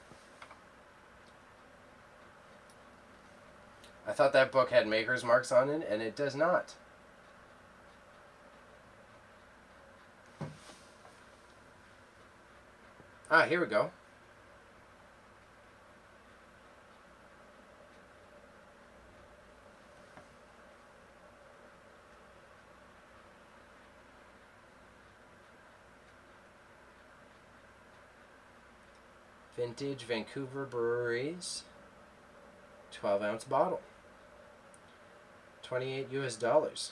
I thought that book had maker's marks on it, and it does not. Ah, here we go. Vintage Vancouver Breweries 12-ounce bottle. $28.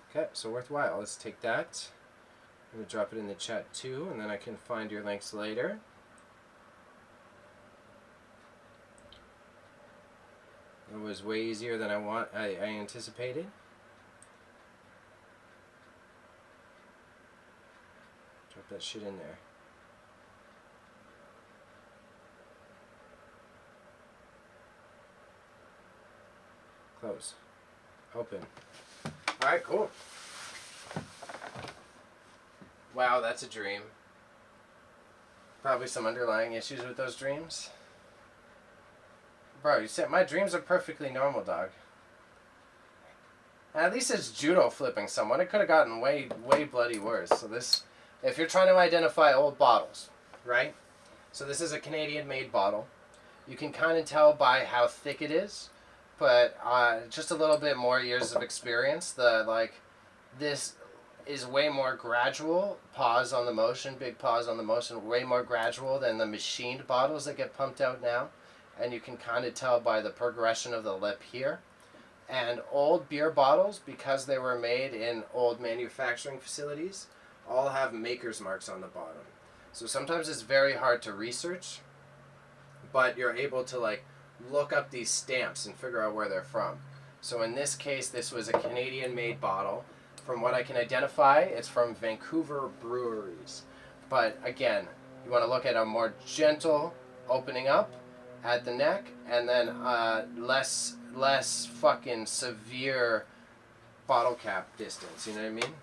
Okay, so worthwhile. Let's take that. I'm going to drop it in the chat too, and then I can find your links later. It was way easier than I anticipated. Drop that shit in there. Close. Open. Alright, cool. Wow, that's a dream. Probably some underlying issues with those dreams. Bro, you said my dreams are perfectly normal, dog. At least it's judo flipping someone. It could have gotten way bloody worse. So this, if you're trying to identify old bottles, right? So this is a Canadian-made bottle. You can kind of tell by how thick it is, but just a little bit more years of experience. This is way more gradual. Pause on the motion, big pause on the motion, way more gradual than the machined bottles that get pumped out now. And you can kind of tell by the progression of the lip here. And old beer bottles, because they were made in old manufacturing facilities, all have maker's marks on the bottom. So sometimes it's very hard to research, but you're able to like look up these stamps and figure out where they're from. So in this case, this was a Canadian-made bottle. From what I can identify, it's from Vancouver breweries. But again, you want to look at a more gentle opening up at the neck, and then less fucking severe bottle cap distance. You know what I mean?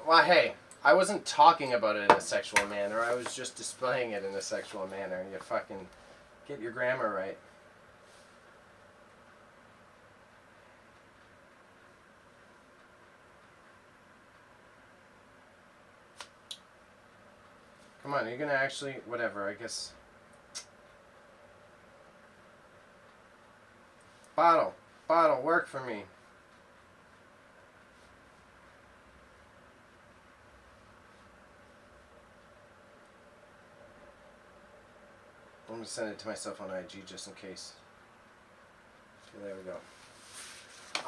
Well, hey, I wasn't talking about it in a sexual manner. I was just displaying it in a sexual manner. You fucking get your grammar right. Come on, you're gonna actually... Whatever, I guess... Bottle, work for me. I'm going to send it to myself on IG just in case. Okay, there we go.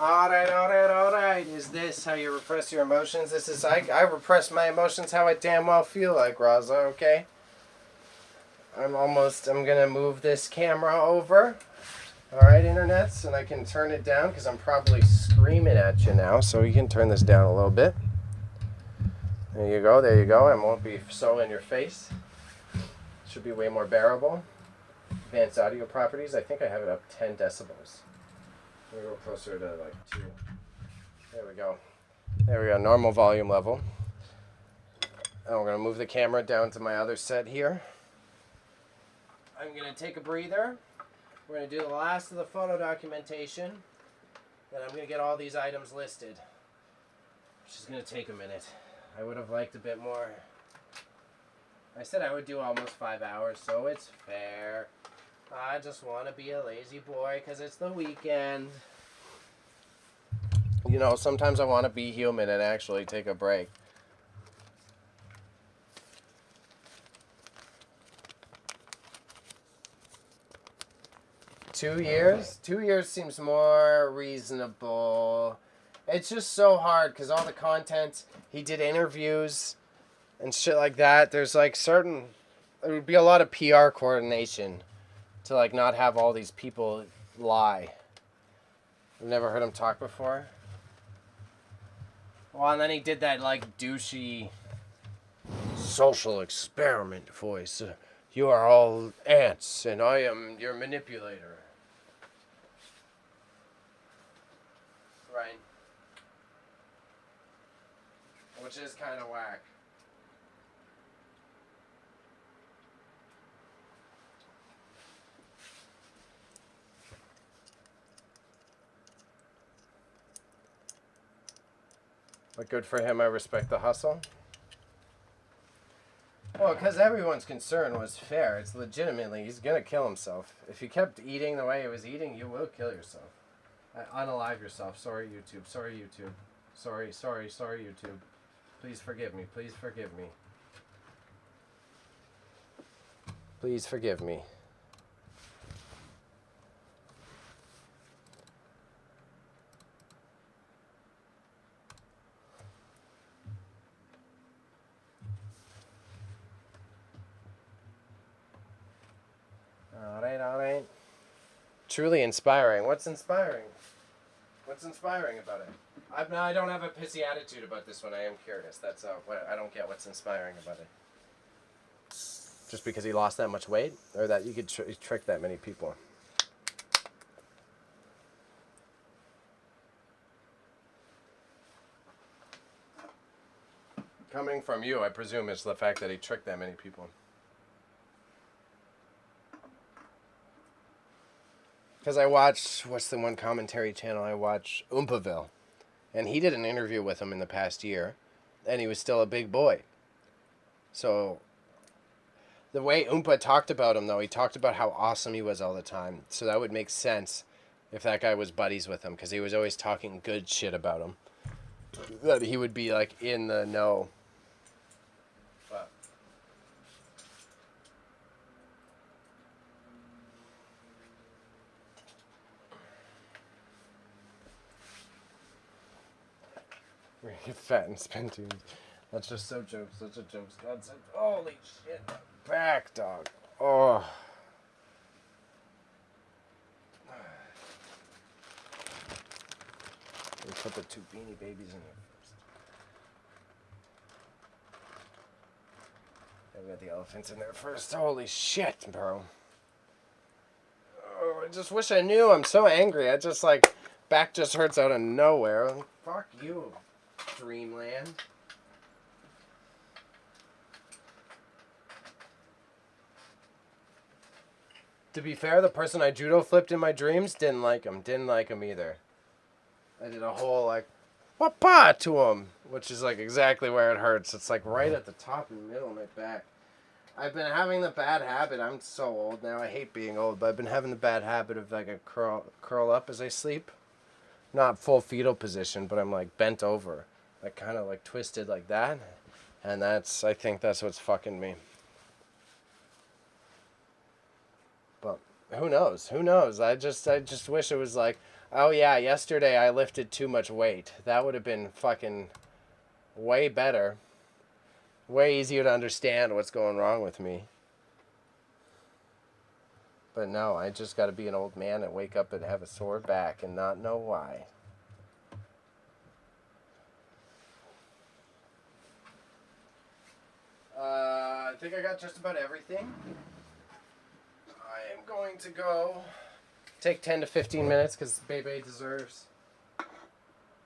Alright. Is this how you repress your emotions? This is... I repress my emotions how I damn well feel like, Raza, okay? I'm going to move this camera over. Alright, internets, and I can turn it down because I'm probably screaming at you now, so you can turn this down a little bit. There you go. I won't be so in your face. Should be way more bearable. Advanced audio properties, I think I have it up 10 decibels. Let me go closer to like 2. There we go. Normal volume level. And we're going to move the camera down to my other set here. I'm going to take a breather. We're going to do the last of the photo documentation. Then I'm going to get all these items listed. Which is going to take a minute. I would have liked a bit more. I said I would do almost 5 hours, so it's fair. I just want to be a lazy boy because it's the weekend. You know, sometimes I want to be human and actually take a break. Two years seems more reasonable. It's just so hard because all the content, he did interviews and shit like that. There's like there would be a lot of PR coordination to like not have all these people lie. I've never heard him talk before. Well, and then he did that like douchey social experiment voice. You are all ants and I am your manipulator. Right. Which is kind of whack. But good for him, I respect the hustle. Well, because everyone's concern was fair. It's legitimately, he's going to kill himself. If you kept eating the way he was eating, you will kill yourself. Unalive yourself. Sorry, YouTube. Sorry, YouTube. Please forgive me. Please forgive me. Please forgive me. All right. Truly inspiring. What's inspiring? What's inspiring about it? I don't have a pissy attitude about this one. I am curious. That's I don't get what's inspiring about it. Just because he lost that much weight, or that you could trick that many people. Coming from you, I presume it's the fact that he tricked that many people. Because I watched, what's the one commentary channel I watch? Oompaville. And he did an interview with him in the past year. And he was still a big boy. So, The way Oompa talked about him, though, he talked about how awesome he was all the time. So that would make sense if that guy was buddies with him, because he was always talking good shit about him. That he would be, like, in the know. But we're gonna get fat and spend too. That's just so jokes. Such a jokes. God said, holy shit, my back, dog. Oh. Let me put the 2 Beanie Babies in there first. I've got the elephants in there first. Holy shit, bro. Oh, I just wish I knew. I'm so angry. I just, like, back just hurts out of nowhere. Fuck you, Dreamland. To be fair, the person I judo flipped in my dreams didn't like him. Didn't like him either. I did a whole, like, wapa to him, which is, like, exactly where it hurts. It's, like, right at the top and middle of my back. I've been having the bad habit. I'm so old now. I hate being old, but I've been having the bad habit of, like, a curl up as I sleep. Not full fetal position, but I'm, like, bent over. Like, kind of, like, twisted like that. And I think that's what's fucking me. But who knows? Who knows? I just wish it was like, oh yeah, yesterday I lifted too much weight. That would have been fucking way better. Way easier to understand what's going wrong with me. But no, I just got to be an old man and wake up and have a sore back and not know why. I think I got just about everything. I am going to go take 10 to 15 minutes because Bebe deserves to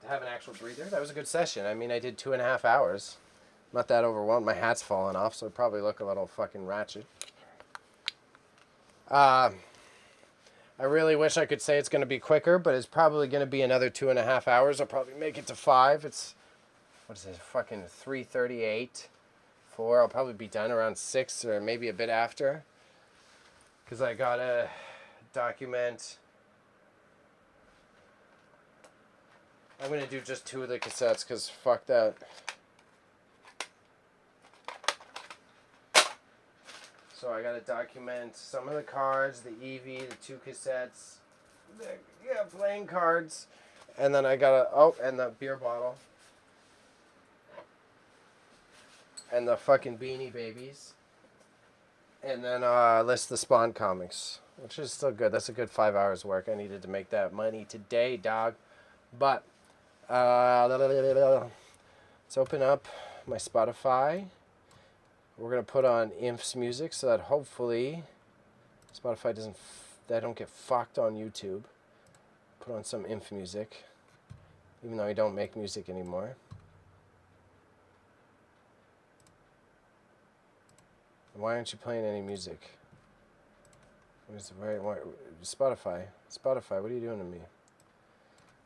have an actual breather. That was a good session. I mean, I did 2.5 hours. I'm not that overwhelmed. My hat's falling off, so I probably look a little fucking ratchet. I really wish I could say it's going to be quicker, but it's probably going to be another 2.5 hours. I'll probably make it to 5. It's, what is it, fucking 3:38, 4. I'll probably be done around 6 or maybe a bit after. Because I got to document. I'm going to do just 2 of the cassettes because fuck that. So I got to document some of the cards, the Eevee, the 2 cassettes, playing cards. And then I got to, and the beer bottle. And the fucking Beanie Babies. And then list the Spawn comics, which is still good. That's a good 5 hours work. I needed to make that money today, dog. But let's open up my Spotify. We're gonna put on Inf's music so that hopefully Spotify I don't get fucked on YouTube. Put on some Inf music, even though I don't make music anymore. Why aren't you playing any music? Spotify, what are you doing to me?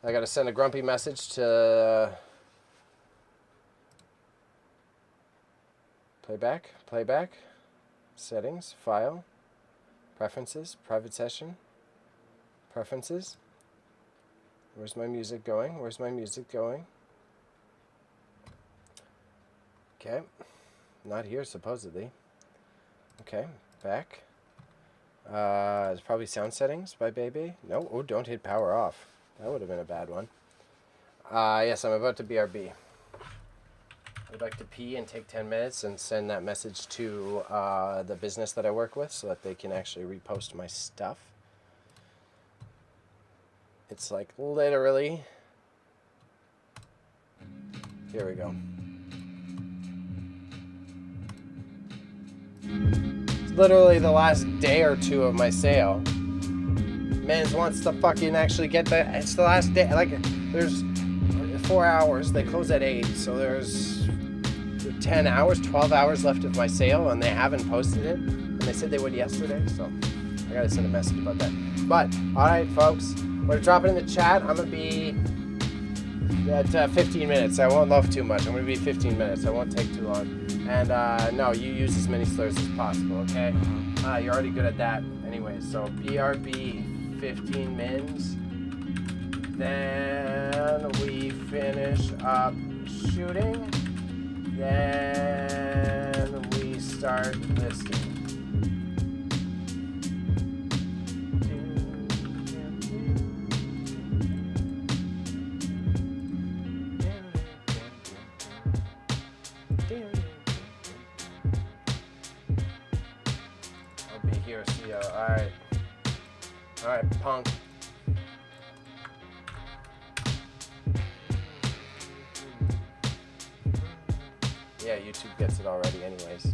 I gotta send a grumpy message to playback, settings, file, preferences, private session, preferences. Where's my music going? Okay, not here supposedly. Okay, back. It's probably sound settings by Bebe. No, don't hit power off. That would have been a bad one. Yes, I'm about to BRB. I'd like to pee and take 10 minutes and send that message to the business that I work with so that they can actually repost my stuff. It's like literally... Here we go. It's literally the last day or 2 of my sale. Mans wants to fucking actually get that. It's the last day. Like, there's 4 hours. They close at 8, so there's 10 hours, 12 hours left of my sale, and they haven't posted it. And they said they would yesterday, so I gotta send a message about that. But, alright, folks, we're gonna drop it in the chat. I'm gonna be At 15 minutes. I won't love too much. I'm going to be 15 minutes. I won't take too long. And no, you use as many slurs as possible, okay? You're already good at that anyway. So BRB, 15 mins. Then we finish up shooting. Then we start listing. I'll be here, see ya. Alright. Alright, punk. Yeah, YouTube gets it already anyways.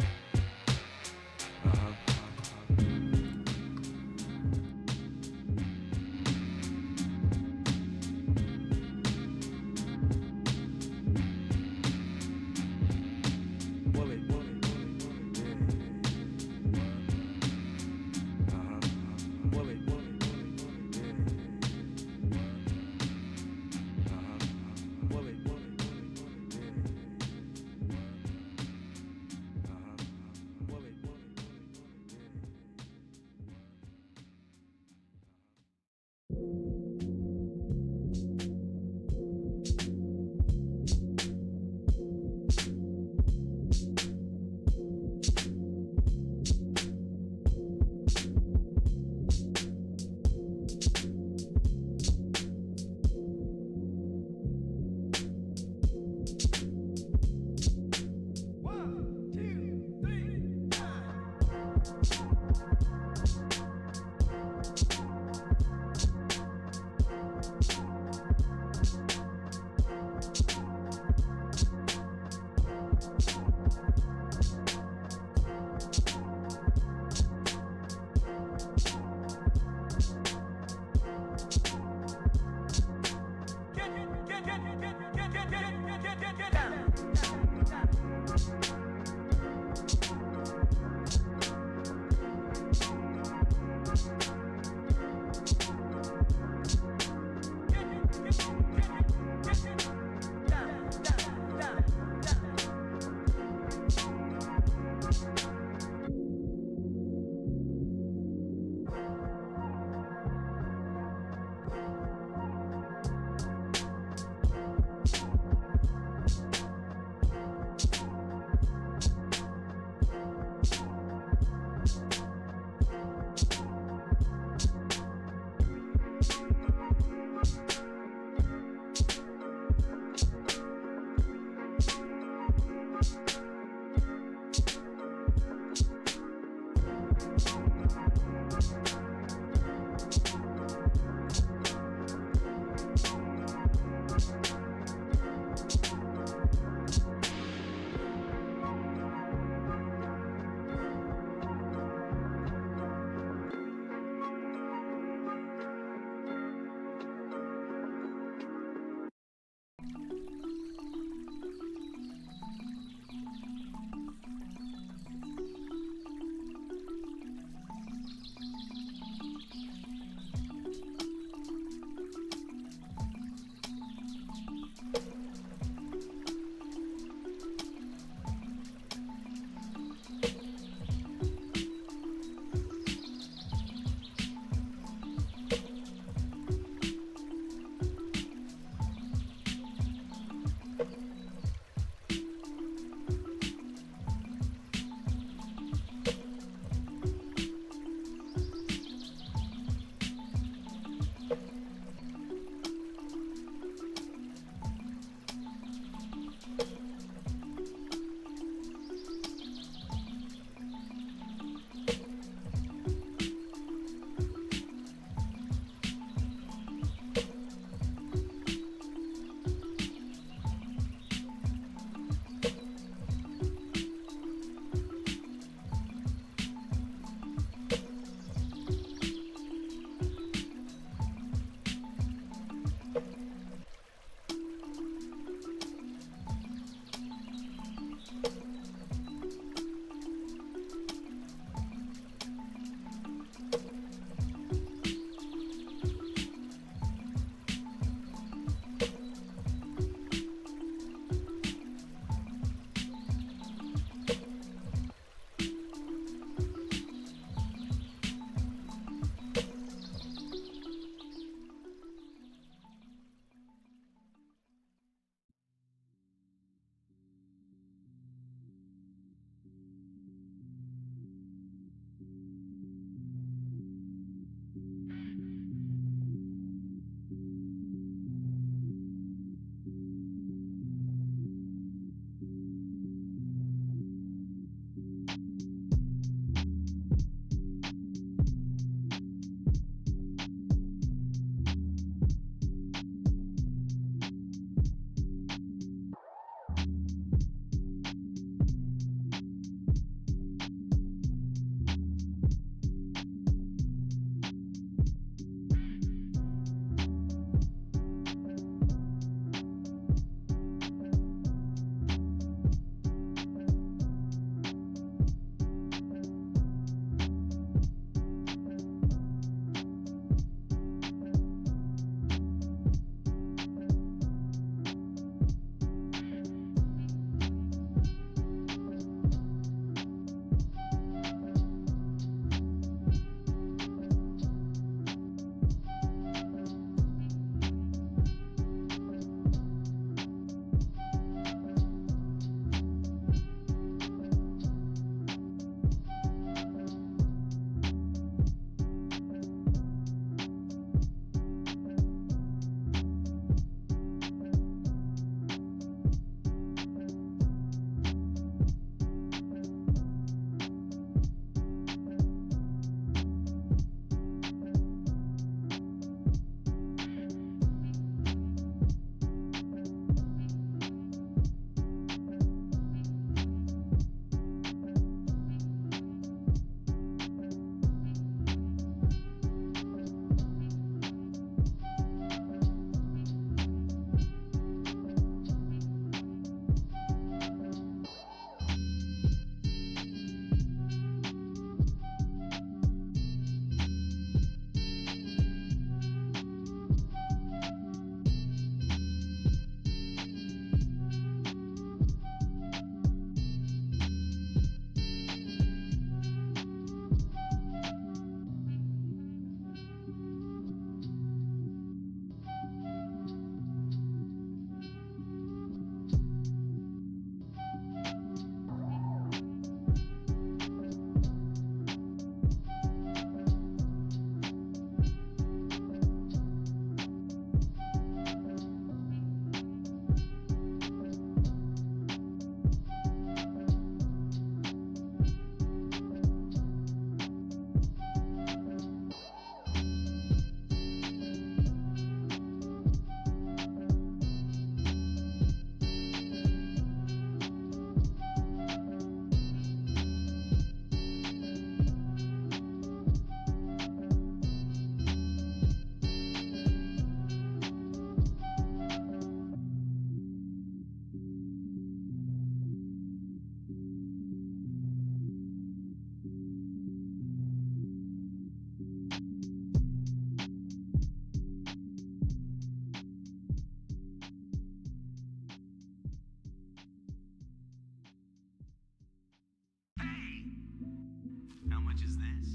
much is this?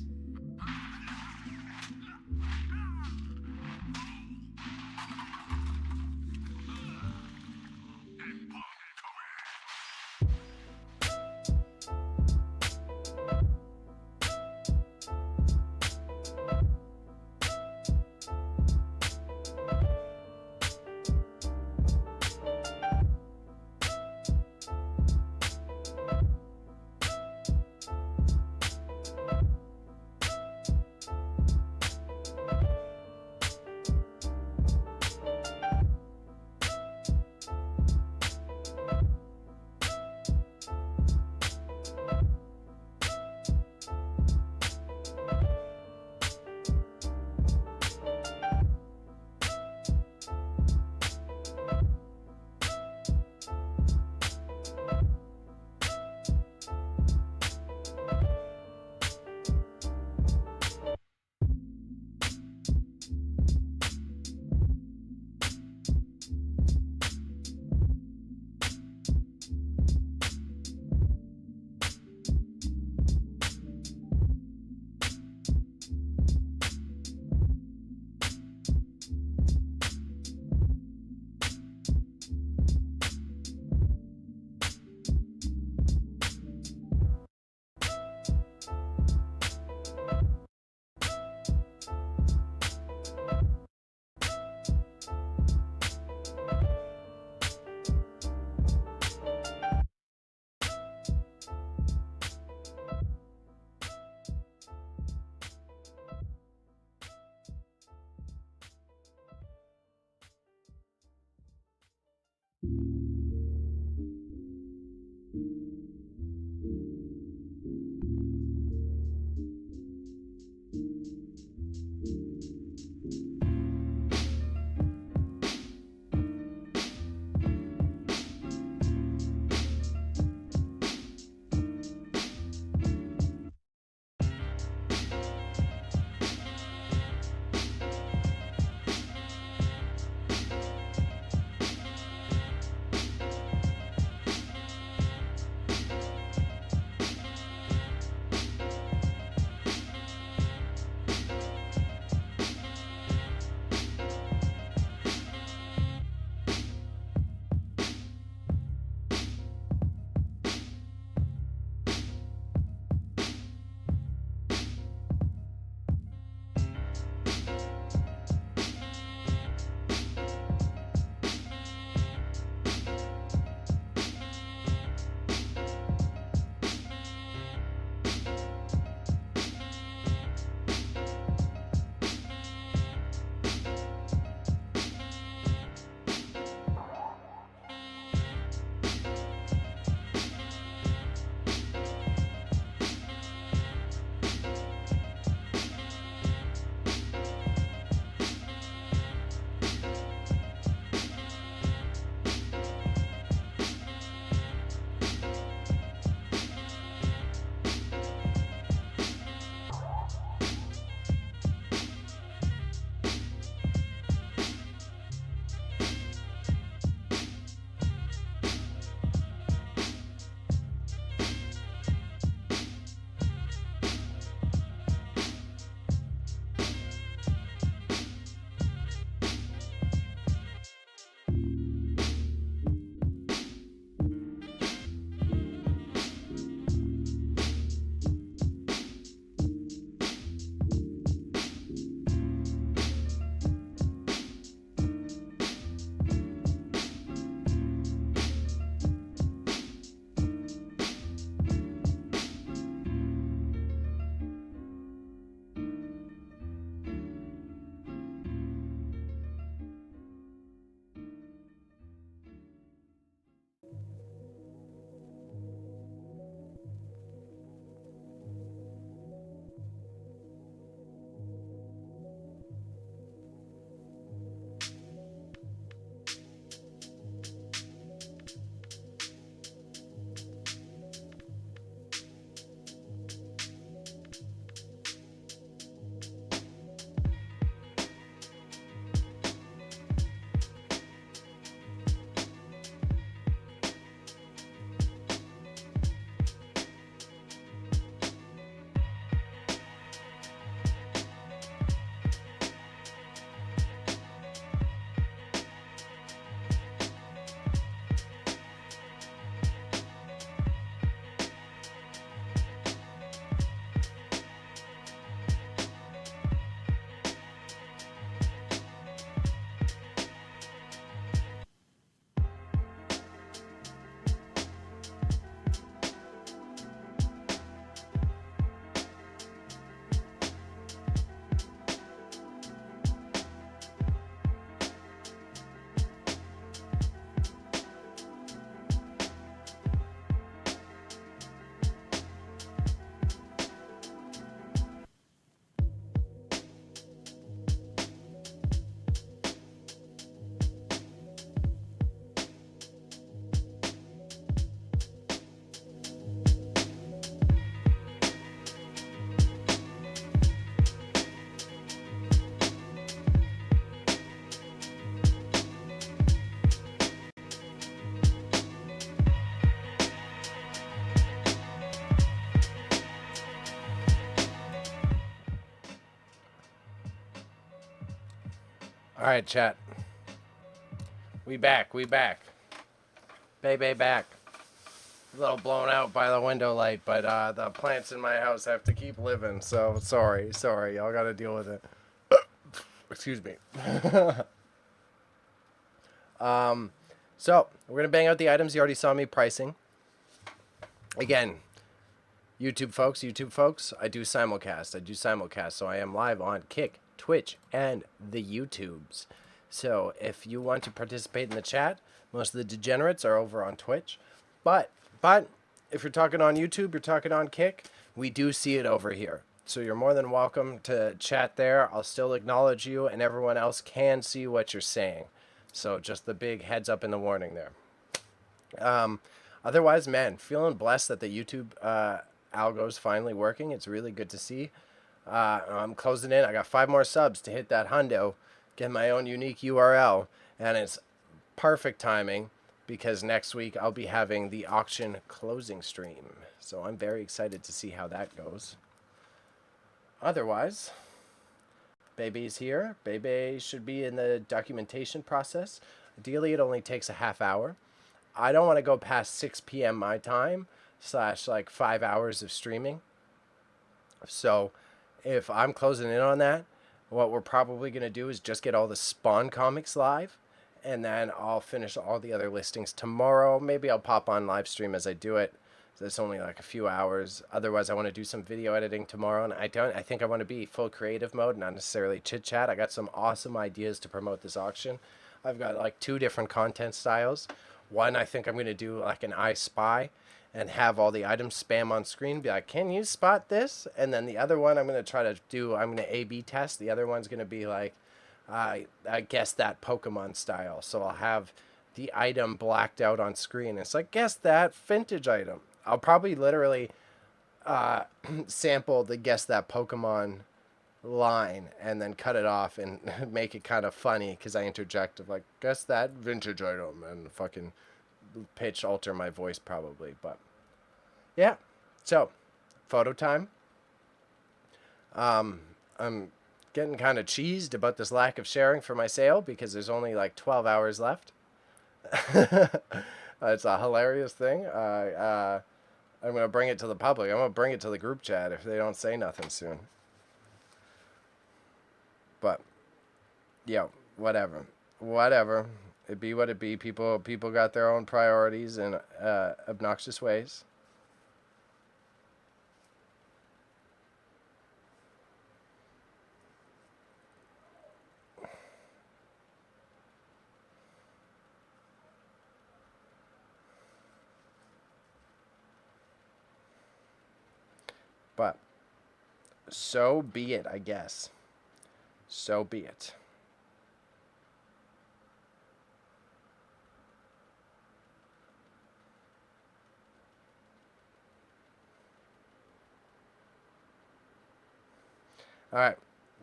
All right, chat. We back. Baby back. A little blown out by the window light, but the plants in my house have to keep living, so sorry. Y'all gotta deal with it. Excuse me. So, we're gonna bang out the items you already saw me pricing. Again, YouTube folks, I do simulcast, so I am live on Kick, Twitch, and the YouTubes. So if you want to participate in the chat, most of the degenerates are over on Twitch. But if you're talking on YouTube, you're talking on Kick, we do see it over here. So you're more than welcome to chat there. I'll still acknowledge you, and everyone else can see what you're saying. So just the big heads up in the warning there. Otherwise, man, feeling blessed that the YouTube algo's finally working. It's really good to see. I'm closing in. I got 5 more subs to hit that hundo, get my own unique URL, and it's perfect timing because next week I'll be having the auction closing stream. So I'm very excited to see how that goes. Otherwise, Bebe's here. Bebe should be in the documentation process. Ideally, it only takes a half hour. I don't want to go past 6 p.m. my time / like 5 hours of streaming. So if I'm closing in on that, what we're probably going to do is just get all the Spawn comics live, and then I'll finish all the other listings tomorrow. Maybe I'll pop on live stream as I do it. So it's only like a few hours. Otherwise, I want to do some video editing tomorrow, and I think I want to be full creative mode, not necessarily chit chat. I got some awesome ideas to promote this auction. I've got like 2 different content styles. One, I think I'm going to do like an I Spy and have all the items spam on screen, be like, can you spot this? And then the other one I'm going to try to do, I'm going to A/B test. The other one's going to be like, I guess that Pokemon style. So I'll have the item blacked out on screen. It's like, guess that vintage item. I'll probably literally sample the guess that Pokemon line and then cut it off and make it kind of funny because I interject of like, guess that vintage item, and fucking pitch alter my voice probably. But yeah, so photo time. I'm getting kind of cheesed about this lack of sharing for my sale because there's only like 12 hours left. It's a hilarious thing. I'm going to bring it to the public. I'm going to bring it to the group chat if they don't say nothing soon. But, yeah, whatever. It be what it be. People got their own priorities in obnoxious ways. But so be it, I guess. So be it. All right.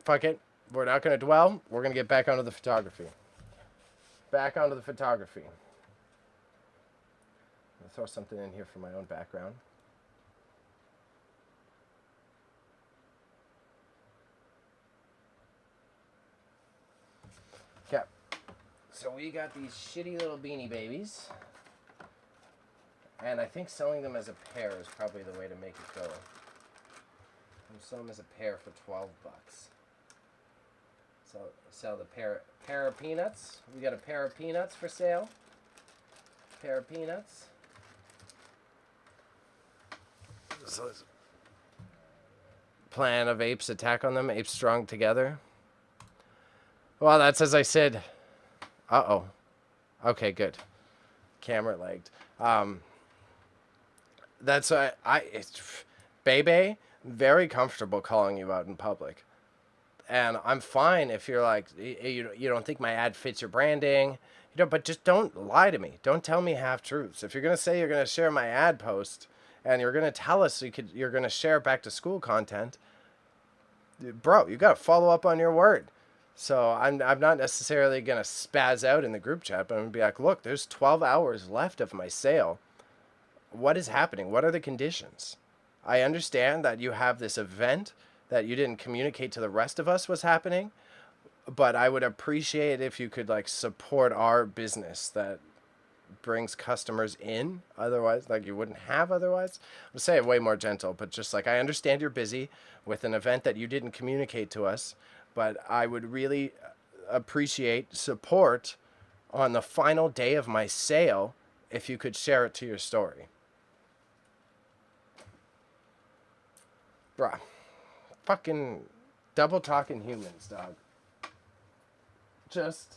Fuck it. We're not going to dwell. We're going to get back onto the photography. I'm going to throw something in here for my own background. Okay. So we got these shitty little Beanie Babies. And I think selling them as a pair is probably the way to make it go. I'm selling them as a pair for $12. So sell the pair of peanuts. We got a pair of peanuts for sale. Pair of peanuts. So plan of apes attack on them. Apes strung together. Well, that's as I said. Uh-oh. Okay, good. Camera lagged. That's Bebe, very comfortable calling you out in public. And I'm fine if you're like, you don't think my ad fits your branding, but just don't lie to me. Don't tell me half truths. If you're going to say you're going to share my ad post and you're going to tell us you're going to share back to school content, bro, you got to follow up on your word. So I'm not necessarily going to spaz out in the group chat, but I'm going to be like, look, there's 12 hours left of my sale. What is happening? What are the conditions? I understand that you have this event that you didn't communicate to the rest of us was happening. but I would appreciate if you could like support our business that brings customers in. Otherwise, like you wouldn't have otherwise. I'll say it way more gentle, but just like I understand you're busy with an event that you didn't communicate to us, but I would really appreciate support on the final day of my sale if you could share it to your story. Bruh. Fucking double talking humans, dog. Just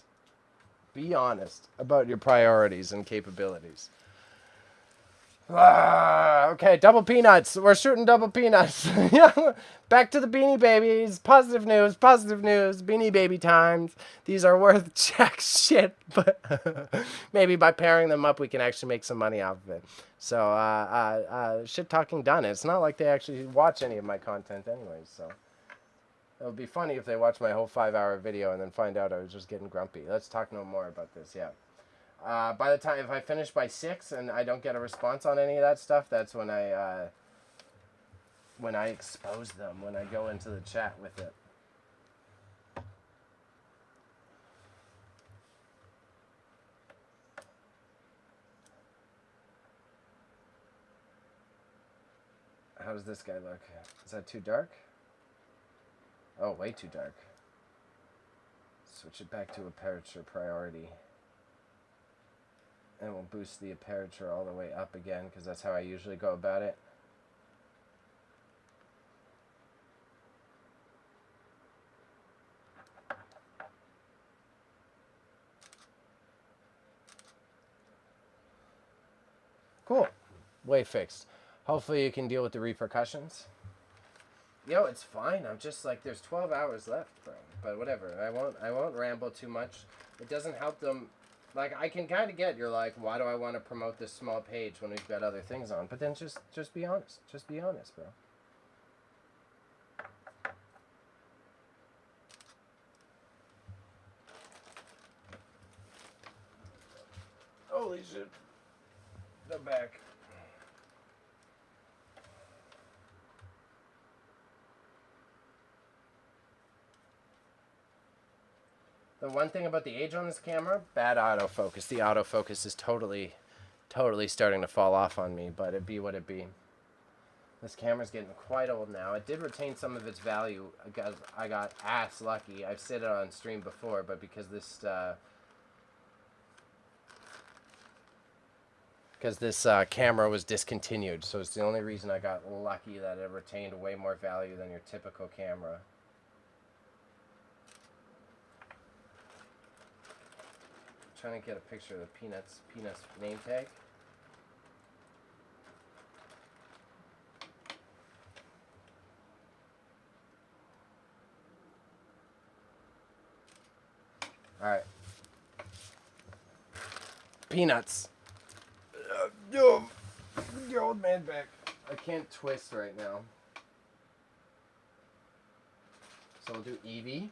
be honest about your priorities and capabilities. Okay, double peanuts. We're shooting double peanuts. Back to the Beanie Babies. Positive news, Beanie Baby times. These are worth jack shit, but maybe by pairing them up, we can actually make some money off of it. So, shit talking done. It's not like they actually watch any of my content anyways, so. It would be funny if they watched my whole 5-hour video and then find out I was just getting grumpy. Let's talk no more about this, yeah. By the time, if I finish by 6 and I don't get a response on any of that stuff, that's when I expose them, when I go into the chat with it. How does this guy look? Is that too dark? Oh, way too dark. Switch it back to aperture priority. And we'll boost the aperture all the way up again, because that's how I usually go about it. Cool. Way fixed. Hopefully you can deal with the repercussions. Yo, it's fine. I'm just like, there's 12 hours left, bro. But whatever. I won't ramble too much. It doesn't help them. Like, I can kind of get, you're like, why do I want to promote this small page when we've got other things on? But then just be honest. Just be honest, bro. Holy shit. The back. The one thing about the age on this camera, bad autofocus. The autofocus is totally starting to fall off on me, but it be what it be. This camera's getting quite old now. It did retain some of its value because I got ass lucky. I've said it on stream before, but because this camera was discontinued, so it's the only reason I got lucky that it retained way more value than your typical camera. Trying to get a picture of the Peanuts name tag. All right. Peanuts. Yo, your old man back. I can't twist right now. So we'll do Eevee.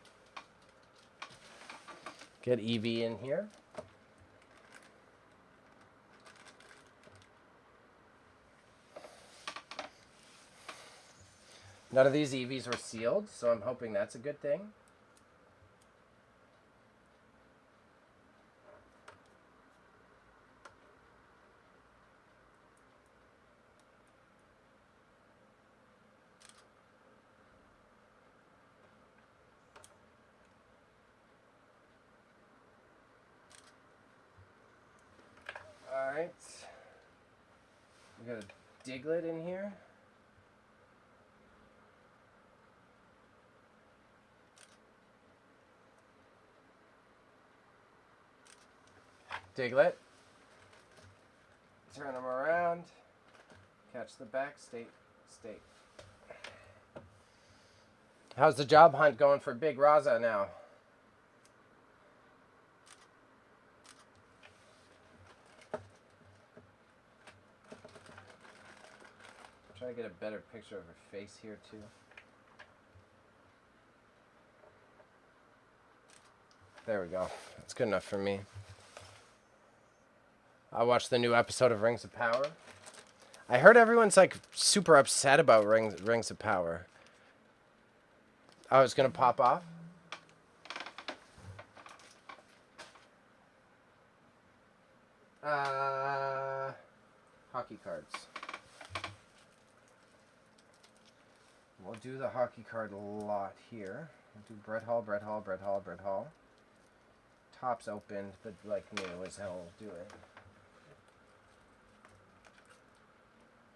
Get Eevee in here. None of these EVs were sealed, so I'm hoping that's a good thing. Alright. We got a Diglett in here. Diglett. Turn them around. Catch the back. State. How's the job hunt going for Big Raza now? Try to get a better picture of her face here too. There we go. That's good enough for me. I watched the new episode of Rings of Power. I heard everyone's like super upset about Rings of Power. Oh, it's gonna pop off? Hockey cards. We'll do the hockey card lot here. We'll do Brett Hall, Brett Hall, Brett Hall, Brett Hall. Top's opened, but like new is how we'll do it.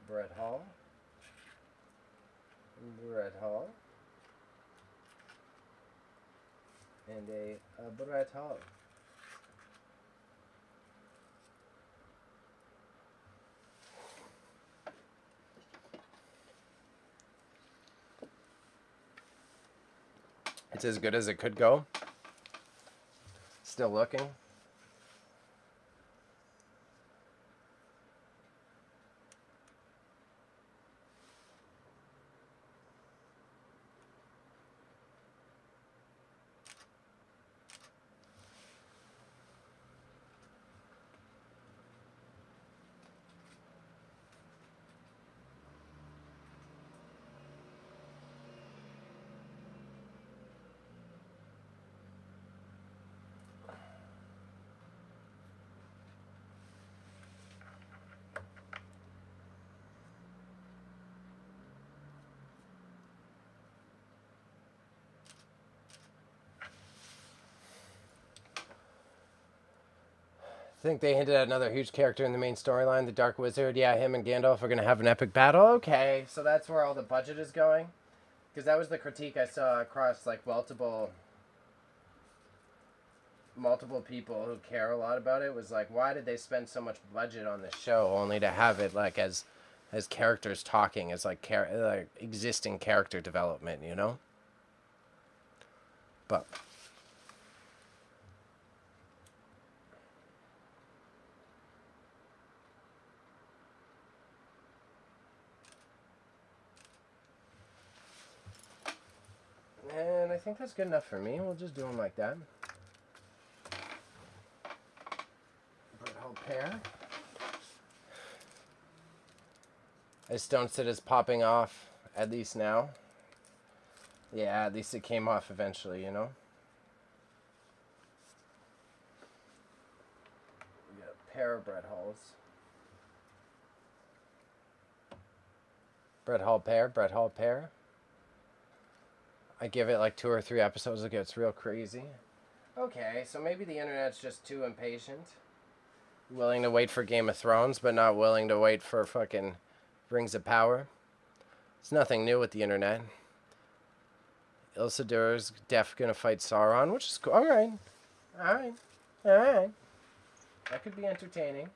Brett Hall. Brett Hall. And a Brett Hall. It's as good as it could go. Still looking. Think they hinted at another huge character in the main storyline, the Dark Wizard. Yeah, him and Gandalf are going to have an epic battle. Okay, so that's where all the budget is going? Because that was the critique I saw across, like, multiple people who care a lot about it. Was like, why did they spend so much budget on this show only to have it, like, as characters talking, as, like, existing character development, you know? But... And I think that's good enough for me. We'll just do them like that. Brett Hall pair. As Stone Sit is popping off, at least now. Yeah, at least it came off eventually, you know? We got a pair of Brett Halls. Brett Hall pair, Brett Hall pair. I give it like 2 or 3 episodes, it gets real crazy. Okay, so maybe the internet's just too impatient. Willing to wait for Game of Thrones, but not willing to wait for fucking Rings of Power. It's nothing new with the internet. Isildur's def gonna fight Sauron, which is cool. Alright. Alright. Alright. That could be entertaining.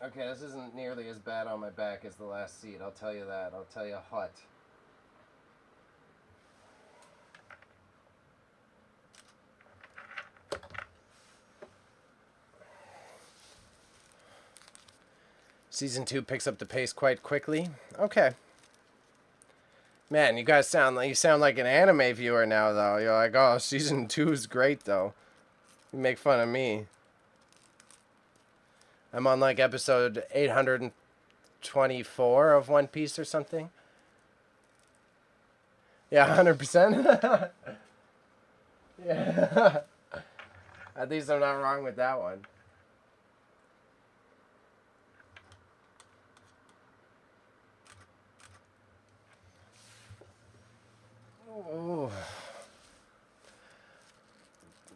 Okay, this isn't nearly as bad on my back as the last seat, I'll tell you that. I'll tell you hot. Season 2 picks up the pace quite quickly. Okay. Man, you guys sound like an anime viewer now, though. You're like, oh, season 2 is great, though. You make fun of me. I'm on like episode 824 of One Piece or something. Yeah, 100%. Yeah. At least I'm not wrong with that one. Ooh.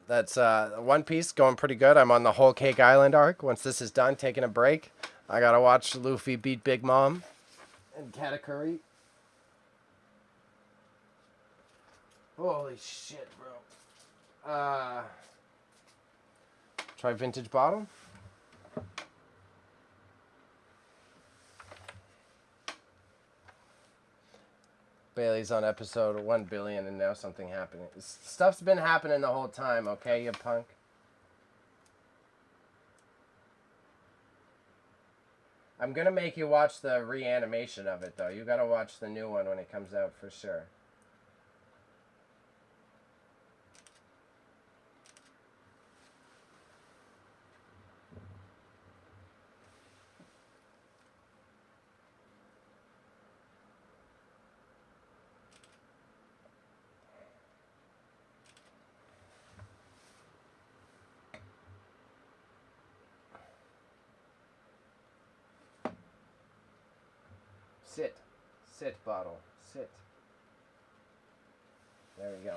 That's One Piece going pretty good. I'm on the Whole Cake Island arc. Once this is done, taking a break. I gotta watch Luffy beat Big Mom and Katakuri. Holy shit, bro. Try vintage bottle. Bailey's on episode 1 billion and now something happening. Stuff's been happening the whole time, okay, you punk? I'm gonna make you watch the reanimation of it, though. You gotta watch the new one when it comes out for sure. Sit. Sit, bottle. Sit. There we go.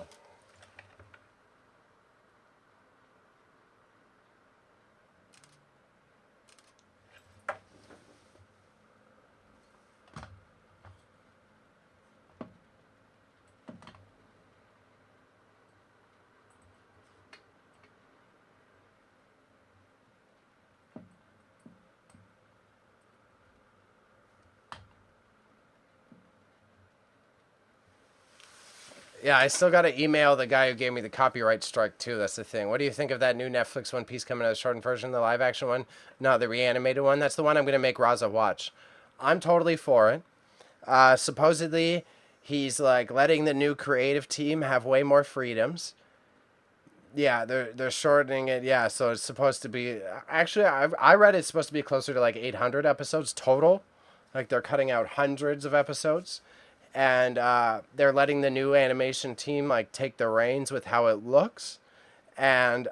Yeah, I still got to email the guy who gave me the copyright strike, too. That's the thing. What do you think of that new Netflix One Piece coming out, the shortened version, the live action one? No, the reanimated one. That's the one I'm going to make Raza watch. I'm totally for it. Supposedly, he's like letting the new creative team have way more freedoms. Yeah, they're shortening it. Yeah, so it's supposed to be. Actually, I read it's supposed to be closer to like 800 episodes total. Like they're cutting out hundreds of episodes, and they're letting the new animation team like take the reins with how it looks, and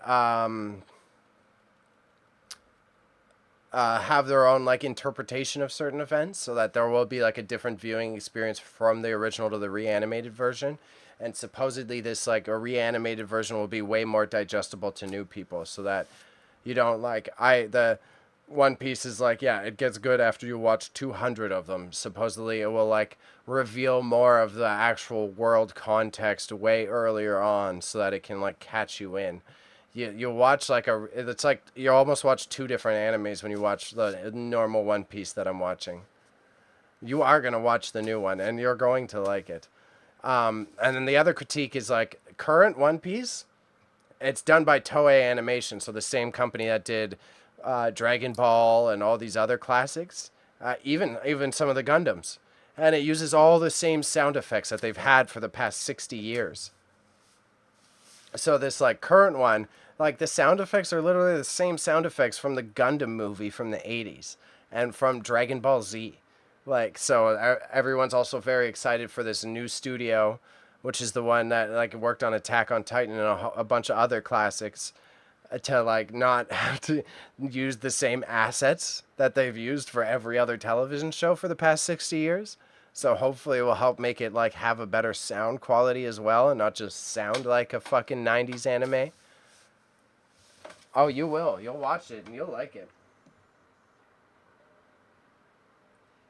have their own like interpretation of certain events, so that there will be like a different viewing experience from the original to the reanimated version. And supposedly this like a reanimated version will be way more digestible to new people, so that you don't like the One Piece is like, yeah, it gets good after you watch 200 of them. Supposedly it will like reveal more of the actual world context way earlier on, so that it can like catch you in. You watch like it's like you almost watch two different animes when you watch the normal One Piece that I'm watching. You are going to watch the new one, and you're going to like it. And then the other critique is like current One Piece. It's done by Toei Animation, so the same company that did Dragon Ball and all these other classics, even some of the Gundams, and it uses all the same sound effects that they've had for the past 60 years. So this like current one, like the sound effects are literally the same sound effects from the Gundam movie from the 80s and from Dragon Ball Z. Like, so everyone's also very excited for this new studio, which is the one that like worked on Attack on Titan and a bunch of other classics, to like not have to use the same assets that they've used for every other television show for the past 60 years. So hopefully it will help make it like have a better sound quality as well, and not just sound like a fucking 90s anime. Oh, you will. You'll watch it and you'll like it.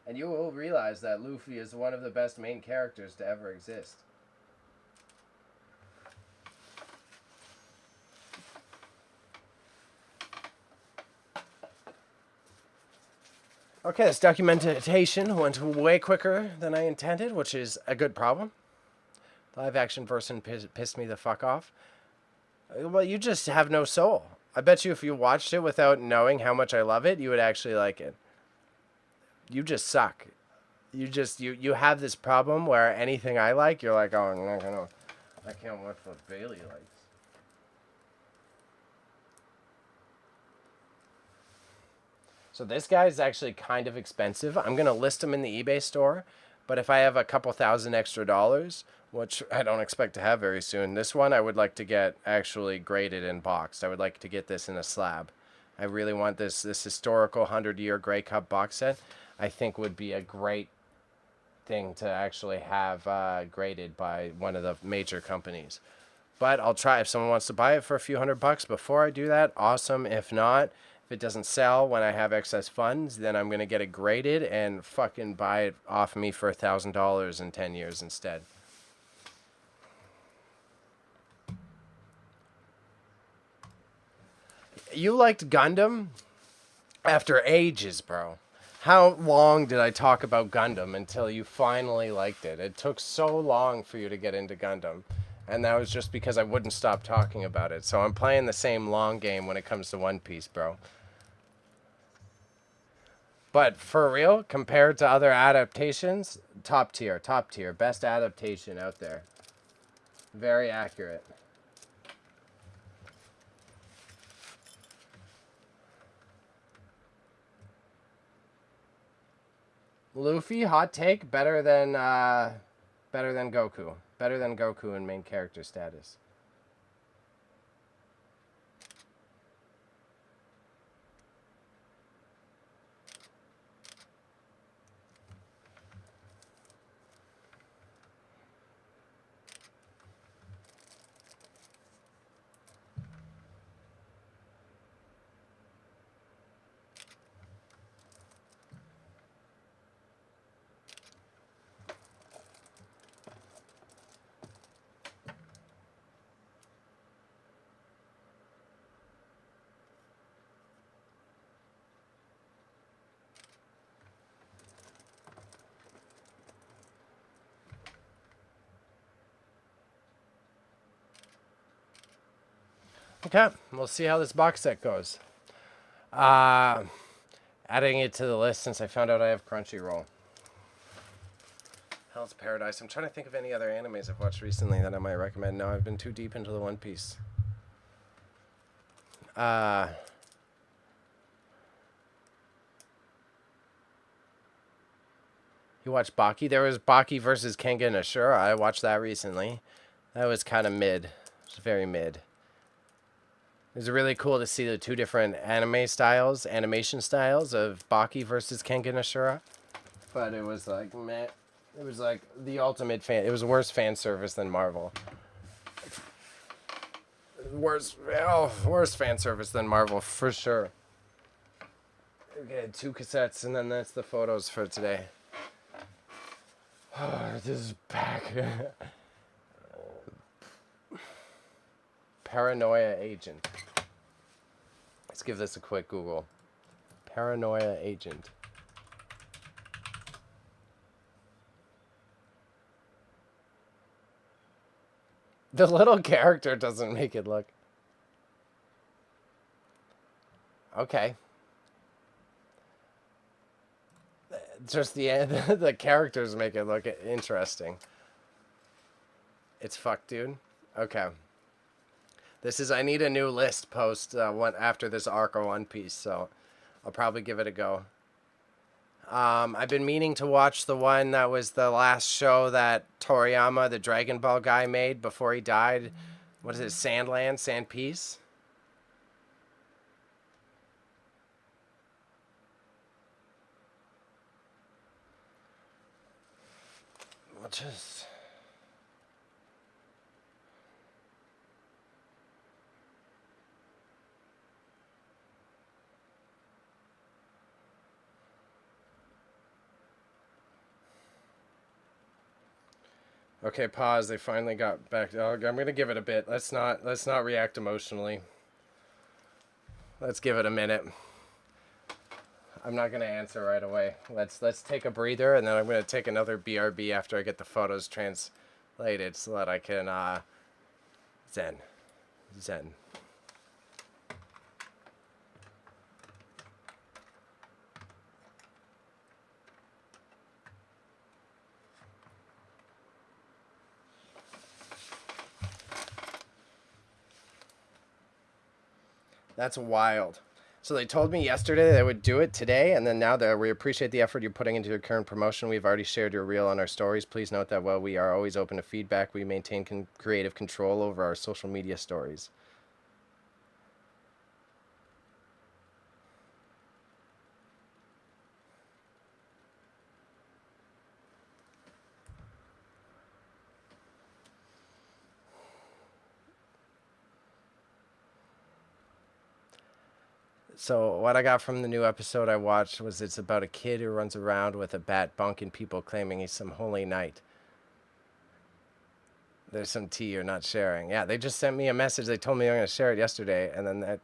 And you will realize that Luffy is one of the best main characters to ever exist. Okay, this documentation went way quicker than I intended, which is a good problem. Live action version pissed me the fuck off. Well, you just have no soul. I bet you if you watched it without knowing how much I love it, you would actually like it. You just suck. You have this problem where anything I like, you're like, oh, no, I can't watch what Bailey likes. So this guy is actually kind of expensive. I'm going to list him in the eBay store, but if I have a couple $1,000 extra, which I don't expect to have very soon, this one I would like to get actually graded and boxed. I would like to get this in a slab. I really want this historical 100-year Grey Cup box set. I think would be a great thing to actually have graded by one of the major companies. But I'll try. If someone wants to buy it for a few $100 before I do that, awesome. If not, if it doesn't sell when I have excess funds, then I'm going to get it graded and fucking buy it off me for $1,000 in 10 years instead. You liked Gundam after ages, bro. How long did I talk about Gundam until you finally liked it? It took so long for you to get into Gundam. And that was just because I wouldn't stop talking about it. So I'm playing the same long game when it comes to One Piece, bro. But for real, compared to other adaptations, top tier, best adaptation out there. Very accurate. Luffy, hot take, better than Goku. Better than Goku in main character status. Okay, we'll see how this box set goes. Adding it to the list since I found out I have Crunchyroll. Hell's Paradise. I'm trying to think of any other animes I've watched recently that I might recommend. No, I've been too deep into the One Piece. You watched Baki? There was Baki versus Kengan Ashura. I watched that recently. That was kind of mid. It was very mid. It was really cool to see the two different animation styles of Baki versus Kengan Ashura. But it was like, meh. It was like the ultimate fan. It was worse fan service than Marvel. Worse fan service than Marvel for sure. Okay, 2 cassettes, and then that's the photos for today. This is back. Paranoia agent. Let's give this a quick Google. Paranoia agent. The little character doesn't make it look. Okay. Just the characters make it look interesting. It's fucked, dude. Okay. I need a new list post after this arc of One Piece, so I'll probably give it a go. I've been meaning to watch the one that was the last show that Toriyama, the Dragon Ball guy, made before he died. What is it? Sandland? Sand Piece? Just... Okay, pause. They finally got back. I'm gonna give it a bit. Let's not react emotionally. Let's give it a minute. I'm not gonna answer right away. Let's take a breather, and then I'm gonna take another BRB after I get the photos translated, so that I can zen. That's wild. So they told me yesterday they would do it today, and then now that we appreciate the effort you're putting into your current promotion, we've already shared your reel on our stories. Please note that while we are always open to feedback, we maintain creative control over our social media stories. So what I got from the new episode I watched was it's about a kid who runs around with a bat bunking people claiming he's some holy knight. There's some tea you're not sharing. Yeah, they just sent me a message. They told me I'm going to share it yesterday, and then that...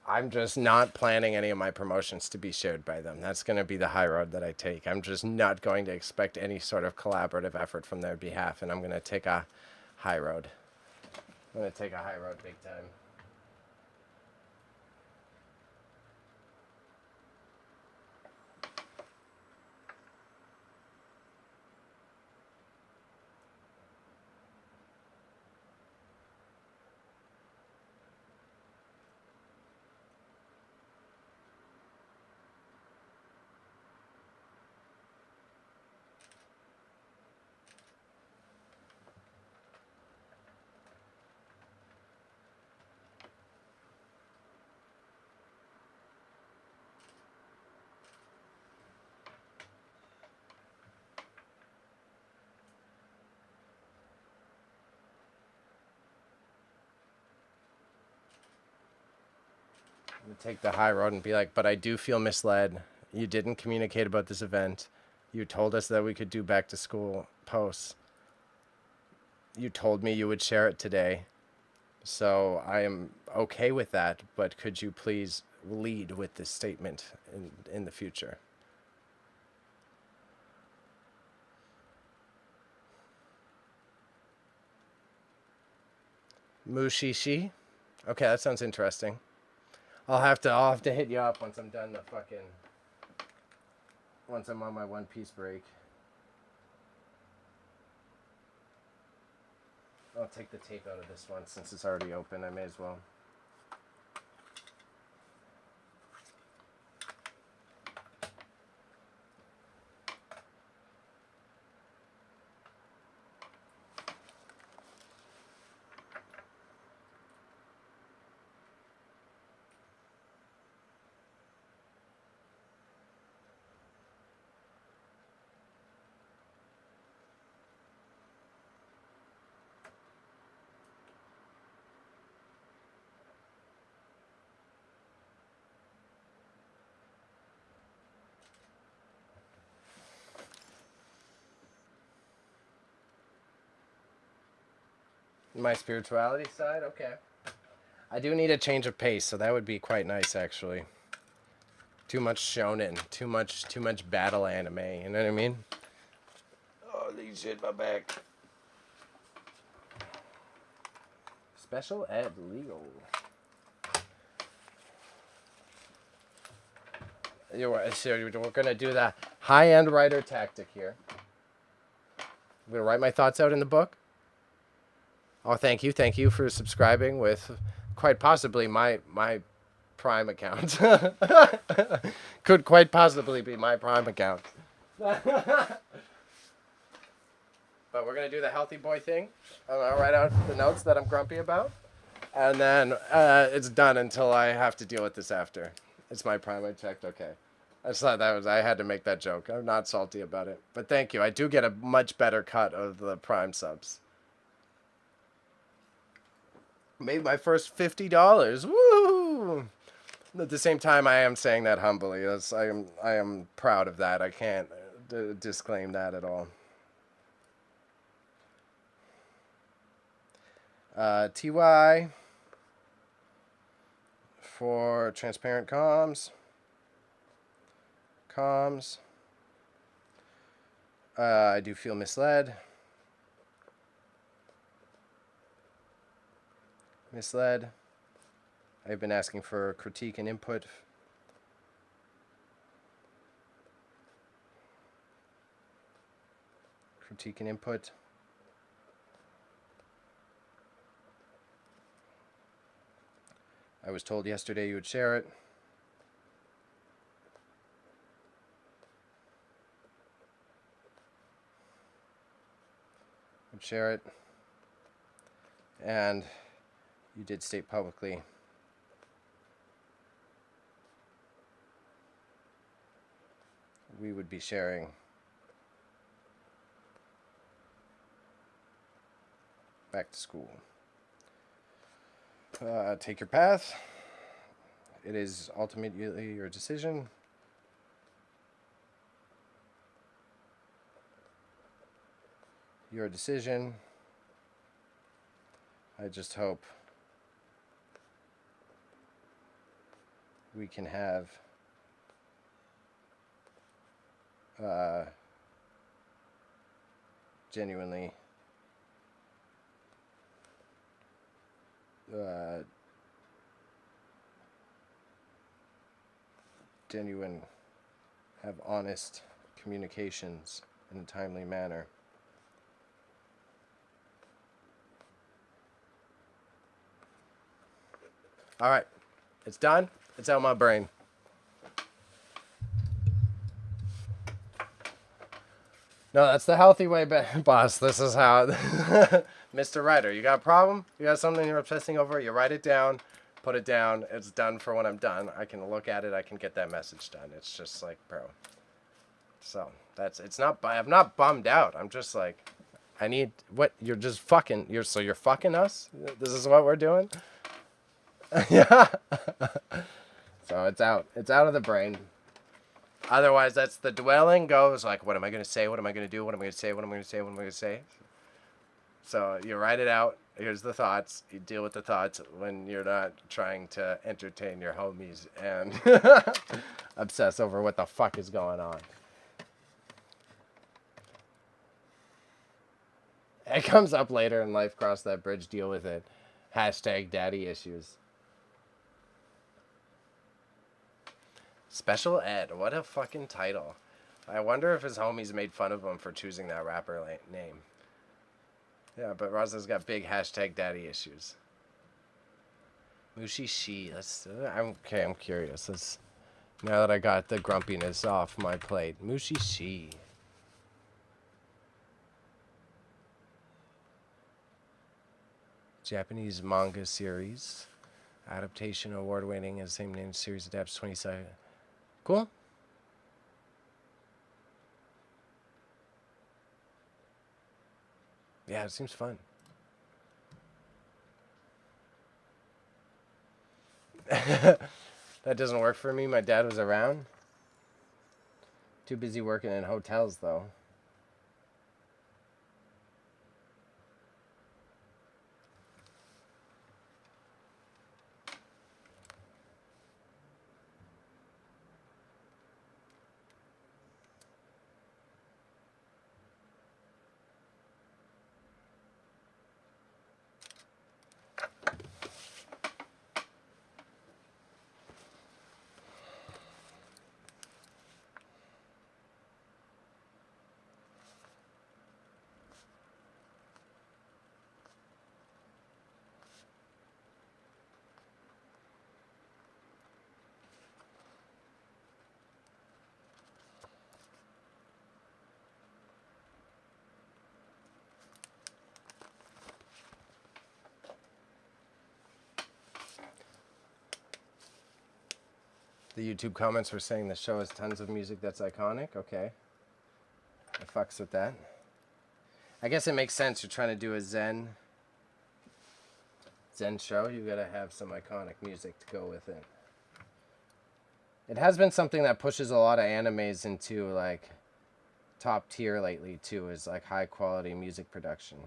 I'm just not planning any of my promotions to be shared by them. That's going to be the high road that I take. I'm just not going to expect any sort of collaborative effort from their behalf, and I'm going to take a high road. I'm going to take a high road big time. Take the high road and be like, but I do feel misled. You didn't communicate about this event. You told us that we could do back to school posts. You told me you would share it today. So okay with that, but could you please lead with this statement in the future? Mushishi? Okay, that sounds interesting. I'll have to hit you up once I'm done once I'm on my One Piece break. I'll take the tape out of this one since it's already open. I may as well. My spirituality side? Okay. I do need a change of pace, so that would be quite nice, actually. Too much shonen, too much battle anime. You know what I mean? Oh, these shit, my back. Special ed legal. So we're gonna do the high-end writer tactic here. I'm gonna write my thoughts out in the book. Oh, thank you for subscribing with quite possibly my Prime account. Could quite possibly be my Prime account. But we're going to do the healthy boy thing. I'll write out the notes that I'm grumpy about. And then it's done until I have to deal with this after. It's my Prime, I checked, okay. I just thought I had to make that joke. I'm not salty about it. But thank you. I do get a much better cut of the Prime subs. Made my first $50. Woo! At the same time, I am saying that humbly. I am proud of that. I can't disclaim that at all. TY for transparent comms. I do feel misled. I've been asking for critique and input. I was told yesterday you would share it. And you did state publicly we would be sharing back to school. Take your path. It is ultimately your decision. I just hope we can have genuine have honest communications in a timely manner. All right, it's done. It's out of my brain. No, that's the healthy way, boss. This is how, Mr. Writer, you got a problem? You got something you're obsessing over? You write it down, put it down. It's done for when I'm done. I can look at it. I can get that message done. It's just like, bro. So I'm not bummed out. I'm just like, you're just fucking, you're fucking us? This is what we're doing? Yeah. So it's out of the brain. Otherwise, that's the dwelling goes like, what am I going to say? What am I going to do? What am I going to say? What am I going to say? What am I going to say? So you write it out, Here's the thoughts. You deal with the thoughts when you're not trying to entertain your homies and obsess over what the fuck is going on. It comes up later in life. Cross that bridge. Deal with it. Hashtag daddy issues. Special Ed. What a fucking title. I wonder if his homies made fun of him for choosing that rapper name. Yeah, but Rosa's got big hashtag daddy issues. Mushi Shi. I'm curious. Now that I got the grumpiness off my plate. Mushi Shi. Japanese manga series. Adaptation award-winning as same name series adapts 27. Cool. Yeah, it seems fun. That doesn't work for me. My dad was around. Too busy working in hotels, though. The YouTube comments were saying the show has tons of music that's iconic. Okay. I fucks with that. I guess it makes sense. You're trying to do a Zen show. You gotta have some iconic music to go with it. It has been something that pushes a lot of animes into like top tier lately too, is like high quality music production.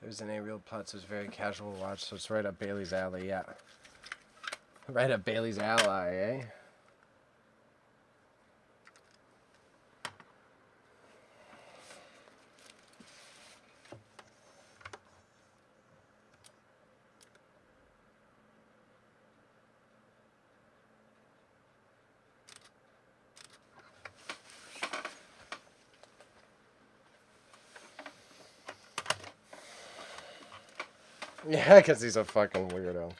There's an A-real plot, so it's very casual watch, so it's right up Bailey's alley, yeah. Right up Bailey's alley, eh? Yeah, because he's a fucking weirdo.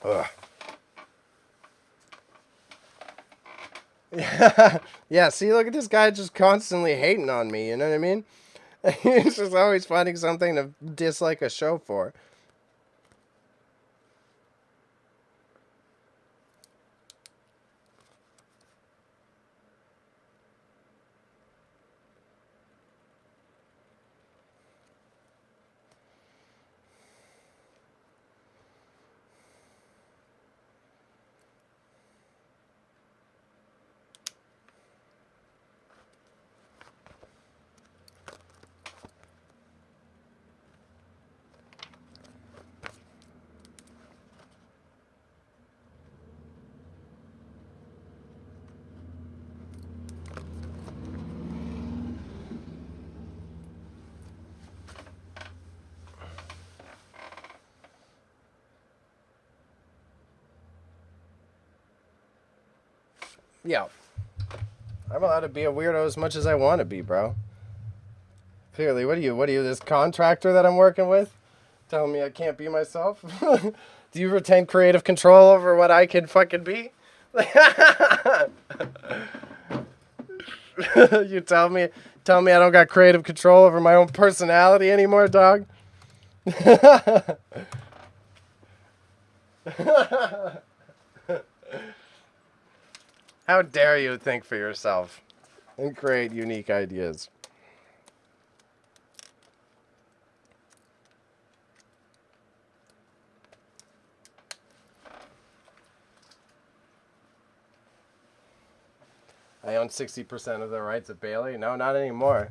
Ugh. Yeah, yeah. See, look at this guy just constantly hating on me. You know what I mean? He's just always finding something to dislike a show for. Yeah. I'm allowed to be a weirdo as much as I want to be, bro. Clearly, what are you, this contractor that I'm working with? Telling me I can't be myself? Do you retain creative control over what I can fucking be? You tell me I don't got creative control over my own personality anymore, dog? How dare you think for yourself and create unique ideas? I own 60% of the rights of Bailey. No, not anymore.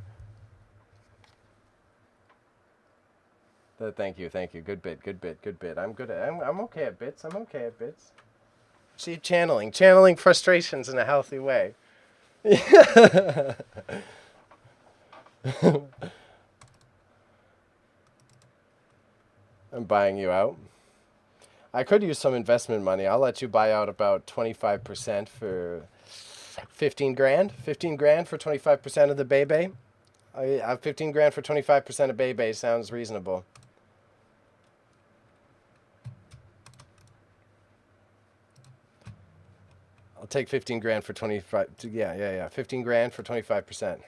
Thank you. Good bit. I'm good at. I'm okay at bits. See, channeling frustrations in a healthy way. I'm buying you out. I could use some investment money. I'll let you buy out about 25% for 15 grand. 15 grand for 25% of the Bebe. 15 grand for 25% of Bebe sounds reasonable. I'll take 15 grand for 25. Yeah. 15 grand for 25%.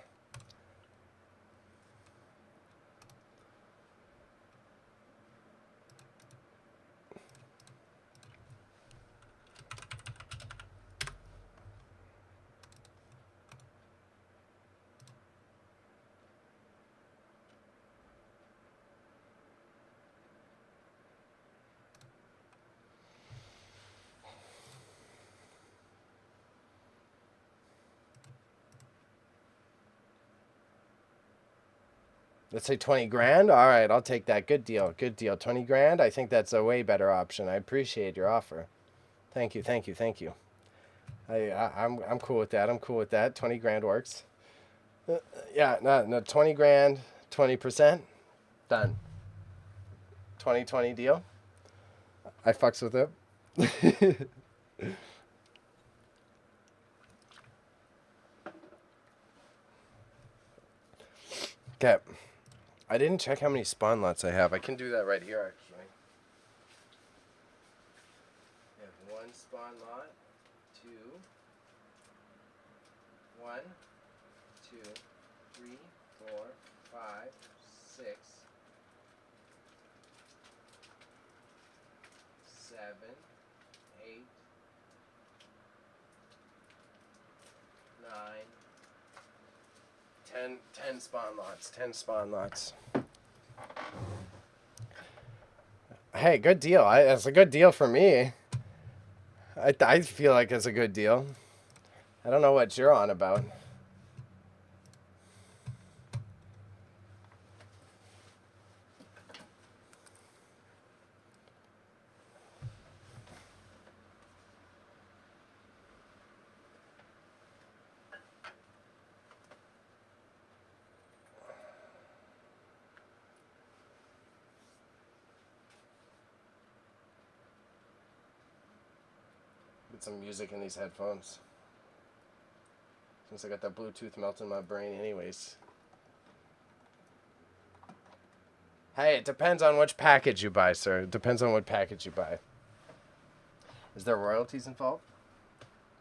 Let's say 20 grand. All right, I'll take that. Good deal. 20 grand. I think that's a way better option. I appreciate your offer. Thank you. I'm cool with that. 20 grand works. Yeah, no, 20 grand, 20%. Done. 2020 deal. I fucks with it. Okay. I didn't check how many spawn lots I have. I can do that right here, actually. I have one spawn lot, two, 1, 2, 3, 4, 5, 6, 7, 8, 9, 10 spawn lots. 10 spawn lots. Hey, good deal. It's a good deal for me. I feel like it's a good deal. I don't know what you're on about. Get some music in these headphones. Since I got that Bluetooth melting my brain anyways. Hey, it depends on which package you buy, sir. It depends on what package you buy. Is there royalties involved?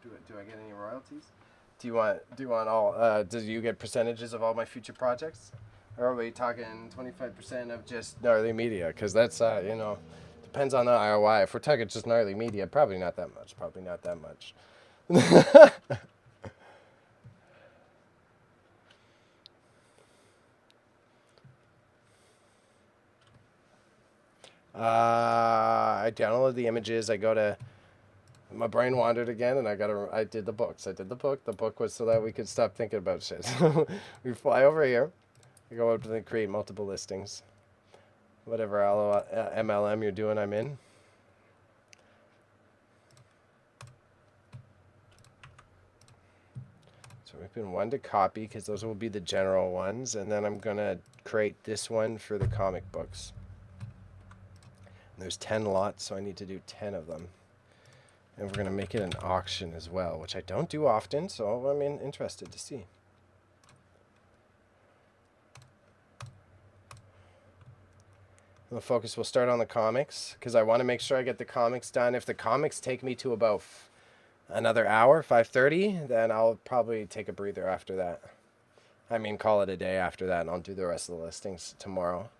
Do I get any royalties? Do you want all? Do you get percentages of all my future projects, or are we talking 25% of just gnarly media? Because that's depends on the ROI. If we're talking just gnarly media, probably not that much. I downloaded the images. My brain wandered again, and I did the books. The book was so that we could stop thinking about shit. We fly over here. We go up and create multiple listings. Whatever MLM you're doing, I'm in. So we've been one to copy, because those will be the general ones. And then I'm going to create this one for the comic books. And there's 10 lots, so I need to do 10 of them. And we're going to make it an auction as well, which I don't do often, so I'm interested to see. The focus will start on the comics, because I want to make sure I get the comics done. If the comics take me to about another hour, 5:30, then I'll probably take a breather after that. Call it a day after that, and I'll do the rest of the listings tomorrow.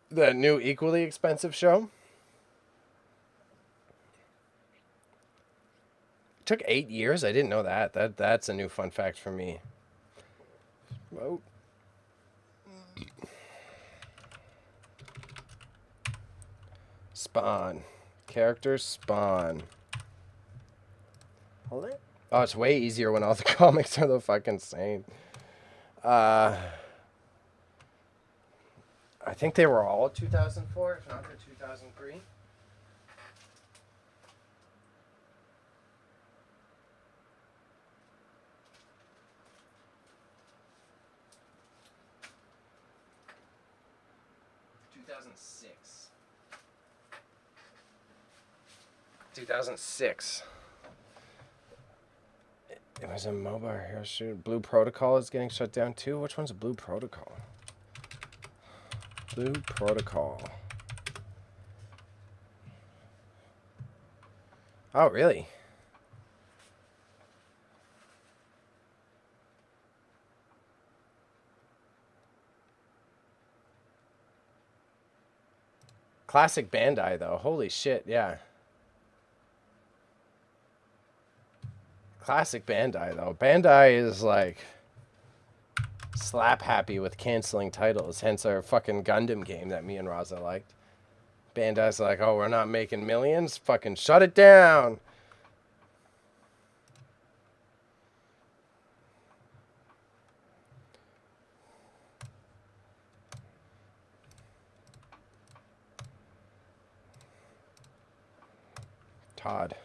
The new Equally Expensive show. It took 8 years. I didn't know that. That's a new fun fact for me. Whoa. Spawn. Characters spawn. Hold it. Oh, it's way easier when all the comics are the fucking same. I think they were all 2004, if not the 2003. $2006. It was a mobile hero shoot. Blue Protocol is getting shut down too. Which one's a Blue Protocol? Blue Protocol. Oh, really? Classic Bandai, though. Holy shit, yeah. Classic Bandai, though. Bandai is, like, slap happy with canceling titles. Hence our fucking Gundam game that me and Raza liked. Bandai's like, oh, we're not making millions? Fucking shut it down. Todd.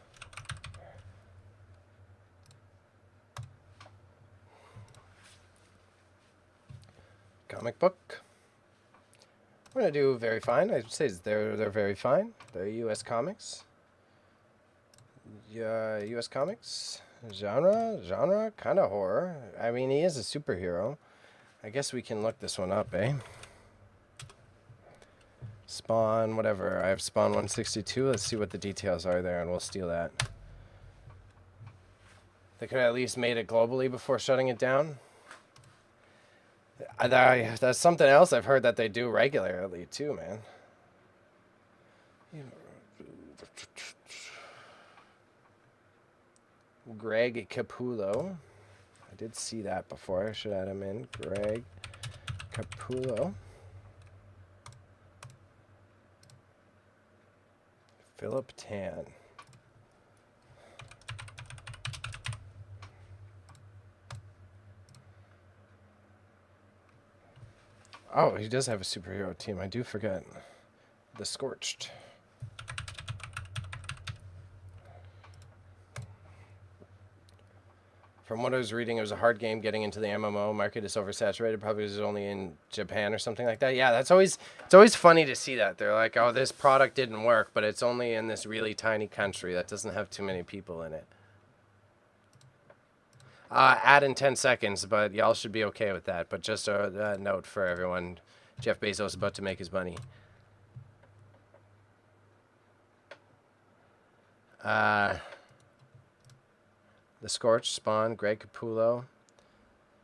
Comic book. We're gonna do very fine. I'd say they're very fine. They're U.S. comics. U.S. comics. Genre, kind of horror. I mean, he is a superhero. I guess we can look this one up, eh? Spawn, whatever. I have Spawn 162. Let's see what the details are there, and we'll steal that. They could have at least made it globally before shutting it down. That's something else I've heard that they do regularly, too, man. Greg Capullo. I did see that before. I should add him in. Greg Capullo. Philip Tan. Oh, he does have a superhero team. I do forget. The Scorched. From what I was reading, it was a hard game getting into the MMO market. Is oversaturated. Probably was only in Japan or something like that. Yeah, it's always funny to see that. They're like, oh, this product didn't work, but it's only in this really tiny country that doesn't have too many people in it. Add in 10 seconds, but y'all should be okay with that. But just a note for everyone. Jeff Bezos is about to make his money. The Scorched, Spawn, Greg Capullo.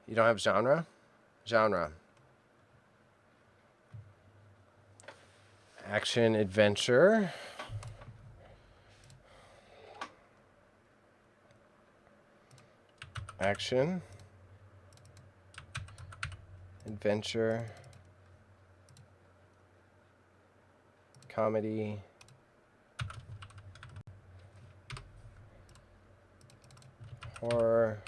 You don't have genre? Genre. Action, adventure. Action. Adventure. Comedy. Horror.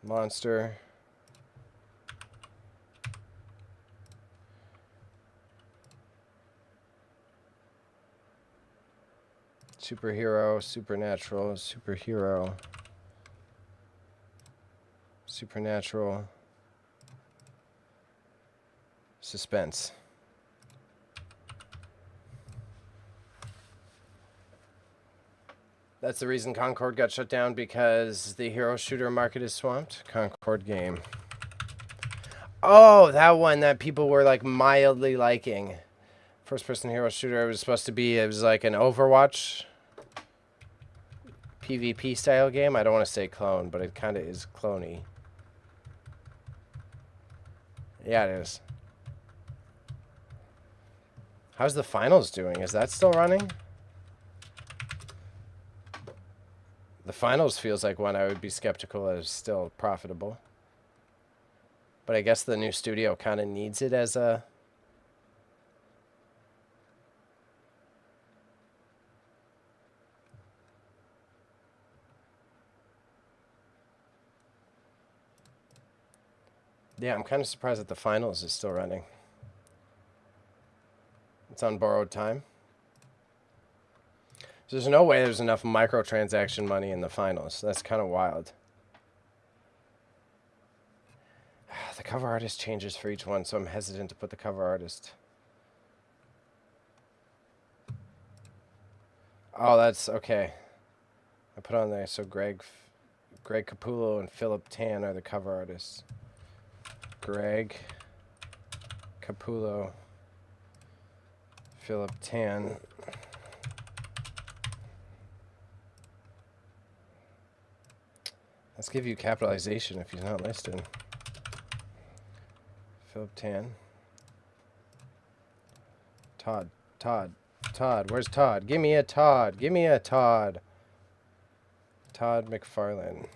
Monster. Superhero, supernatural, superhero, supernatural, Suspense. That's the reason Concord got shut down, because the hero shooter market is swamped. Concord game. Oh, that one that people were like mildly liking. First person hero shooter. It was supposed to be, it was like an Overwatch PvP style game. I don't want to say clone, but it kind of is cloney. Yeah, it is. How's the finals doing? Is that still running? The finals feels like one I would be skeptical as still profitable. But I guess the new studio kind of needs it as a... Yeah, I'm kind of surprised that the finals is still running. It's on borrowed time. So there's no way there's enough microtransaction money in the finals. That's kind of wild. The cover artist changes for each one, so I'm hesitant to put the cover artist. Oh, that's okay. I put on there, so Greg Capullo and Philip Tan are the cover artists. Greg Capullo, Philip Tan. Let's give you capitalization if he's not listed. Philip Tan. Todd. Where's Todd? Give me a Todd. Todd McFarlane.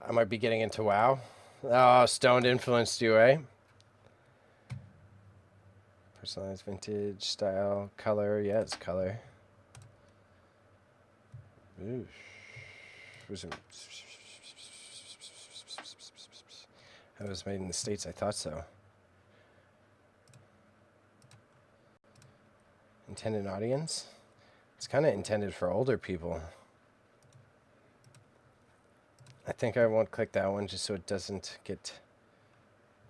I might be getting into WoW. Oh, Stoned influenced you, eh? Personalized vintage style color. Yeah, it's color. Ooh. It was made in the States. I thought so. Intended audience? It's kind of intended for older people. I think I won't click that one just so it doesn't get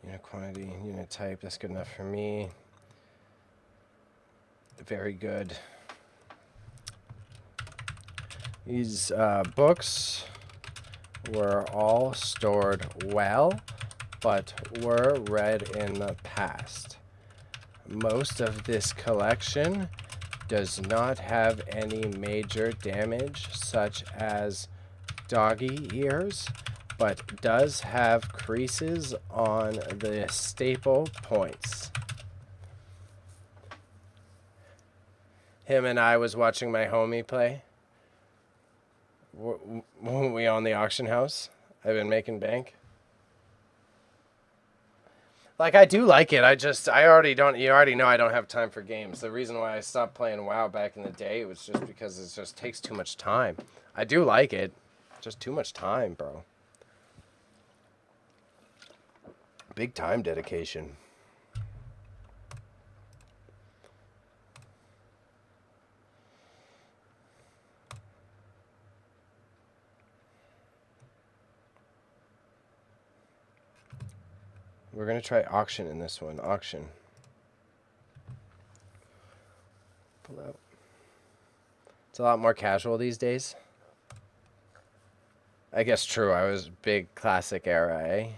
unit quantity, unit type. That's good enough for me. Very good. These books were all stored well, but were read in the past. Most of this collection does not have any major damage, such as doggy ears, but does have creases on the staple points. Him and I was watching my homie play. We own the auction house. I've been making bank. Like, I do like it. I already don't, you already know I don't have time for games. The reason why I stopped playing WoW back in the day was just because it just takes too much time. I do like it. Just too much time, bro. Big time dedication. We're going to try auction in this one. Auction. Pull out. It's a lot more casual these days. I guess true. I was big classic era, eh?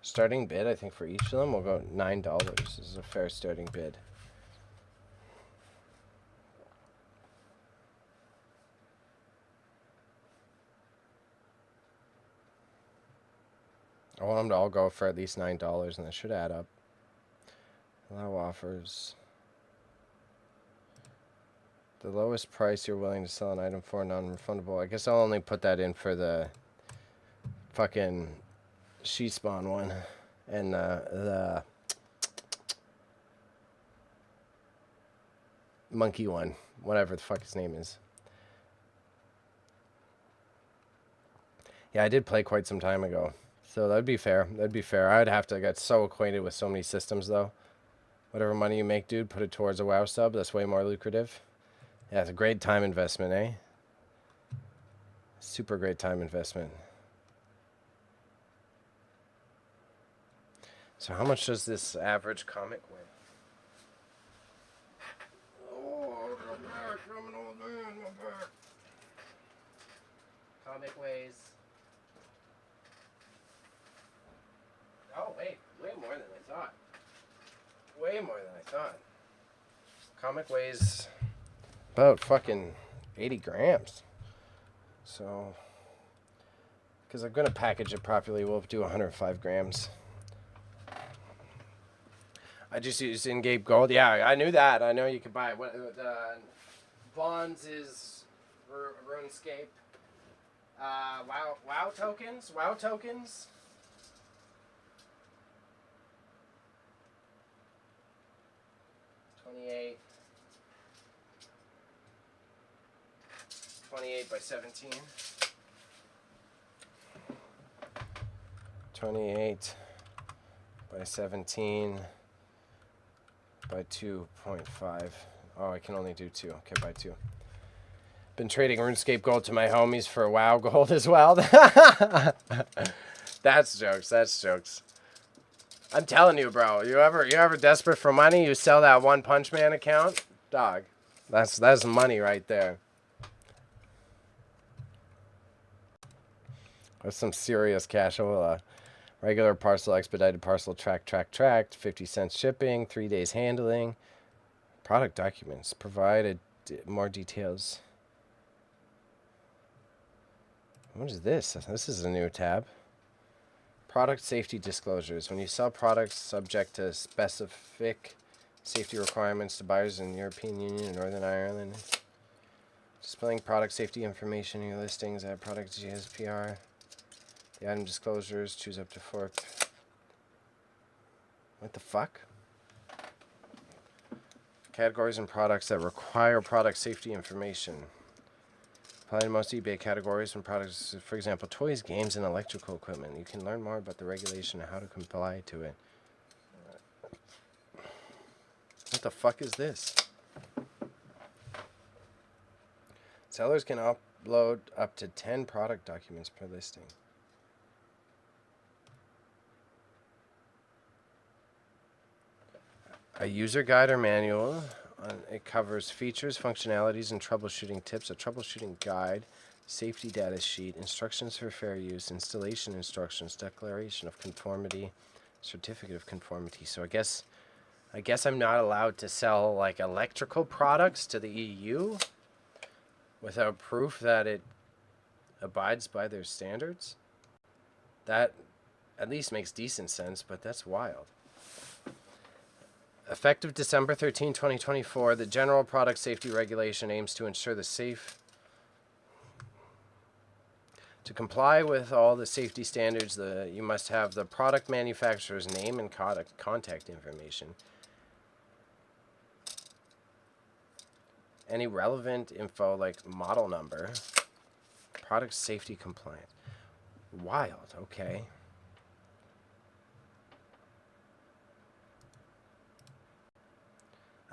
Starting bid, I think for each of them, we'll go $9. This is a fair starting bid. I want them to all go for at least $9, and that should add up. Allow offers. The lowest price you're willing to sell an item for, non-refundable. I guess I'll only put that in for the fucking she spawn one and the monkey one, whatever the fuck his name is. Yeah, I did play quite some time ago, so that'd be fair. That'd be fair. I'd have to get so acquainted with so many systems though. Whatever money you make, dude, put it towards a WoW sub. That's way more lucrative. Yeah, it's a great time investment, eh? Super great time investment. So how much does this average comic weigh? Oh, my back, I'm an old man, my back. Comic weighs... Oh, wait, way more than I thought. Way more than I thought. Comic weighs about fucking 80 grams. So, because I'm going to package it properly, we'll do 105 grams. I just used in-game gold. Yeah, I knew that. I know you could buy it. Bonds is RuneScape. WoW tokens. WoW tokens. 28 by 17. 28 by 17 by 2.5. Oh, I can only do 2. Okay, by 2. Been trading RuneScape gold to my homies for WoW gold as well. That's jokes. That's jokes. I'm telling you, bro. You ever desperate for money? You sell that One Punch Man account, dog. That's money right there. That's some serious cash. Regular parcel, expedited parcel, tracked, 50 cents shipping, 3 days handling. Product documents. Provided more details. What is this? This is a new tab. Product safety disclosures. When you sell products subject to specific safety requirements to buyers in the European Union and Northern Ireland. Displaying product safety information in your listings at product GSPR. The item disclosures. Choose up to 4. What the fuck? Categories and products that require product safety information. Apply to most eBay categories when products, for example, toys, games, and electrical equipment. You can learn more about the regulation and how to comply to it. What the fuck is this? Sellers can upload up to 10 product documents per listing. A user guide or manual. It covers features, functionalities, and troubleshooting tips. A troubleshooting guide, safety data sheet, instructions for fair use, installation instructions, declaration of conformity, certificate of conformity. So I guess I'm not allowed to sell like electrical products to the EU without proof that it abides by their standards. That at least makes decent sense, but that's wild. Effective December 13, 2024, the General Product Safety Regulation aims to ensure the safe... To comply with all the safety standards, you must have the product manufacturer's name and contact information. Any relevant info like model number. Product safety compliant. Wild, okay.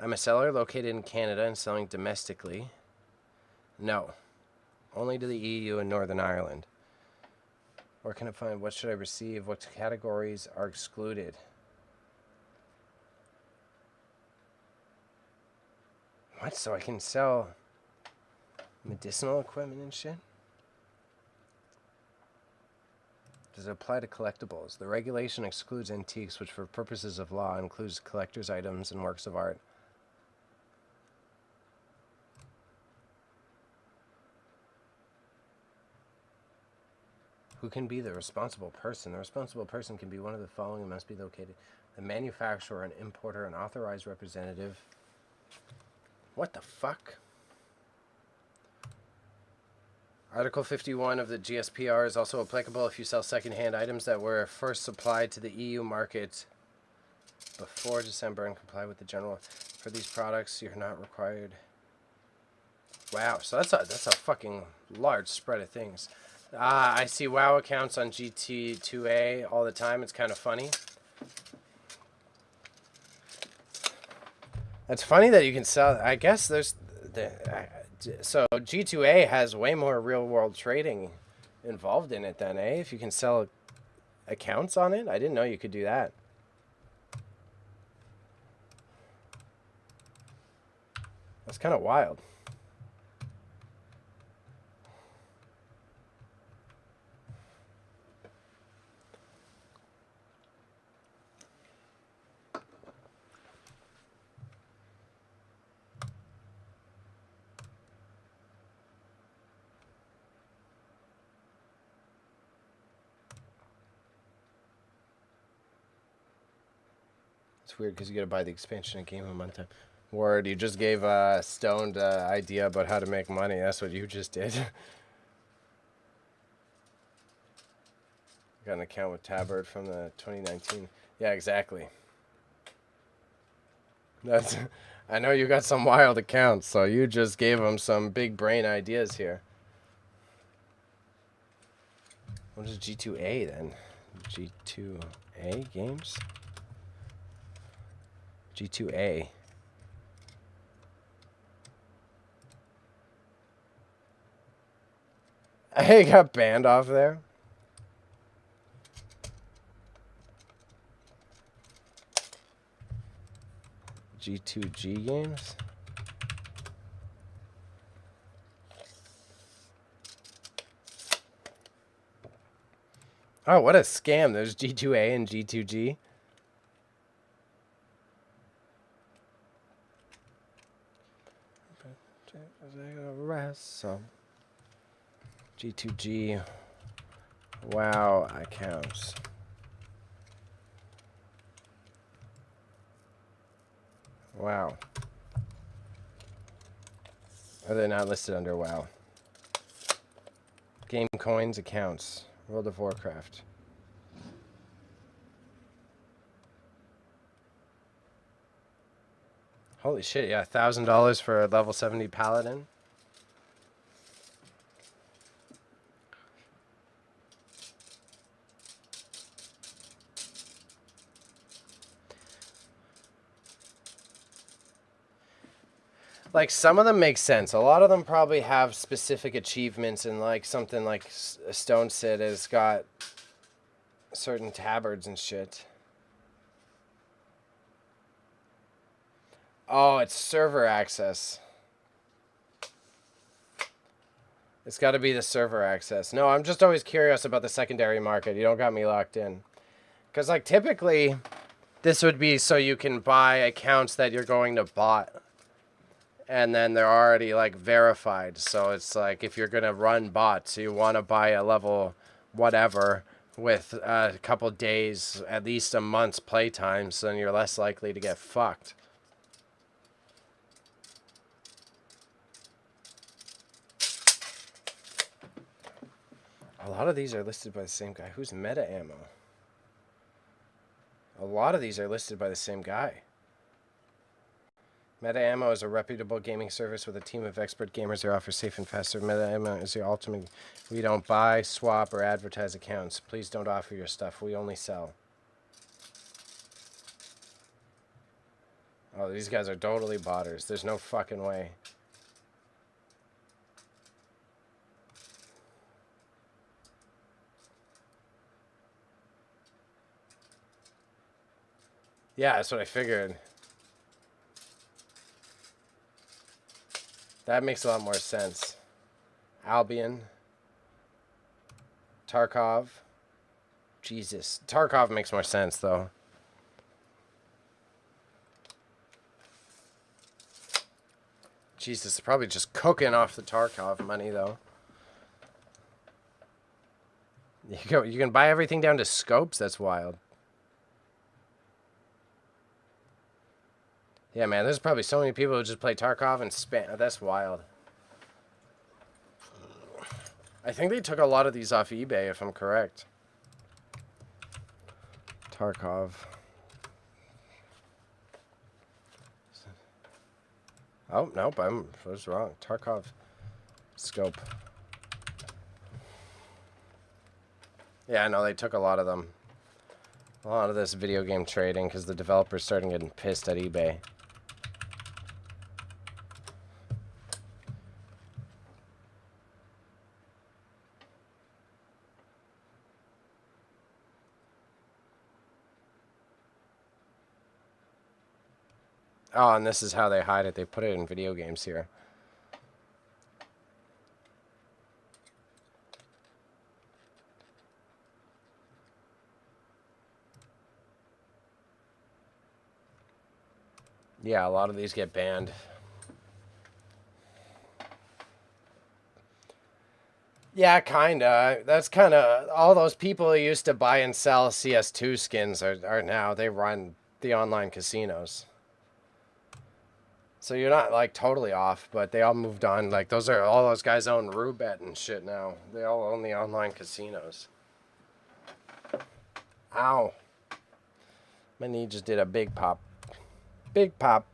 I'm a seller located in Canada and selling domestically. No. Only to the EU and Northern Ireland. Where can I find? What should I receive? What categories are excluded? What? So I can sell medicinal equipment and shit? Does it apply to collectibles? The regulation excludes antiques, which for purposes of law includes collector's items and works of art. Who can be the responsible person? The responsible person can be one of the following and must be located. The manufacturer, an importer, an authorized representative. What the fuck? Article 51 of the GSPR is also applicable if you sell second-hand items that were first supplied to the EU market before December and comply with the general. For these products, you're not required. Wow, so that's a fucking large spread of things. I see WoW accounts on GT2A all the time. It's kind of funny. It's funny that you can sell. I guess so G2A has way more real world trading involved in it than if you can sell accounts on it. I didn't know you could do that. That's kind of wild. It's weird because you got to buy the expansion and game a month time. Word, you just gave Stoned idea about how to make money. That's what you just did. Got an account with Tabard from the 2019. Yeah, exactly. That's. I know you got some wild accounts, so you just gave them some big brain ideas here. What is G2A then? G2A games? G2A. I got banned off there. G2G games? Oh, what a scam. There's G2A and G2G. So G2G WoW accounts. Wow. Are they not listed under WoW? Game coins accounts. World of Warcraft. Holy shit, yeah, $1,000 for a level 70 paladin. Like, some of them make sense. A lot of them probably have specific achievements, and like something like Stone Sid has got certain tabards and shit. Oh, it's server access. It's got to be the server access. No, I'm just always curious about the secondary market. You don't got me locked in. Because, like, typically, this would be so you can buy accounts that you're going to bot. And then they're already, like, verified. So it's like, if you're going to run bots, you want to buy a level whatever with a couple days, at least a month's playtime, so then you're less likely to get fucked. A lot of these are listed by the same guy. Who's Meta Ammo? A lot of these are listed by the same guy. Meta Ammo is a reputable gaming service with a team of expert gamers that offer safe and fast service. Meta Ammo is the ultimate. We don't buy, swap, or advertise accounts. Please don't offer your stuff. We only sell. Oh, these guys are totally botters. There's no fucking way. Yeah, that's what I figured. That makes a lot more sense. Albion. Tarkov. Jesus. Tarkov makes more sense, though. Jesus, they're probably just cooking off the Tarkov money, though. You can buy everything down to scopes? That's wild. Yeah, man, there's probably so many people who just play Tarkov and spam. That's wild. I think they took a lot of these off eBay, if I'm correct. Tarkov. Oh, nope, I was wrong. Tarkov scope. Yeah, no, they took a lot of them. A lot of this video game trading because the developers started getting pissed at eBay. Oh, and this is how they hide it. They put it in video games here. Yeah, a lot of these get banned. Yeah, kinda. That's kind of all those people who used to buy and sell CS2 skins are now they run the online casinos. So you're not like totally off, but they all moved on. Like those are all those guys own Roobet and shit now. They all own the online casinos. Ow. My knee just did a big pop. Big pop.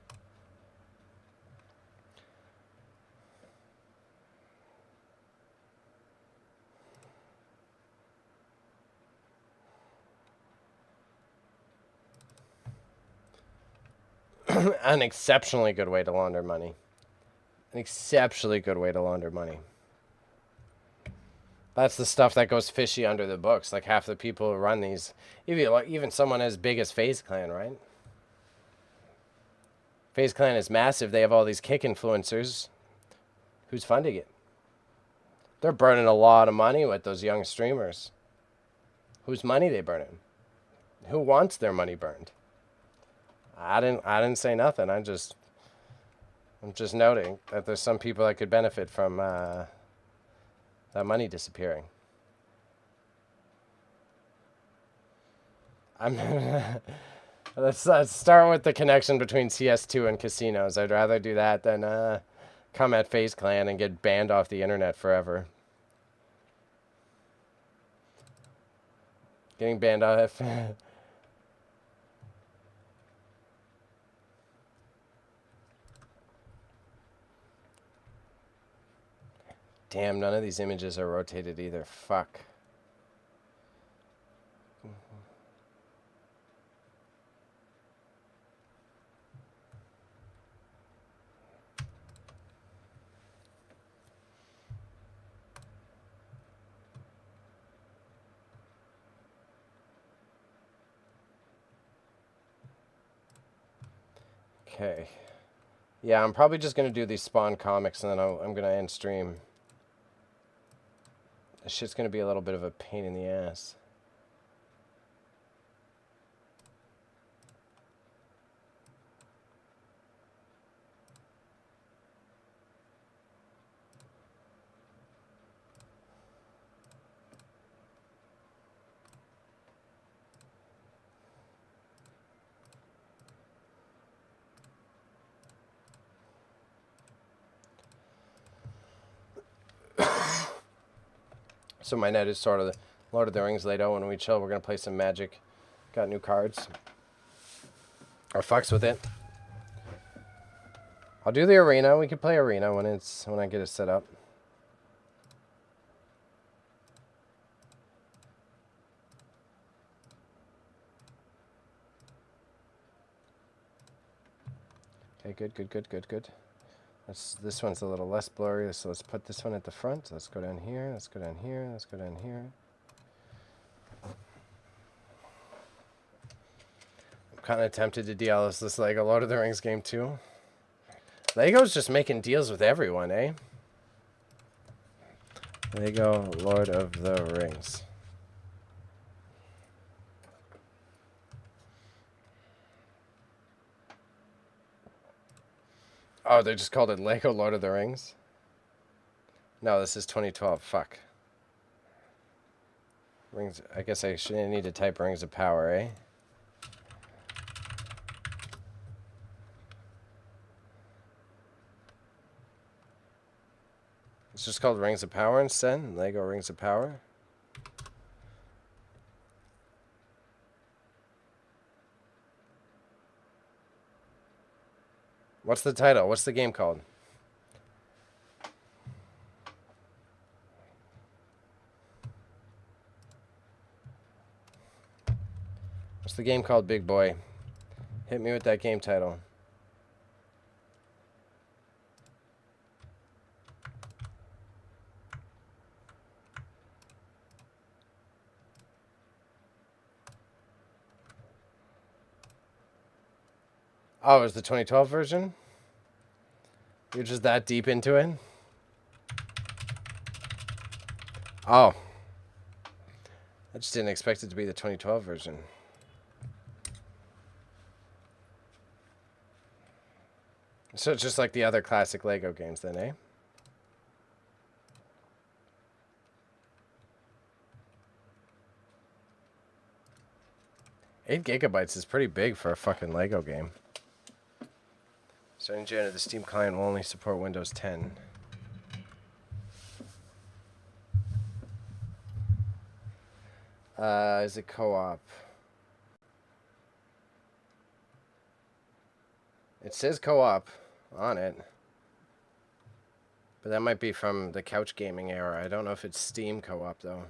An exceptionally good way to launder money. An exceptionally good way to launder money. That's the stuff that goes fishy under the books. Like half the people who run these, even someone as big as FaZe Clan, right? FaZe Clan is massive. They have all these kick influencers. Who's funding it? They're burning a lot of money with those young streamers. Whose money they burning? Who wants their money burned? I didn't say nothing. I'm just noting that there's some people that could benefit from that money disappearing. Let's start with the connection between CS2 and casinos. I'd rather do that than come at FaZe Clan and get banned off the internet forever. Getting banned off. Damn, none of these images are rotated either. Fuck. Okay. Yeah, I'm probably just going to do these Spawn comics and then I'm going to end stream. This shit's going to be a little bit of a pain in the ass. So my net is sort of the Lord of the Rings laid out. When we chill, we're going to play some Magic. Got new cards. Or fucks with it. I'll do the arena. We can play arena when I get it set up. Okay, good. This one's a little less blurry, so let's put this one at the front. Let's go down here, let's go down here, let's go down here. I'm kind of tempted to DL this Lego Lord of the Rings game too. Lego's just making deals with everyone, eh? Lego Lord of the Rings. Oh, they just called it Lego Lord of the Rings? No, this is 2012. Fuck. Rings. I guess I shouldn't need to type Rings of Power, eh? It's just called Rings of Power instead? Lego Rings of Power? What's the title? What's the game called? What's the game called, big boy? Hit me with that game title. Oh, it was the 2012 version? You're just that deep into it? Oh. I just didn't expect it to be the 2012 version. So it's just like the other classic Lego games then, eh? Eight gigabytes is pretty big for a fucking Lego game. Starting January, the Steam client will only support Windows 10. Is it co-op? It says co-op on it. But that might be from the couch gaming era. I don't know if it's Steam co-op, though.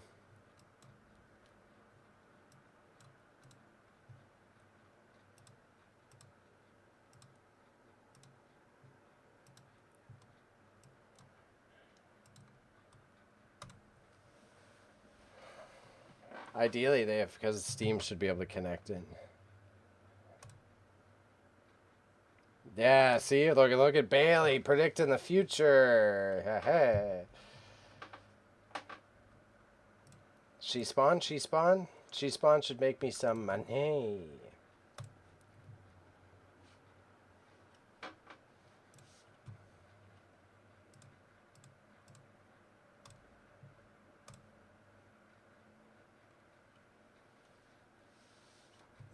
Ideally, they have, because Steam should be able to connect it. Yeah, see, look at Bailey predicting the future. Hey. She Spawn should make me some money.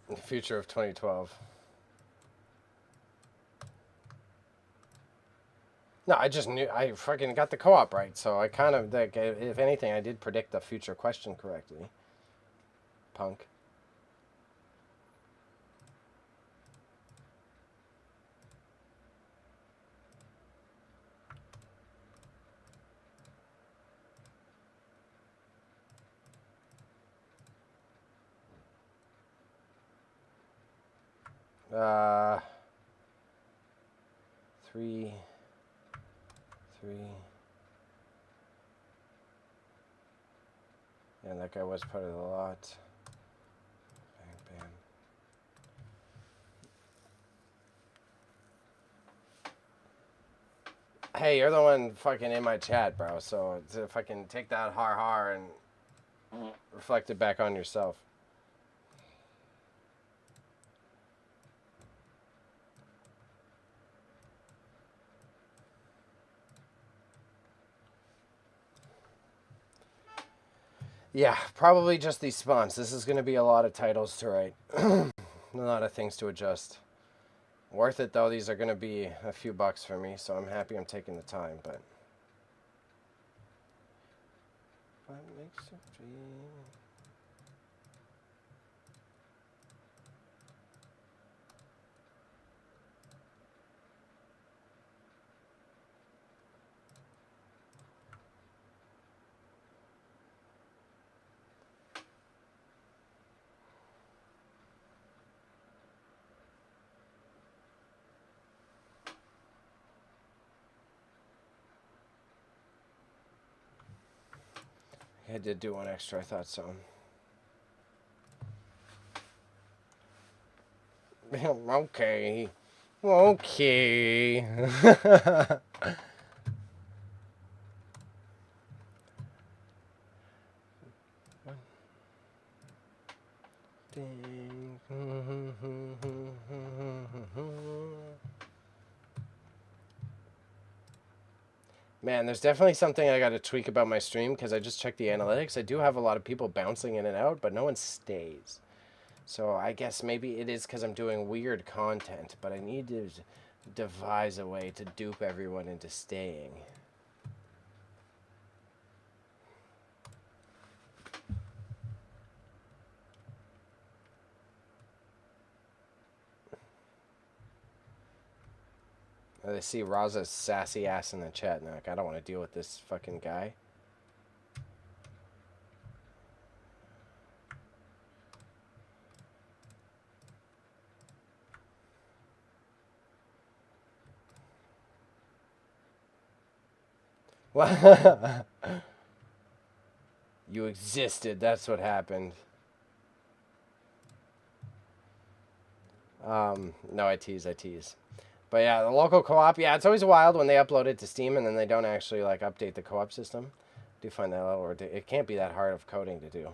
The future of 2012. No, I just knew. I fucking got the co-op right, so I kind of, like, if anything, I did predict the future question correctly. Punk. Three. And that guy was part of the lot. Bam, bam. Hey, you're the one fucking in my chat, bro. So to fucking take that har and reflect it back on yourself. Yeah, probably just these spawns. This is going to be a lot of titles to write. A lot of things to adjust. Worth it, though. These are going to be a few bucks for me, so I'm happy I'm taking the time, but... What makes a dream? I did do one extra, I thought so. Okay. Okay. Man, there's definitely something I got to tweak about my stream because I just checked the analytics. I do have a lot of people bouncing in and out, but no one stays. So I guess maybe it is because I'm doing weird content, but I need to devise a way to dupe everyone into staying. I see Raza's sassy ass in the chat now. Like, I don't want to deal with this fucking guy. What? You existed. That's what happened. No, I tease. But yeah, the local co-op, yeah, it's always wild when they upload it to Steam and then they don't actually like update the co-op system. I do find that a little it can't be that hard of coding to do.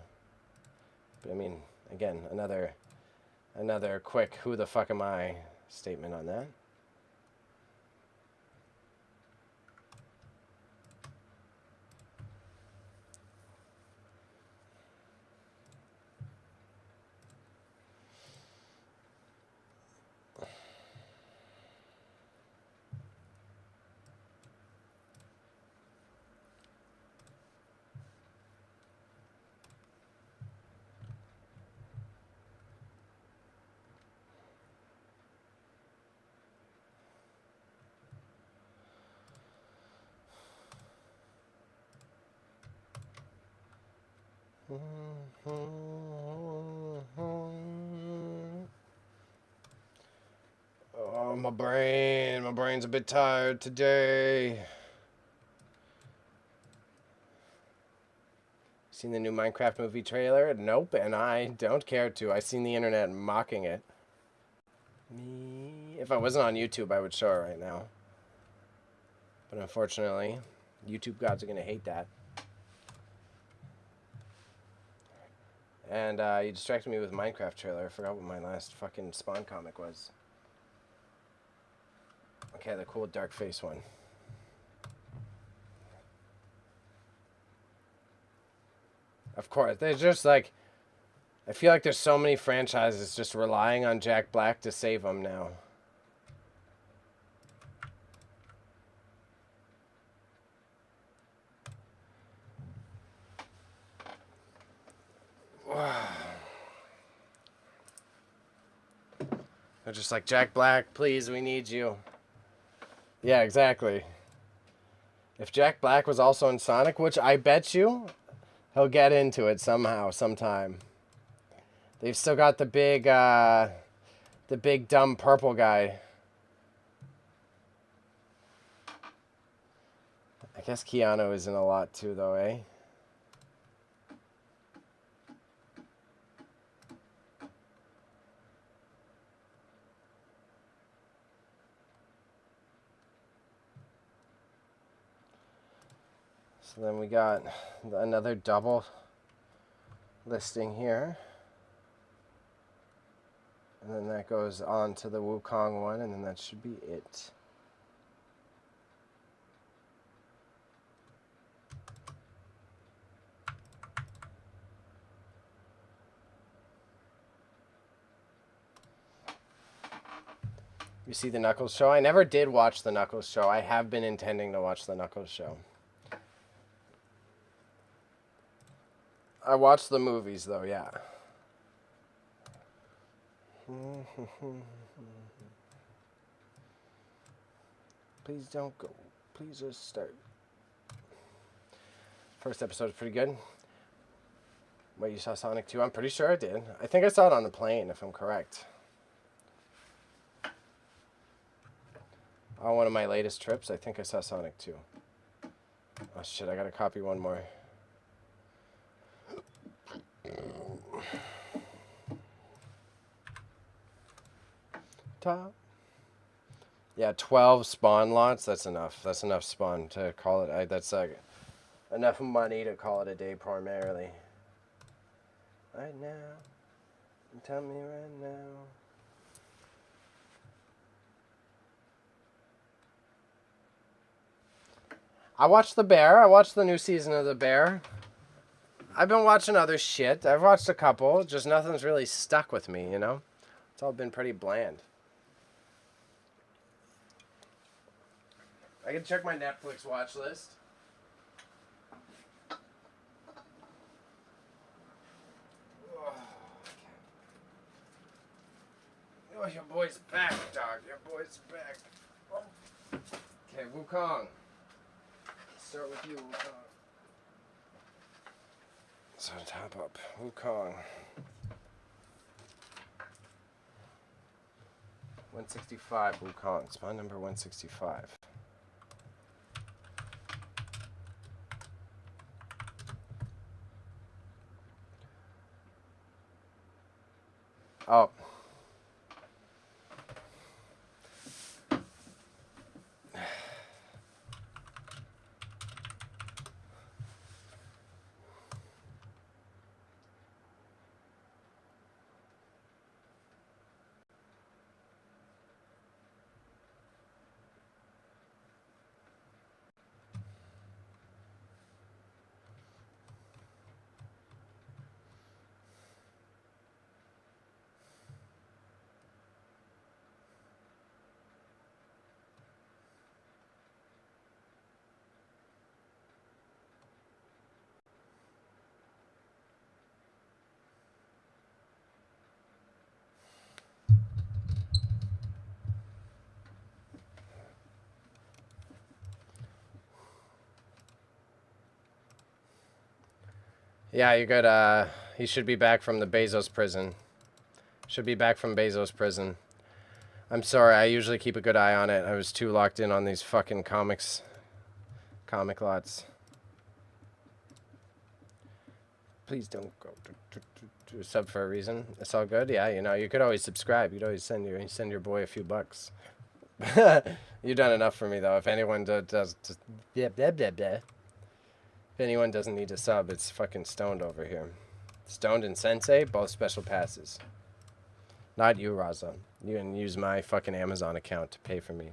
But I mean, again, another quick "who the fuck am I" statement on that. Oh, my brain's a bit tired today. Seen the new Minecraft movie trailer? Nope, and I don't care to. I seen the internet mocking it. If I wasn't on YouTube, I would show it right now. But unfortunately, YouTube gods are gonna hate that. And you distracted me with Minecraft trailer. I forgot what my last fucking Spawn comic was. Okay, the cool dark face one. Of course, there's just like, I feel like there's so many franchises just relying on Jack Black to save them now. They're just like, Jack Black, please, we need you. Yeah, exactly. If Jack Black was also in Sonic, which I bet you he'll get into it somehow, sometime. They've still got the big dumb purple guy. I guess Keanu is in a lot too, though, eh? So then we got another double listing here. And then that goes on to the Wukong one, and then that should be it. You see the Knuckles show? I never did watch the Knuckles show. I have been intending to watch the Knuckles show. I watched the movies, though, yeah. Please don't go. Please just start. First episode is pretty good. Wait, you saw Sonic 2? I'm pretty sure I did. I think I saw it on the plane, if I'm correct. On one of my latest trips, I think I saw Sonic 2. Oh shit, I gotta copy one more. Top. Yeah, 12 spawn lots, that's enough. That's enough spawn to call it. That's enough money to call it a day primarily. Right now. Tell me right now. I watched The Bear. I watched the new season of The Bear. I've been watching other shit. I've watched a couple. Just nothing's really stuck with me, you know? It's all been pretty bland. I can check my Netflix watch list. Oh, your boy's back, dog. Your boy's back. Okay, Wukong. Start with you, Wukong. So top up, Wukong. 165, Wukong. Spawn number 165. Oh. Yeah, you could, he should be back from the Bezos prison. Should be back from Bezos prison. I'm sorry, I usually keep a good eye on it. I was too locked in on these fucking comics. Comic lots. Please don't go to sub for a reason. It's all good. Yeah, you know, you could always subscribe. You'd always send your boy a few bucks. You've done enough for me, though. If anyone does blah, blah, blah, blah. If anyone doesn't need to sub, it's fucking Stoned over here. Stoned and Sensei, both special passes. Not you, Raza. You can use my fucking Amazon account to pay for me.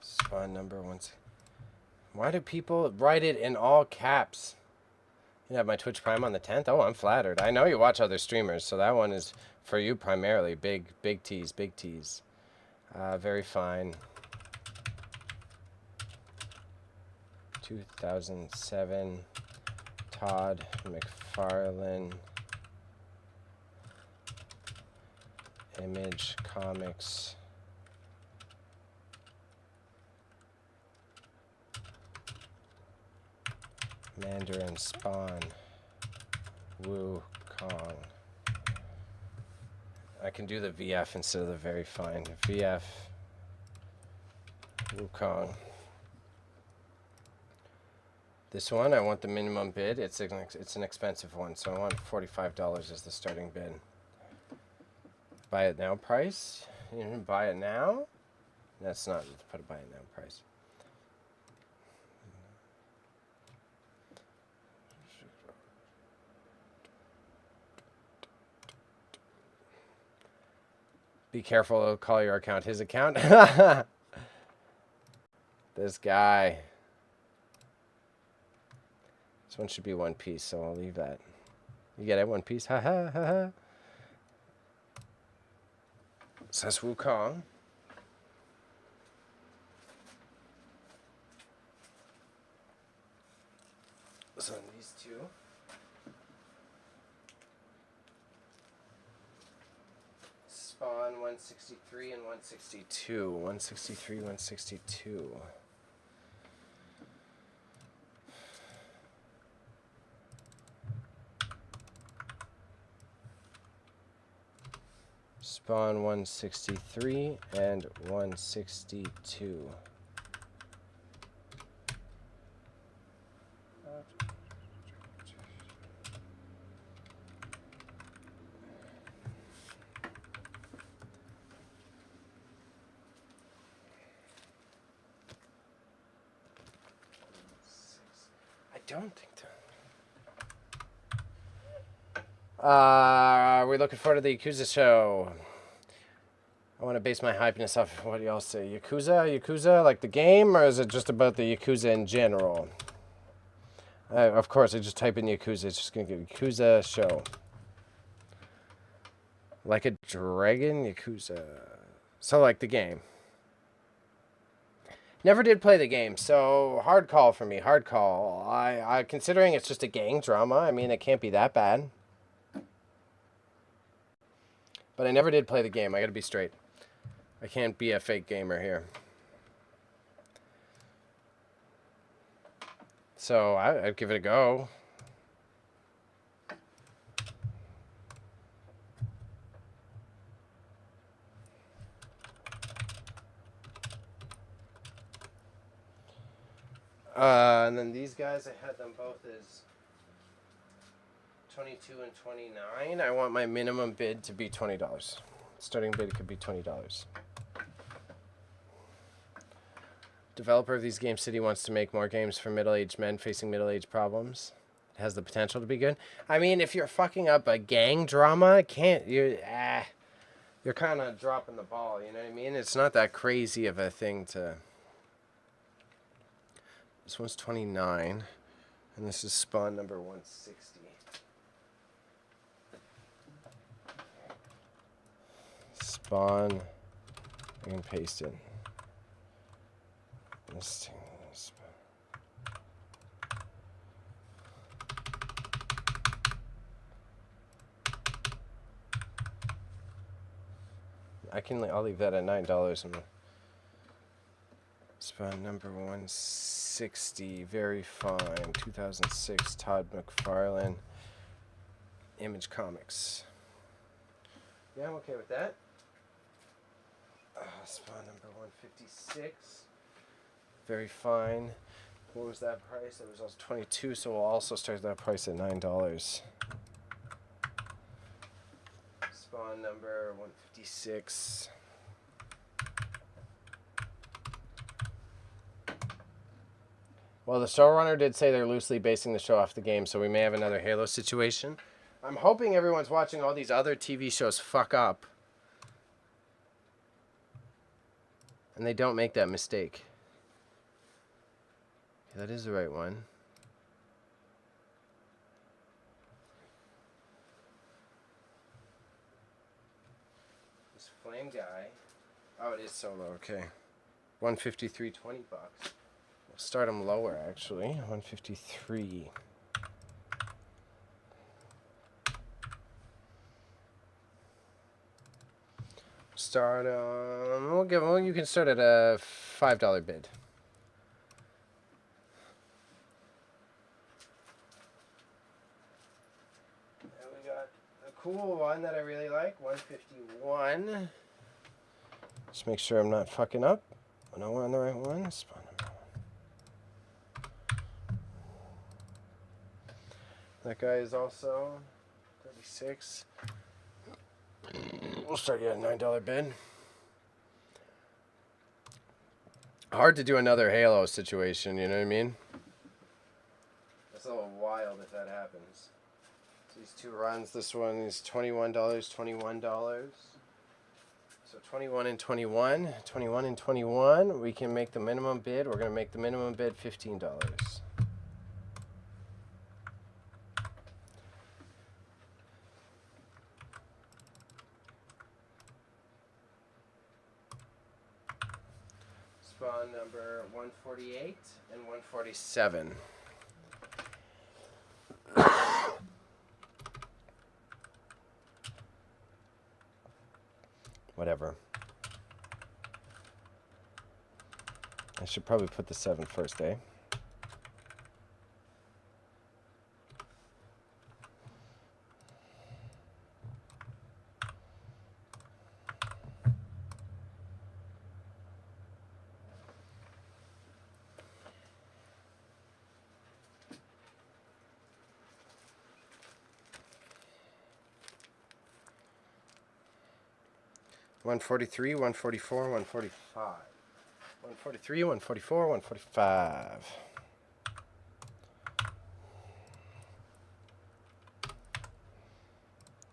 Spawn number one. Why do people write it in all caps? You have my Twitch Prime on the 10th? Oh, I'm flattered. I know you watch other streamers, so that one is for you primarily. Big tease, big tease. Very fine. 2007. Todd McFarlane. Image Comics. Mandarin Spawn. Wu Kong. I can do the VF instead of the very fine. VF. Wu Kong. This one, I want the minimum bid. It's an expensive one, so I want $45 as the starting bid. Buy it now price? You can buy it now? That's not, let's put a buy it now price. Be careful, it'll call your account his account. This guy. This one should be one piece, so I'll leave that. You get it, one piece? Ha ha ha ha. Says Wukong. So these two. Spawn 163 and 162. 163, 162. Spawn 163 and 162. I don't think so. Are we looking forward to the Yakuza show? I want to base my hypeness off what y'all say. Yakuza, like the game, or is it just about the Yakuza in general? Of course, I just type in Yakuza. It's just going to get Yakuza show. Like a dragon, Yakuza. So like the game. Never did play the game, so hard call for me. Hard call. I considering it's just a gang drama, I mean, it can't be that bad. But I never did play the game. I got to be straight. I can't be a fake gamer here. So I'd give it a go. And then these guys, I had them both as 22 and 29. I want my minimum bid to be $20. Starting bid could be $20. Developer of these games, City, wants to make more games for middle-aged men facing middle-aged problems. It has the potential to be good. I mean, if you're fucking up a gang drama, you're kind of dropping the ball, you know what I mean? It's not that crazy of a thing to... This one's 29, and this is Spawn number 160. Spawn, I can paste it. This thing. I'll leave that at $9. Spawn number 160, very fine. 2006, Todd McFarlane, Image Comics. Yeah, I'm okay with that. Spawn number 156, very fine. What was that price? It was also 22, so we'll also start that price at $9. Spawn number 156. Well, the showrunner did say they're loosely basing the show off the game, so we may have another Halo situation. I'm hoping everyone's watching all these other TV shows fuck up. And they don't make that mistake. Okay, that is the right one. This flame guy. Oh, it is solo, okay. 153, 20 bucks. We'll start them lower, actually. 153. Start you can start at a $5 bid. And we got a cool one that I really like, 151. Just make sure I'm not fucking up. I know we're on the right one. Spawn number 1. That guy is also 36. We'll start you at a $9 bid. Hard to do another Halo situation, you know what I mean? That's a little wild if that happens. So these two runs, this one is $21, $21. So 21 and 21, 21 and 21. We can make the minimum bid. We're going to make the minimum bid $15. Spawn number 148 and 147. Whatever. I should probably put the 7 first, eh? $143, $144, $145. $143, $144, $145.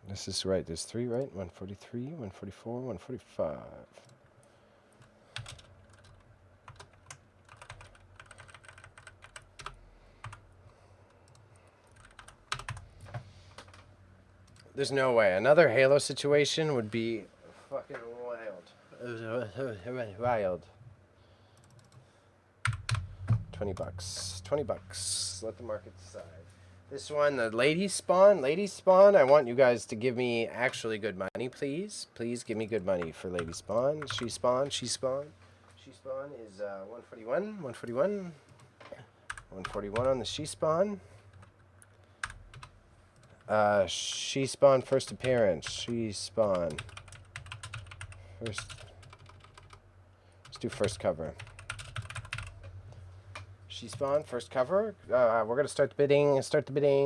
This is right. There's 3, right? $143, $144, $145. There's no way. Another Halo situation would be fucking wild. Wild. 20 bucks. 20 bucks. Let the market decide. This one, the ladies spawn. I want you guys to give me actually good money, please. Please give me good money for lady spawn. She spawn is 141. 141 on the she spawn. She spawn first appearance. She spawn. First. Let's do first cover. She spawn first cover. We're gonna start the bidding.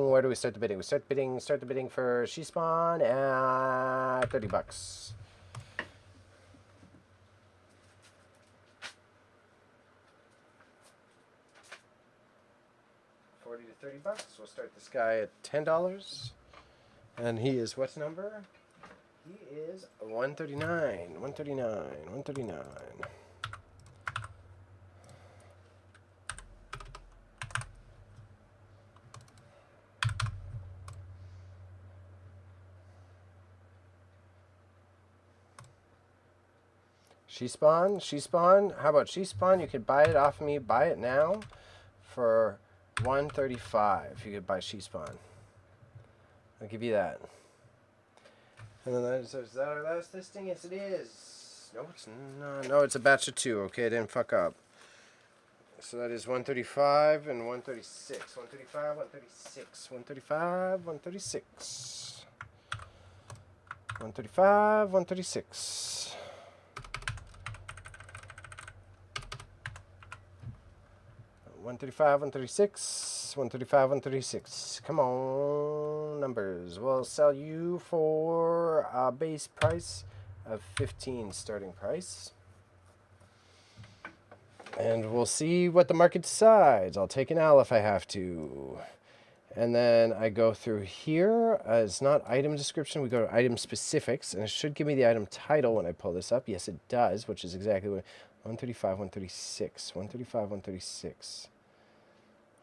Where do we start the bidding? We start the bidding for she spawn at 30 bucks. $40 to $30. We'll start this guy at $10. And he is what number? He is 139. 139. She spawn. How about she spawn? You could buy it off of me. Buy it now for $135. You could buy she spawn. I'll give you that. And then is that our last listing? Yes, it is. No, it's not. No, it's a batch of 2. Okay, I didn't fuck up. So that is 135 and 136. 135, 136. 135, 136. 135, 136. 135, 136. 135, 136. Come on, numbers. We'll sell you for a base price of 15 starting price. And we'll see what the market decides. I'll take an L if I have to. And then I go through here. It's not item description. We go to item specifics. And it should give me the item title when I pull this up. Yes, it does, which is exactly what... 135, 136. 135, 136.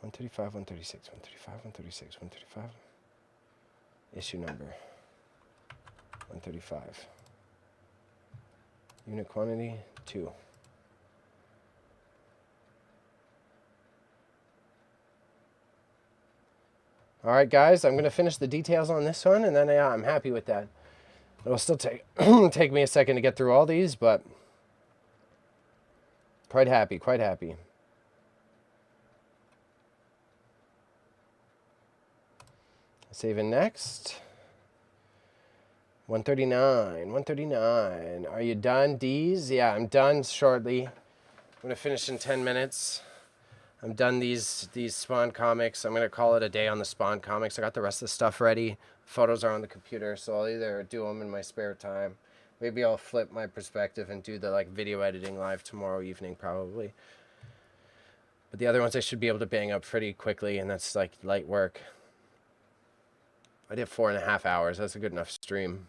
135, 136. 135, 136. 135. Issue number. 135. Unit quantity, 2. All right, guys, I'm going to finish the details on this one, and then I'm happy with that. It'll still take take me a second to get through all these, but quite happy, quite happy. Save and next. 139, 139. Are you done, D's? Yeah, I'm done shortly. I'm going to finish in 10 minutes. I'm done these Spawn comics. I'm going to call it a day on the Spawn comics. I got the rest of the stuff ready. Photos are on the computer, so I'll either do them in my spare time. Maybe I'll flip my perspective and do the video editing live tomorrow evening probably. But the other ones I should be able to bang up pretty quickly, and that's like light work. I did 4.5 hours. That's a good enough stream.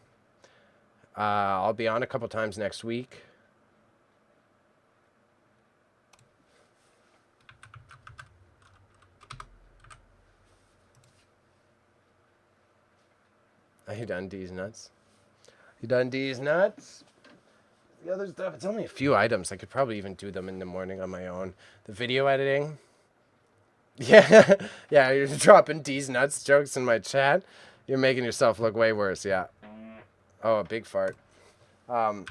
I'll be on a couple times next week. Are you done, D's nuts? You done, D's nuts? The other stuff, it's only a few items. I could probably even do them in the morning on my own. The video editing. Yeah, yeah, you're dropping D's nuts jokes in my chat. You're making yourself look way worse, yeah. Oh, a big fart. Yeah, I'm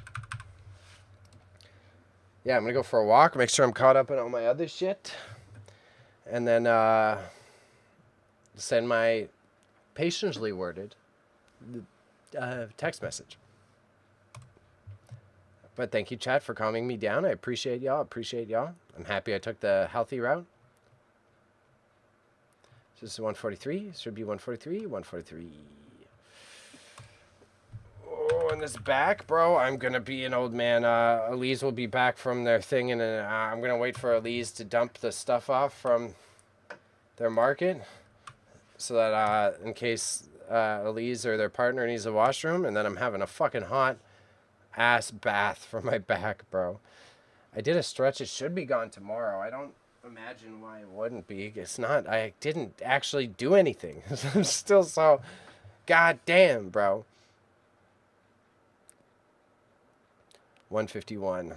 going to go for a walk, make sure I'm caught up on all my other shit. And then send my patiently worded text message. But thank you, chat, for calming me down. I appreciate y'all. I'm happy I took the healthy route. So this is 143. Should be 143. 143. Oh, and this back, bro. I'm going to be an old man. Elise will be back from their thing, and I'm going to wait for Elise to dump the stuff off from their market so that in case Elise or their partner needs a washroom, and then I'm having a fucking hot ass bath for my back, bro. I did a stretch. It should be gone tomorrow. I don't imagine why it wouldn't be. It's not. I didn't actually do anything. I'm still so goddamn, bro. 151.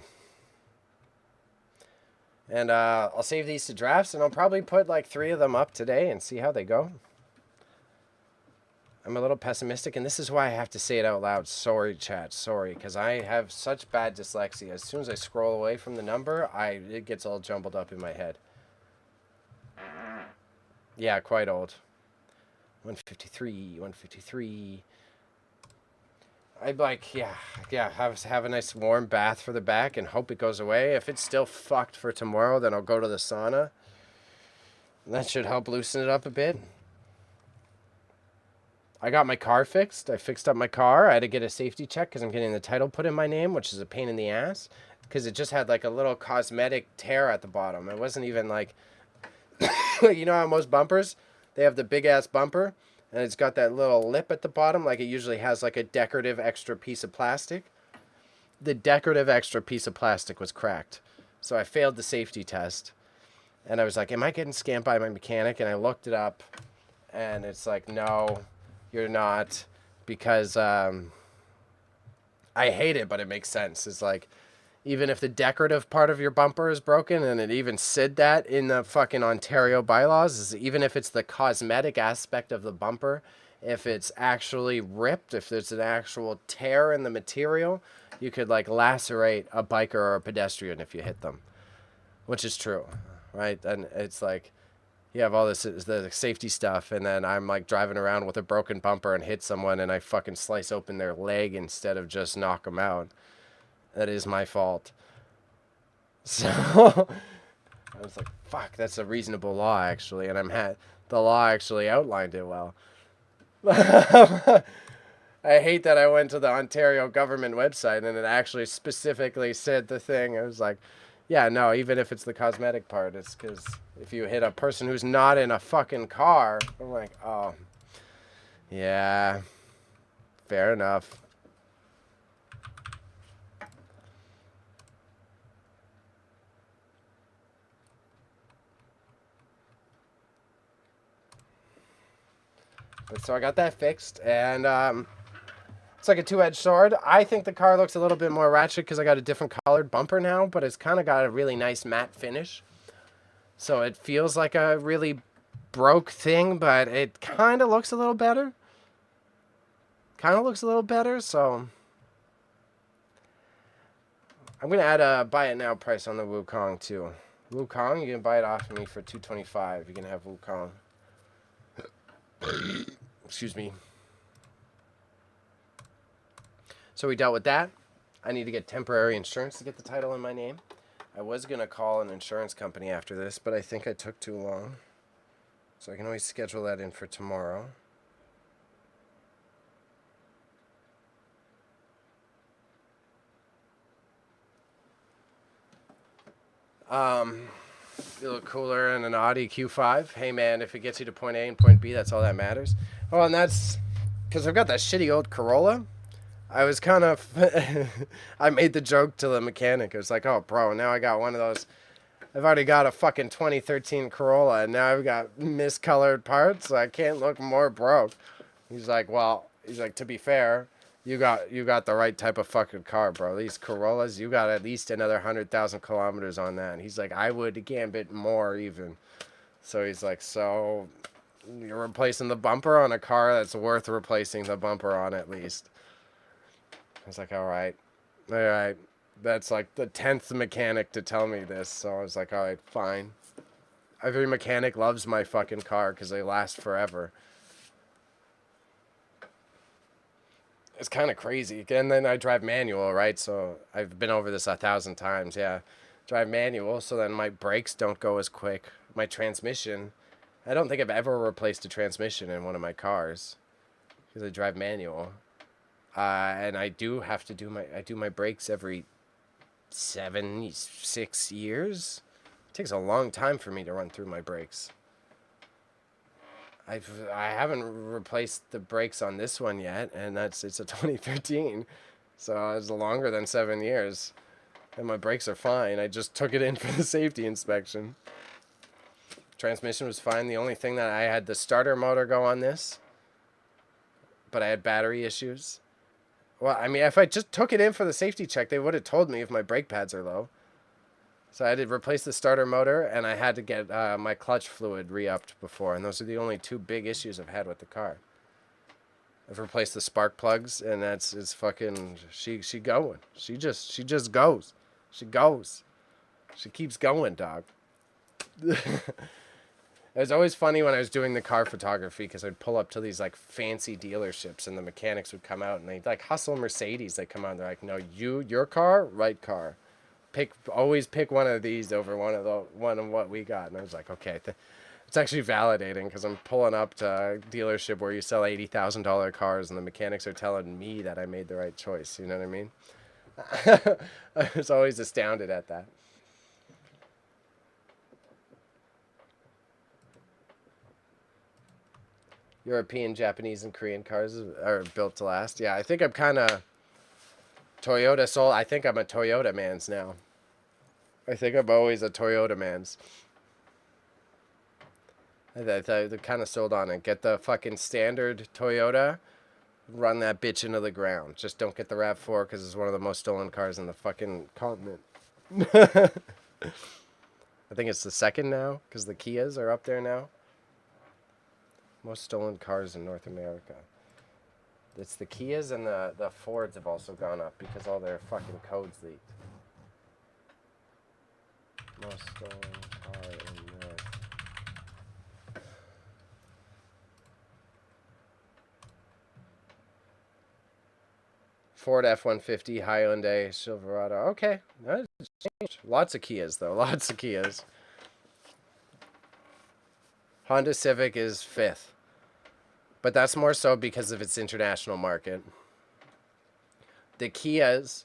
And I'll save these to drafts, and I'll probably put like 3 of them up today and see how they go. I'm a little pessimistic, and this is why I have to say it out loud. Sorry, chat. Sorry, because I have such bad dyslexia. As soon as I scroll away from the number, it gets all jumbled up in my head. Yeah, quite old. 153, 153. I'd like, yeah, have a nice warm bath for the back and hope it goes away. If it's still fucked for tomorrow, then I'll go to the sauna. That should help loosen it up a bit. I got my car fixed. I fixed up my car. I had to get a safety check because I'm getting the title put in my name, which is a pain in the ass because it just had like a little cosmetic tear at the bottom. It wasn't even like, you know how most bumpers, they have the big ass bumper and it's got that little lip at the bottom like it usually has like a decorative extra piece of plastic. The decorative extra piece of plastic was cracked. So I failed the safety test. And I was like, am I getting scammed by my mechanic? And I looked it up and it's like, no. You're not, because I hate it, but it makes sense. It's like, even if the decorative part of your bumper is broken, and it even said that in the fucking Ontario bylaws, is even if it's the cosmetic aspect of the bumper If it's actually ripped, if there's an actual tear in the material, you could like lacerate a biker or a pedestrian if you hit them, which is true, right? And it's like you have all this the safety stuff, and then I'm like driving around with a broken bumper and hit someone, and I fucking slice open their leg instead of just knock them out. That is my fault. So I was like, fuck, that's a reasonable law actually, and the law actually outlined it well. I hate that I went to the Ontario government website and it actually specifically said the thing. I was like, yeah, no, even if it's the cosmetic part, it's because if you hit a person who's not in a fucking car, I'm like, oh, yeah, fair enough. But so I got that fixed, and it's like a two-edged sword. I think the car looks a little bit more ratchet because I got a different colored bumper now, but it's kind of got a really nice matte finish. So it feels like a really broke thing, but it kind of looks a little better. So I'm going to add a buy it now price on the Wukong too. Wukong, you can buy it off of me for $225. You can have Wukong. Excuse me. So we dealt with that. I need to get temporary insurance to get the title in my name. I was going to call an insurance company after this, but I think I took too long. So I can always schedule that in for tomorrow. You look cooler in an Audi Q5. Hey man, if it gets you to point A and point B, that's all that matters. Oh, and that's because I've got that shitty old Corolla. I was kind of, I made the joke to the mechanic. I was like, oh, bro, now I got one of those. I've already got a fucking 2013 Corolla, and now I've got miscolored parts, so I can't look more broke. He's like, to be fair, you got the right type of fucking car, bro. These Corollas, you got at least another 100,000 kilometers on that. And he's like, I would gambit more even. So he's like, so you're replacing the bumper on a car that's worth replacing the bumper on at least. I was like, all right. That's like the 10th mechanic to tell me this. So I was like, all right, fine. Every mechanic loves my fucking car because they last forever. It's kind of crazy. And then I drive manual, right? So I've been over this 1,000 times. Yeah. Drive manual, so then my brakes don't go as quick. My transmission, I don't think I've ever replaced a transmission in one of my cars because I drive manual. And I do have to do my brakes every 6 years. It takes a long time for me to run through my brakes. I haven't replaced the brakes on this one yet, and it's a 2013, so it's longer than 7 years, and my brakes are fine. I just took it in for the safety inspection. Transmission was fine. The only thing that I had the starter motor go on this, but I had battery issues. Well, I mean, if I just took it in for the safety check, they would have told me if my brake pads are low. So I had to replace the starter motor, and I had to get my clutch fluid re-upped before, and those are the only two big issues I've had with the car. I've replaced the spark plugs, and it's fucking she going. She just goes. She goes. She keeps going, dog. It was always funny when I was doing the car photography because I'd pull up to these like fancy dealerships and the mechanics would come out and they'd like hustle Mercedes. They come out and they're like, no, your car, right car. Always pick one of these over one of what we got. And I was like, okay, it's actually validating because I'm pulling up to a dealership where you sell $80,000 cars and the mechanics are telling me that I made the right choice. You know what I mean? I was always astounded at that. European, Japanese, and Korean cars are built to last. Yeah, I think I'm kind of Toyota sold. I think I'm a Toyota man's now. I think I'm always a Toyota man's. They're kind of sold on it. Get the fucking standard Toyota, run that bitch into the ground. Just don't get the RAV4 because it's one of the most stolen cars in the fucking continent. I think it's the second now because the Kias are up there now. Most stolen cars in North America. It's the Kias and the Fords have also gone up because all their fucking codes leaked. Most stolen car in North. Ford F-150, Hyundai, Silverado. Okay, that's changed. Lots of Kias though. Lots of Kias. Honda Civic is 5th. But that's more so because of its international market. The Kias,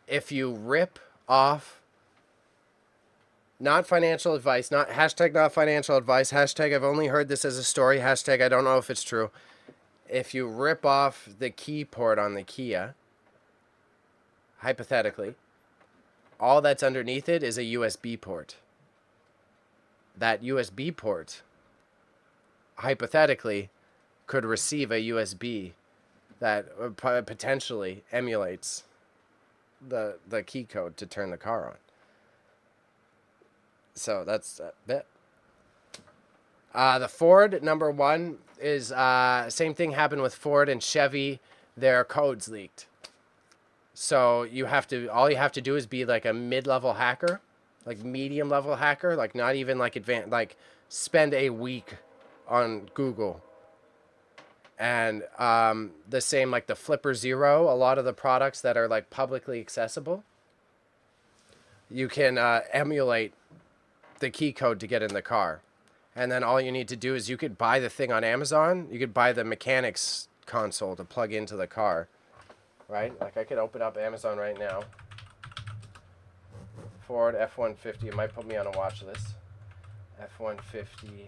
if you rip off, not financial advice, not hashtag not financial advice, hashtag I've only heard this as a story, hashtag I don't know if it's true. If you rip off the key port on the Kia, hypothetically, all that's underneath it is a USB port. That USB port, hypothetically, could receive a USB that potentially emulates the key code to turn the car on. So that's it. The Ford number 1 is same thing happened with Ford and Chevy. Their codes leaked. So all you have to do is be like a mid-level hacker, like medium level hacker, like not even like advanced, like spend a week on Google. And the same like the Flipper Zero, a lot of the products that are like publicly accessible, you can emulate the key code to get in the car. And then all you need to do is you could buy the thing on Amazon. You could buy the mechanics console to plug into the car, right? Like I could open up Amazon right now. Ford F-150. It might put me on a watch list. F-150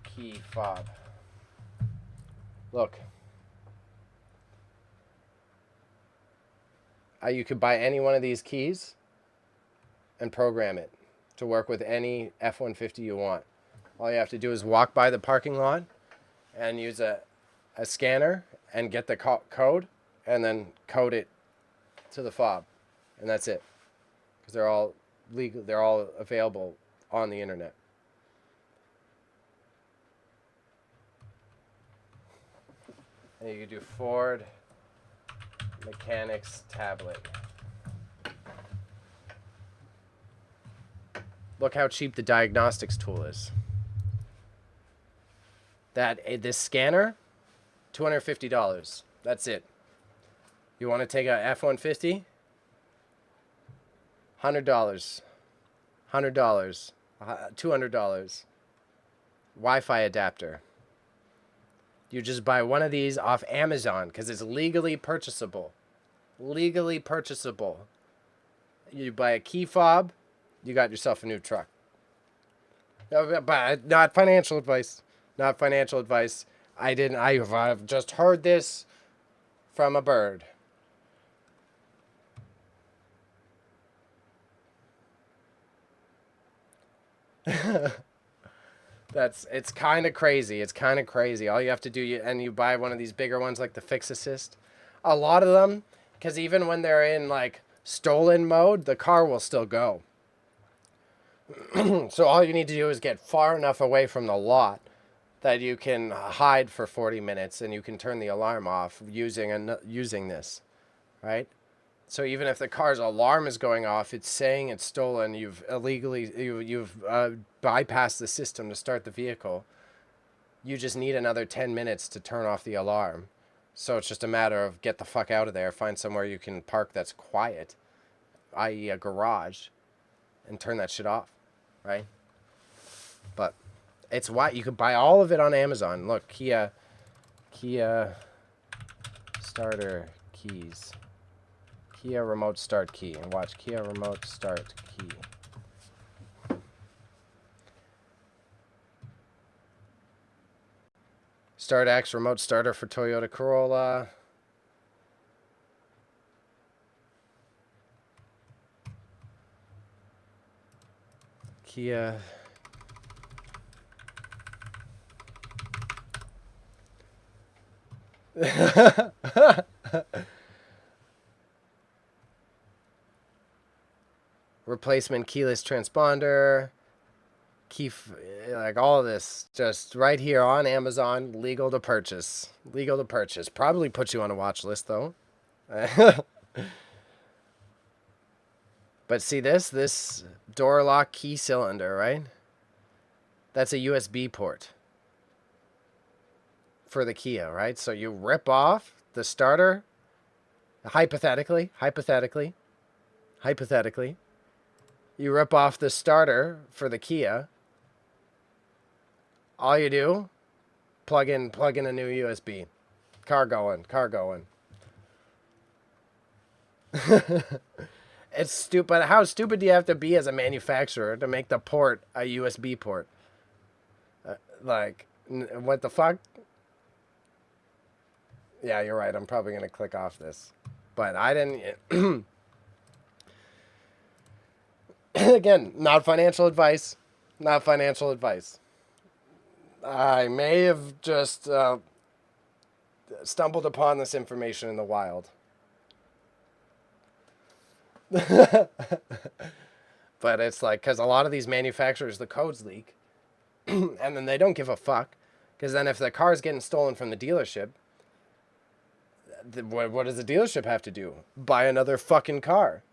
key fob. Look. You could buy any one of these keys and program it to work with any F-150 you want. All you have to do is walk by the parking lot and use a scanner and get the code and then code it to the fob. And that's it. Because they're all legal, they're all available on the internet. And you can do Ford Mechanics tablet. Look how cheap the diagnostics tool is. This scanner, $250. That's it. You want to take a F-150? $100. $100. $200. Wi-Fi adapter. You just buy one of these off Amazon because it's legally purchasable. Legally purchasable. You buy a key fob, you got yourself a new truck. But not financial advice. Not financial advice. I've just heard this from a bird. It's kind of crazy. It's kind of crazy. All you have to do, you buy one of these bigger ones like the Fix Assist. A lot of them, because even when they're in like stolen mode, the car will still go. So all you need to do is get far enough away from the lot that you can hide for 40 minutes and you can turn the alarm off using this, right? So even if the car's alarm is going off, it's saying it's stolen. You've bypassed the system to start the vehicle. You just need another 10 minutes to turn off the alarm. So it's just a matter of get the fuck out of there, find somewhere you can park that's quiet, i.e. a garage, and turn that shit off, right? But it's why you could buy all of it on Amazon. Look, Kia starter keys. Kia remote start key. And watch Kia remote start key. Start X remote starter for Toyota Corolla. Kia. Replacement keyless transponder. like all of this, just right here on Amazon, legal to purchase. Legal to purchase. Probably put you on a watch list, though. But see this door lock key cylinder, right? That's a USB port for the Kia, right? So you rip off the starter, hypothetically, you rip off the starter for the Kia. All you do, plug in a new USB. Car going. It's stupid. How stupid do you have to be as a manufacturer to make the port a USB port? What the fuck? Yeah, you're right. I'm probably going to click off this. But I didn't... Again, not financial advice. Not financial advice. I may have just stumbled upon this information in the wild. But it's like, because a lot of these manufacturers, the codes leak. And then they don't give a fuck. Because then if the car's getting stolen from the dealership, what does the dealership have to do? Buy another fucking car.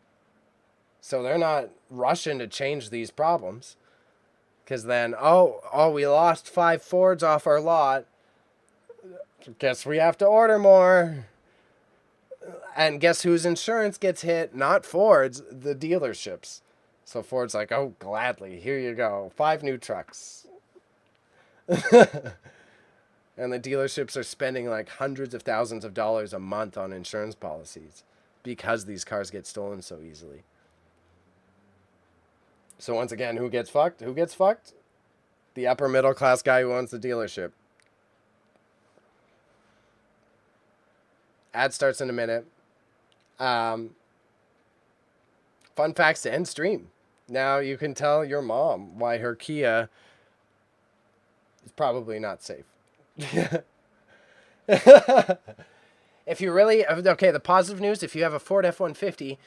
So they're not rushing to change these problems. Because then, we lost 5 Fords off our lot. Guess we have to order more. And guess whose insurance gets hit? Not Ford's, the dealerships. So Ford's like, oh, gladly, here you go. 5 new trucks. And the dealerships are spending like hundreds of thousands of dollars a month on insurance policies because these cars get stolen so easily. So once again, who gets fucked? Who gets fucked? The upper middle class guy who owns the dealership. Ad starts in a minute. Fun facts to end stream. Now you can tell your mom why her Kia is probably not safe. If you really... Okay, the positive news, if you have a Ford F-150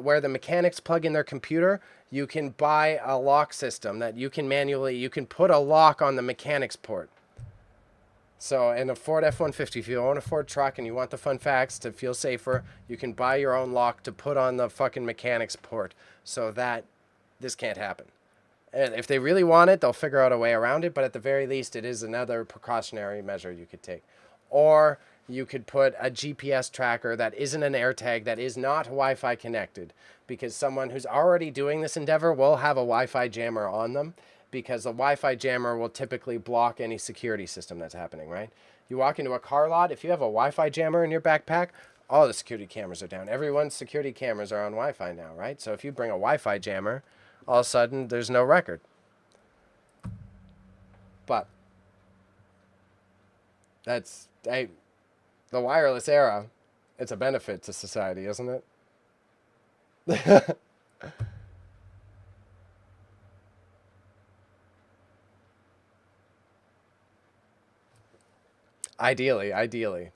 where the mechanics plug in their computer, you can buy a lock system that you can put a lock on the mechanics port. So in a Ford F-150, if you own a Ford truck and you want the fun facts to feel safer, you can buy your own lock to put on the fucking mechanics port so that this can't happen. And if they really want it, they'll figure out a way around it, but at the very least, it is another precautionary measure you could take. Or you could put a GPS tracker that isn't an AirTag, that is not Wi-Fi connected, because someone who's already doing this endeavor will have a Wi-Fi jammer on them, because the Wi-Fi jammer will typically block any security system that's happening, right? You walk into a car lot, if you have a Wi-Fi jammer in your backpack, all the security cameras are down. Everyone's security cameras are on Wi-Fi now, right? So if you bring a Wi-Fi jammer, all of a sudden there's no record. But that's the wireless era. It's a benefit to society, isn't it? Ideally.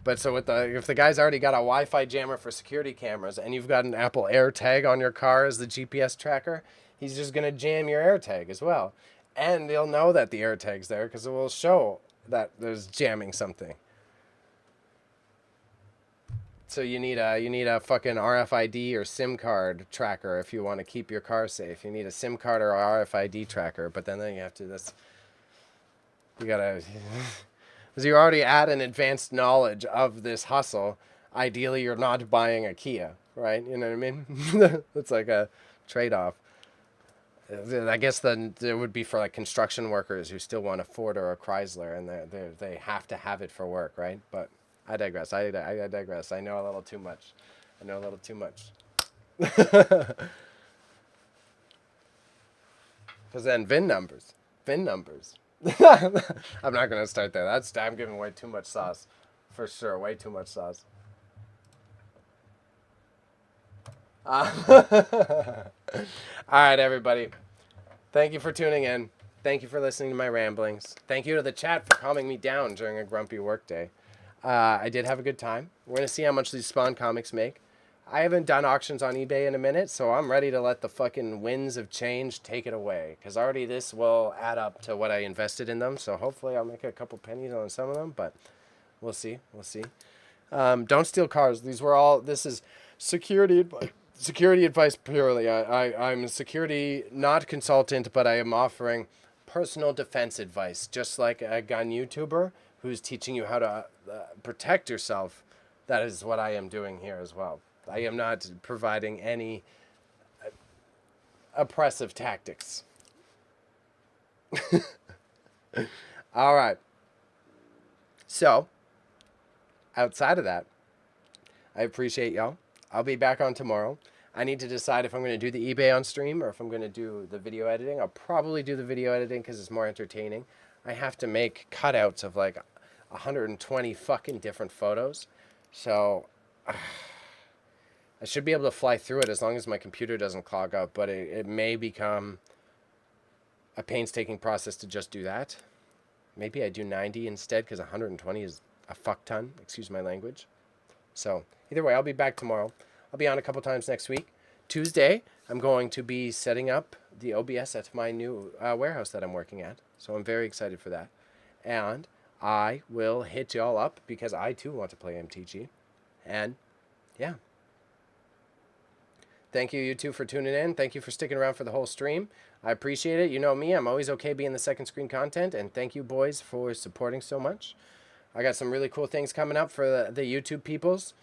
But so if the guy's already got a Wi-Fi jammer for security cameras and you've got an Apple AirTag on your car as the GPS tracker, he's just going to jam your AirTag as well. And you'll know that the AirTag's there because it will show that there's jamming something. So you need a fucking RFID or SIM card tracker if you want to keep your car safe. You need a SIM card or RFID tracker, but then you have to you gotta. Because you're already at an advanced knowledge of this hustle. Ideally, you're not buying a Kia, right? You know what I mean? It's like a trade-off. I guess then it would be for like construction workers who still want a Ford or a Chrysler, and they have to have it for work, right? But I digress. I digress. I know a little too much. Because then VIN numbers. I'm not going to start there. I'm giving away too much sauce. For sure, way too much sauce. All right, everybody. Thank you for tuning in. Thank you for listening to my ramblings. Thank you to the chat for calming me down during a grumpy work day. I did have a good time. We're going to see how much these Spawn comics make. I haven't done auctions on eBay in a minute, so I'm ready to let the fucking winds of change take it away. Because already this will add up to what I invested in them, so hopefully I'll make a couple pennies on some of them, but we'll see. We'll see. Don't steal cars. This is security advice purely. I'm a security, not consultant, but I am offering personal defense advice, just like a gun YouTuber who's teaching you how to protect yourself. That is what I am doing here as well. I am not providing any oppressive tactics. All right. So, outside of that, I appreciate y'all. I'll be back on tomorrow. I need to decide if I'm going to do the eBay on stream or if I'm going to do the video editing. I'll probably do the video editing because it's more entertaining. I have to make cutouts of like 120 fucking different photos. So I should be able to fly through it as long as my computer doesn't clog up, but it may become a painstaking process to just do that. Maybe I do 90 instead because 120 is a fuck ton. Excuse my language. So either way, I'll be back tomorrow. I'll be on a couple times next week. Tuesday, I'm going to be setting up the OBS at my new warehouse that I'm working at. So I'm very excited for that. And I will hit y'all up because I too want to play MTG. And yeah. Thank you, you two, for tuning in. Thank you for sticking around for the whole stream. I appreciate it. You know me, I'm always okay being the second screen content. And thank you, boys, for supporting so much. I got some really cool things coming up for the YouTube peoples.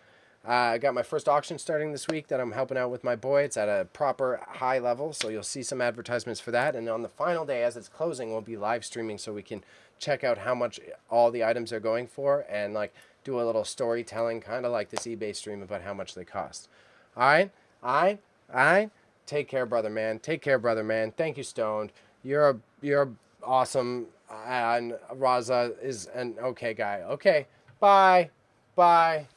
I got my first auction starting this week that I'm helping out with my boy. It's at a proper high level, so you'll see some advertisements for that. And on the final day, as it's closing, we'll be live streaming so we can check out how much all the items are going for and like do a little storytelling, kind of like this eBay stream about how much they cost. All right? All right? Take care, brother man. Take care, brother man. Thank you, Stoned. You're awesome. And Raza is an okay guy. Okay. Bye. Bye.